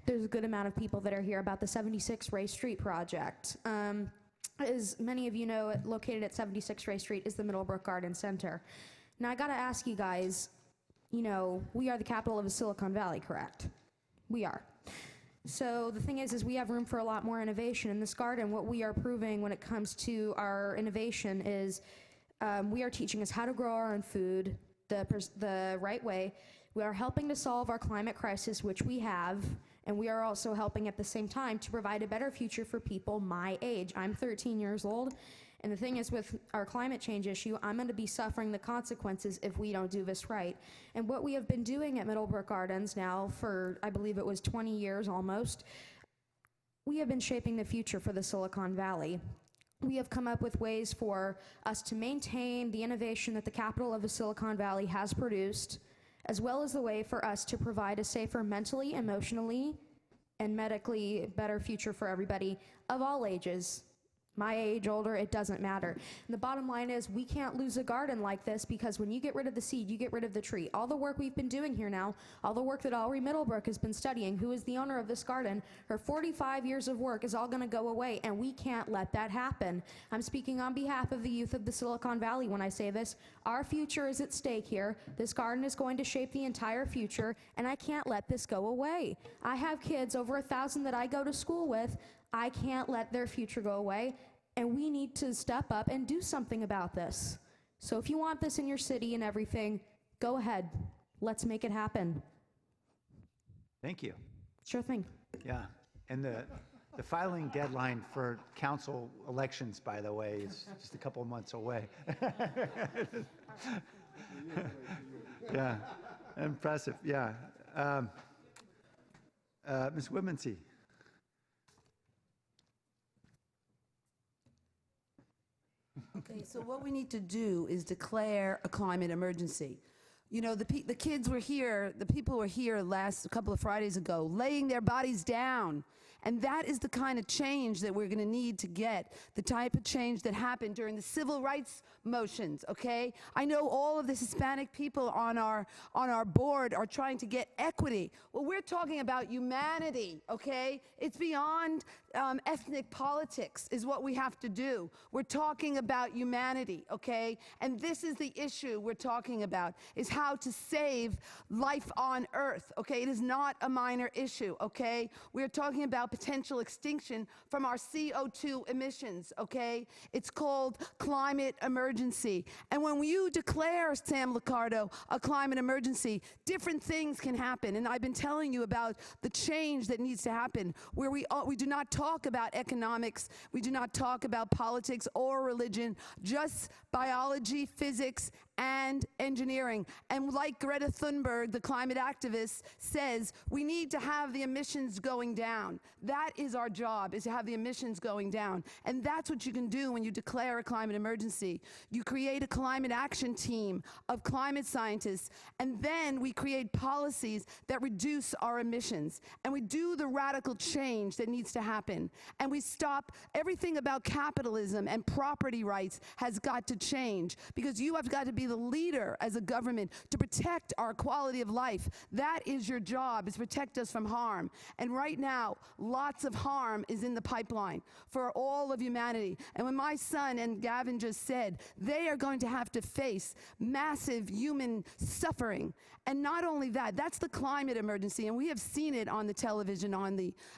S20: there's a good amount of people that are here about the 76 Ray Street project. As many of you know, located at 76 Ray Street is the Middlebrook Garden Center. Now, I got to ask you guys, you know, we are the capital of the Silicon Valley, correct? We are. So the thing is we have room for a lot more innovation in this garden. What we are proving when it comes to our innovation is we are teaching us how to grow our own food the right way. We are helping to solve our climate crisis, which we have, and we are also helping at the same time to provide a better future for people my age. I'm 13 years old. And the thing is, with our climate change issue, I'm going to be suffering the consequences if we don't do this right. And what we have been doing at Middlebrook Gardens now for, I believe it was 20 years almost, we have been shaping the future for the Silicon Valley. We have come up with ways for us to maintain the innovation that the capital of the Silicon Valley has produced, as well as the way for us to provide a safer mentally, emotionally, and medically better future for everybody of all ages. My age, older, it doesn't matter. And the bottom line is we can't lose a garden like this, because when you get rid of the seed, you get rid of the tree. All the work we've been doing here now, all the work that Aubrey Middlebrook has been studying, who is the owner of this garden, her 45 years of work is all going to go away, and we can't let that happen. I'm speaking on behalf of the youth of the Silicon Valley when I say this. Our future is at stake here. This garden is going to shape the entire future, and I can't let this go away. I have kids, over 1,000 that I go to school with. I can't let their future go away, and we need to step up and do something about this. So if you want this in your city and everything, go ahead. Let's make it happen.
S1: Thank you.
S20: Sure thing.
S1: Yeah, and the filing deadline for council elections, by the way, is just a couple of months away. Yeah, impressive, yeah. Ms. Woodmansee.
S3: Okay, so what we need to do is declare a climate emergency. You know, the kids were here, the people were here a couple of Fridays ago, laying their bodies down. And that is the kind of change that we're going to need to get, the type of change that happened during the civil rights motions, okay? I know all of the Hispanic people on our board are trying to get equity. Well, we're talking about humanity, okay? It's beyond ethnic politics is what we have to do. We're talking about humanity, okay? And this is the issue we're talking about, is how to save life on Earth, okay? It is not a minor issue, okay? We're talking about potential extinction from our CO2 emissions, okay? It's called climate emergency. And when you declare, Sam Liccardo, a climate emergency, different things can happen. And I've been telling you about the change that needs to happen, where we do not talk about economics, we do not talk about politics or religion, just biology, physics, and engineering. And like Greta Thunberg, the climate activist, says, we need to have the emissions going down. That is our job, is to have the emissions going down. And that's what you can do when you declare a climate emergency. You create a climate action team of climate scientists, and then we create policies that reduce our emissions. And we do the radical change that needs to happen. And we stop everything about capitalism and property rights has got to change, because you have got to be the leader as a government to protect our quality of life. That is your job, is to protect us from harm. And right now, lots of harm is in the pipeline for all of humanity. And when my son and Gavin just said, they are going to have to face massive human suffering. And not only that, that's the climate emergency. And we have seen it on the television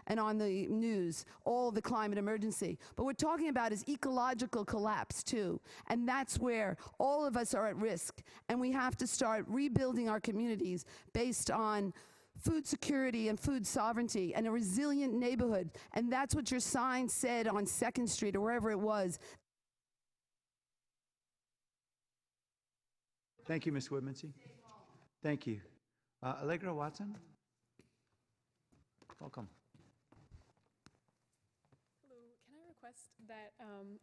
S3: and on the news, all the climate emergency. But what we're talking about is ecological collapse too. And that's where all of us are at risk. And we have to start rebuilding our communities based on food security and food sovereignty and a resilient neighborhood. And that's what your sign said on 2nd Street or wherever it was.
S1: Thank you, Ms. Woodmansee. Thank you. Allegra Watson? Welcome.
S8: Hello, can I request that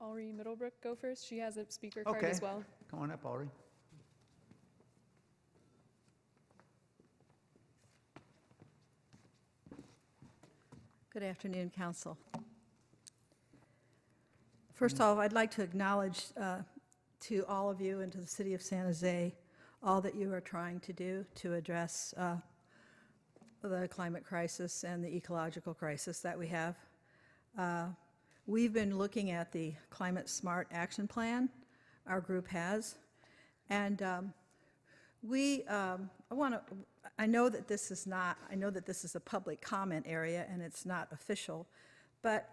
S8: Alri Middlebrook go first? She has a speaker card
S1: Okay.
S8: as well.
S1: Come on up, Alri.
S22: Good afternoon, Council. First off, I'd like to acknowledge to all of you and to the City of San Jose all that you are trying to do to address the climate crisis and the ecological crisis that we have. We've been looking at the Climate Smart Action Plan, our group has, and I know that this is a public comment area and it's not official, but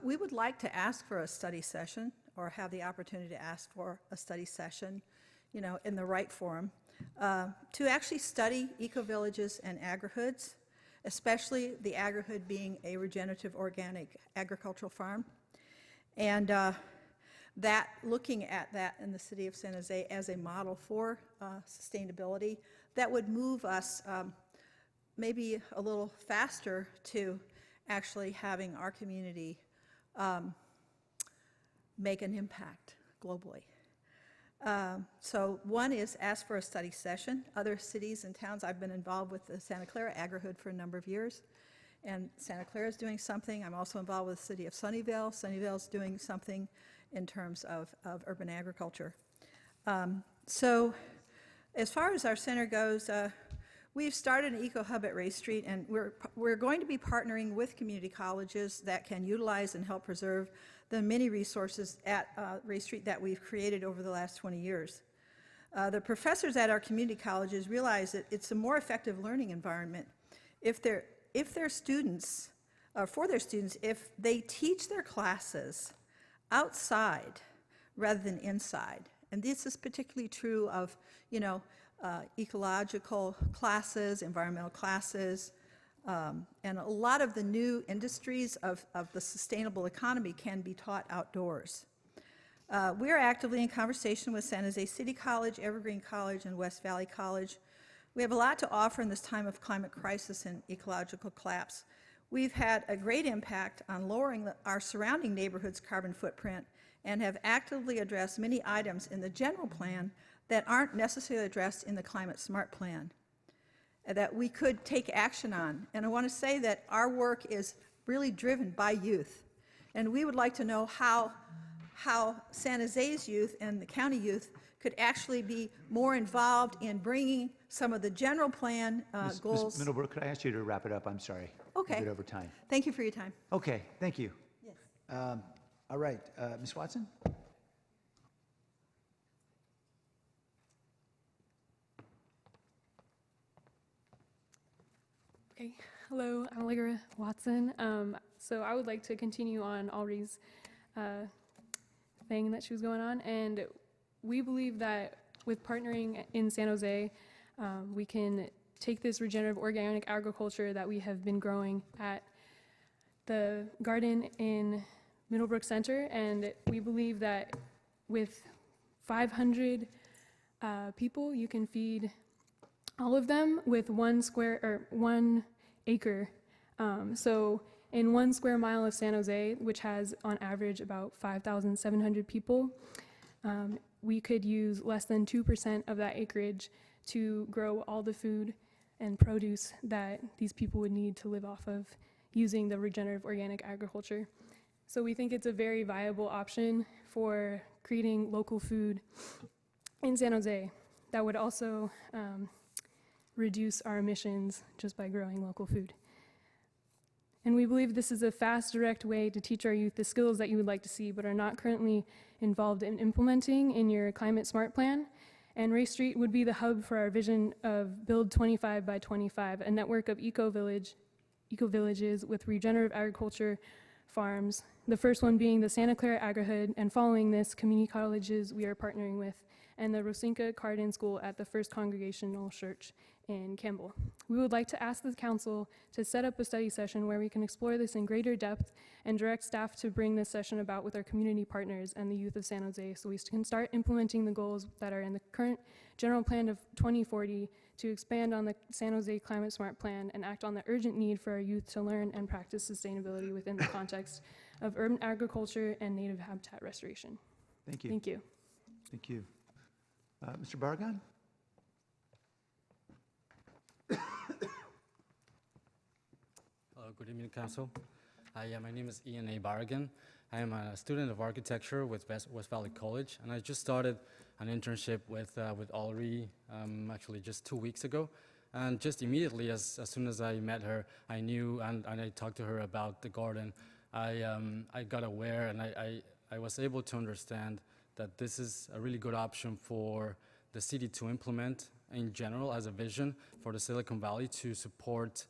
S22: we would like to ask for a study session or have the opportunity to ask for a study session, you know, in the right forum, to actually study eco-villages and agrihoods, especially the agrihood being a regenerative organic agricultural farm. And that looking at that in the city of San Jose as a model for sustainability, that would move us maybe a little faster to actually having our community make an impact globally. So one is ask for a study session. Other cities and towns, I've been involved with the Santa Clara agrihood for a number of years, and Santa Clara is doing something. I'm also involved with the city of Sunnyvale. Sunnyvale's doing something in terms of urban agriculture. So as far as our center goes, we've started an eco hub at Ray Street, and we're going to be partnering with community colleges that can utilize and help preserve the many resources at Ray Street that we've created over the last 20 years. The professors at our community colleges realize that it's a more effective learning environment if their students, for their students, if they teach their classes outside rather than inside. And this is particularly true of, you know, ecological classes, environmental classes, and a lot of the new industries of the sustainable economy can be taught outdoors. We are actively in conversation with San Jose City College, Evergreen College, and West Valley College. We have a lot to offer in this time of climate crisis and ecological collapse. We've had a great impact on lowering our surrounding neighborhood's carbon footprint and have actively addressed many items in the general plan that aren't necessarily addressed in the Climate Smart Plan that we could take action on. And I want to say that our work is really driven by youth. And we would like to know how San Jose's youth and the county youth could actually be more involved in bringing some of the general plan goals.
S1: Ms. Middlebrook, could I ask you to wrap it up? I'm sorry.
S22: Okay.
S1: A bit over time.
S22: Thank you for your time.
S1: Okay, thank you.
S22: Yes.
S1: All right, Ms. Watson?
S8: Okay, hello, I'm Allegra Watson. So I would like to continue on Alri's thing that she was going on, and we believe that with partnering in San Jose, we can take this regenerative organic agriculture that we have been growing at the garden in Middlebrook Center, and we believe that with 500 people, you can feed all of them with 1 acre. So in 1 square mile of San Jose, which has on average about 5,700 people, we could use less than 2% of that acreage to grow all the food and produce that these people would need to live off of using the regenerative organic agriculture. So we think it's a very viable option for creating local food in San Jose that would also reduce our emissions just by growing local food. And we believe this is a fast, direct way to teach our youth the skills that you would like to see but are not currently involved in implementing in your Climate Smart Plan. And Ray Street would be the hub for our vision of Build 25 by 25, a network of eco-villages with regenerative agriculture farms, the first one being the Santa Clara Agrihood, and following this, community colleges we are partnering with, and the Rosinka Cardin School at the First Congregational Church in Campbell. We would like to ask the council to set up a study session where we can explore this in greater depth and direct staff to bring this session about with our community partners and the youth of San Jose so we can start implementing the goals that are in the current general plan of 2040 to expand on the San Jose Climate Smart Plan and act on the urgent need for our youth to learn and practice sustainability within the context of urban agriculture and native habitat restoration.
S1: Thank you.
S8: Thank you.
S1: Thank you. Mr. Barragan?
S5: Good evening, Council. My name is Ian A. Barragan. I am a student of architecture with West Valley College, and I just started an internship with Alri actually just 2 weeks ago. And just immediately, as soon as I met her, I knew, and I talked to her about the garden, I got aware, and I was able to understand that this is a really good option for the city to implement in general as a vision for the Silicon Valley to support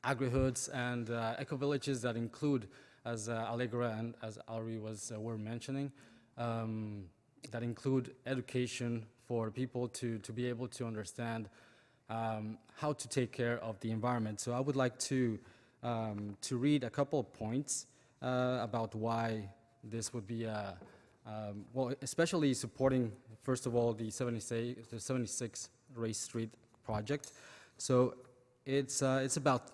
S5: agri-hoods and eco-villages that include, as Allegra and as Alri were mentioning, that include education for people to be able to understand how to take care of the environment. So I would like to read a couple of points about why this would be well, especially supporting, first of all, the 76 Race Street project. So it's about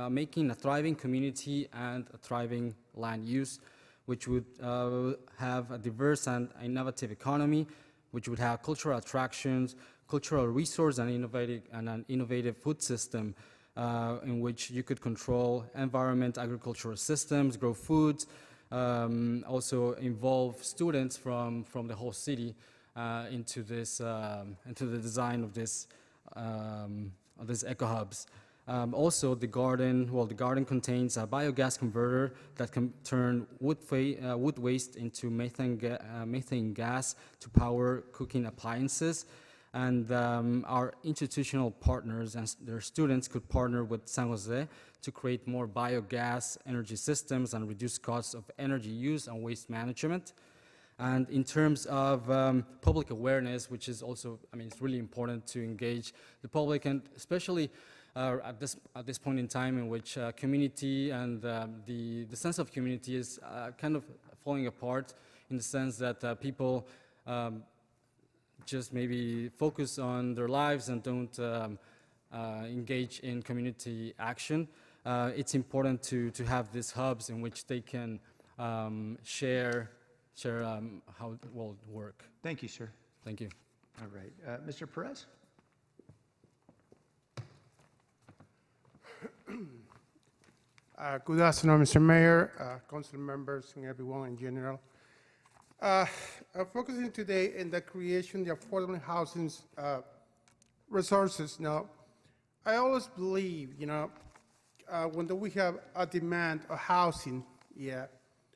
S5: making a thriving community and a thriving land use, which would have a diverse and innovative economy, which would have cultural attractions, cultural resource, and an innovative food system in which you could control environment, agricultural systems, grow foods, also involve students from the whole city into the design of this eco hubs. Also, the garden contains a biogas converter that can turn wood waste into methane gas to power cooking appliances. And our institutional partners and their students could partner with San Jose to create more biogas energy systems and reduce costs of energy use and waste management. And in terms of public awareness, which is also, it's really important to engage the public, and especially at this point in time in which community and the sense of community is kind of falling apart, in the sense that people just maybe focus on their lives and don't engage in community action. It's important to have these hubs in which they can share how it will work.
S1: Thank you, sir.
S5: Thank you.
S1: All right. Mr. Perez?
S9: Good afternoon, Mr. Mayor, council members, and everyone in general. I'm focusing today in the creation of the affordable housing resources. Now, I always believe, when we have a demand of housing,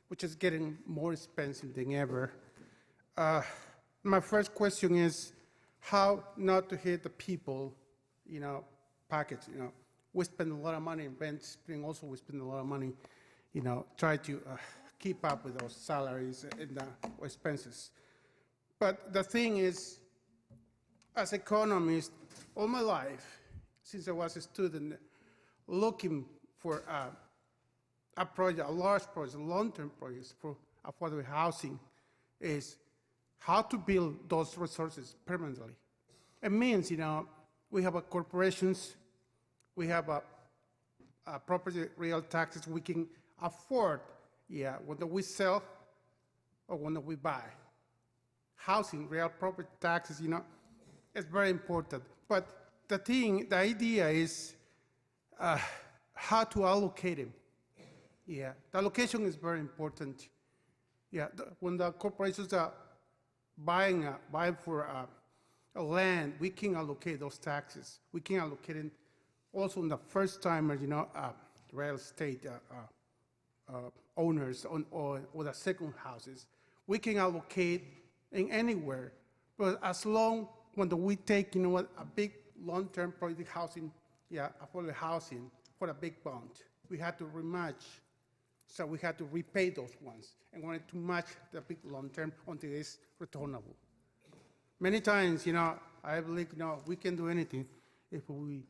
S9: which is getting more expensive than ever, my first question is how not to hit the people, pockets. We spend a lot of money in rent, and also we spend a lot of money, try to keep up with those salaries and the expenses. But the thing is, as economist, all my life, since I was a student, looking for a project, a large project, long-term projects for affordable housing, is how to build those resources permanently. It means, we have corporations, we have a property real taxes we can afford, whether we sell or when we buy. Housing, real property taxes, it's very important. But the idea is how to allocate them. The allocation is very important. When the corporations are buying for a land, we can allocate those taxes. We can allocate it also in the first timer, real estate owners or the second houses. We can allocate in anywhere, but as long when we take, a big long-term project housing, affordable housing for a big bond, we had to rematch. So we had to repay those ones and wanted to match the big long-term until it's returnable. Many times, I believe, we can do anything if we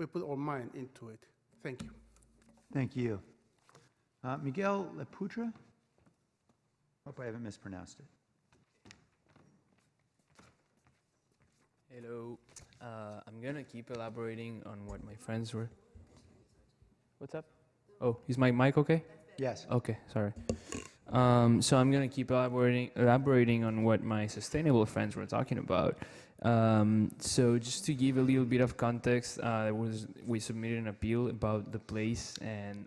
S9: put our mind into it. Thank you.
S1: Thank you. Miguel Leputra? Hope I haven't mispronounced it.
S11: Hello. I'm gonna keep elaborating on what my friends were. What's up? Oh, is my mic okay?
S1: Yes.
S11: Okay, sorry. So I'm gonna keep elaborating on what my sustainable friends were talking about. So just to give a little bit of context, we submitted an appeal about the place, and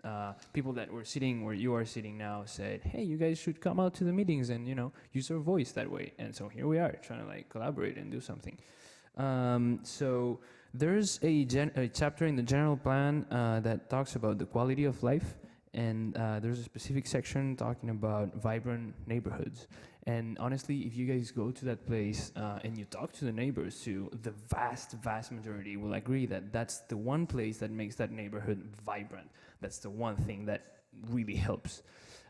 S11: people that were sitting where you are sitting now said, "Hey, you guys should come out to the meetings and use your voice that way." And so here we are trying to collaborate and do something. So there's a chapter in the general plan that talks about the quality of life. And there's a specific section talking about vibrant neighborhoods. And honestly, if you guys go to that place and you talk to the neighbors too, the vast majority will agree that that's the one place that makes that neighborhood vibrant. That's the one thing that really helps.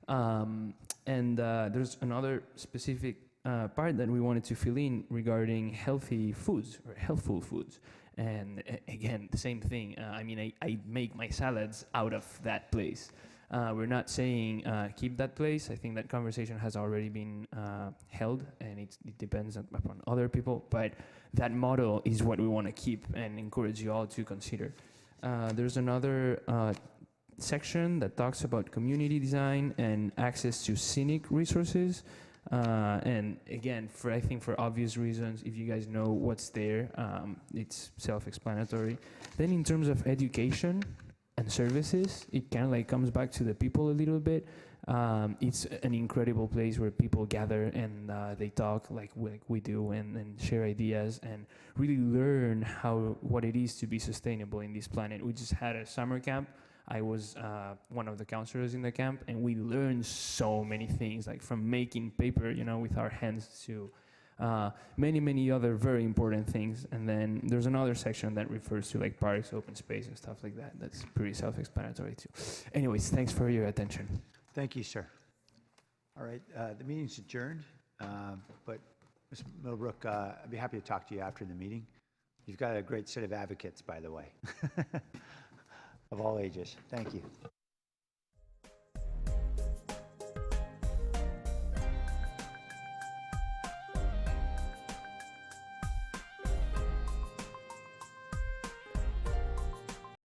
S11: And there's another specific part that we wanted to fill in regarding healthy foods or healthful foods. And again, the same thing. I make my salads out of that place. We're not saying keep that place. I think that conversation has already been held, and it depends upon other people. But that model is what we want to keep and encourage you all to consider. There's another section that talks about community design and access to scenic resources. And again, I think for obvious reasons, if you guys know what's there, it's self-explanatory. Then in terms of education and services, it kind of comes back to the people a little bit. It's an incredible place where people gather and they talk like we do and share ideas and really learn what it is to be sustainable in this planet. We just had a summer camp. I was one of the counselors in the camp, and we learned so many things, from making paper, with our hands to many other very important things. And then there's another section that refers to parks, open space, and stuff like that. That's pretty self-explanatory too. Anyways, thanks for your attention.
S1: Thank you, sir. All right, the meeting's adjourned, but Ms. Millbrook, I'd be happy to talk to you after the meeting. You've got a great set of advocates, by the way. Of all ages. Thank you.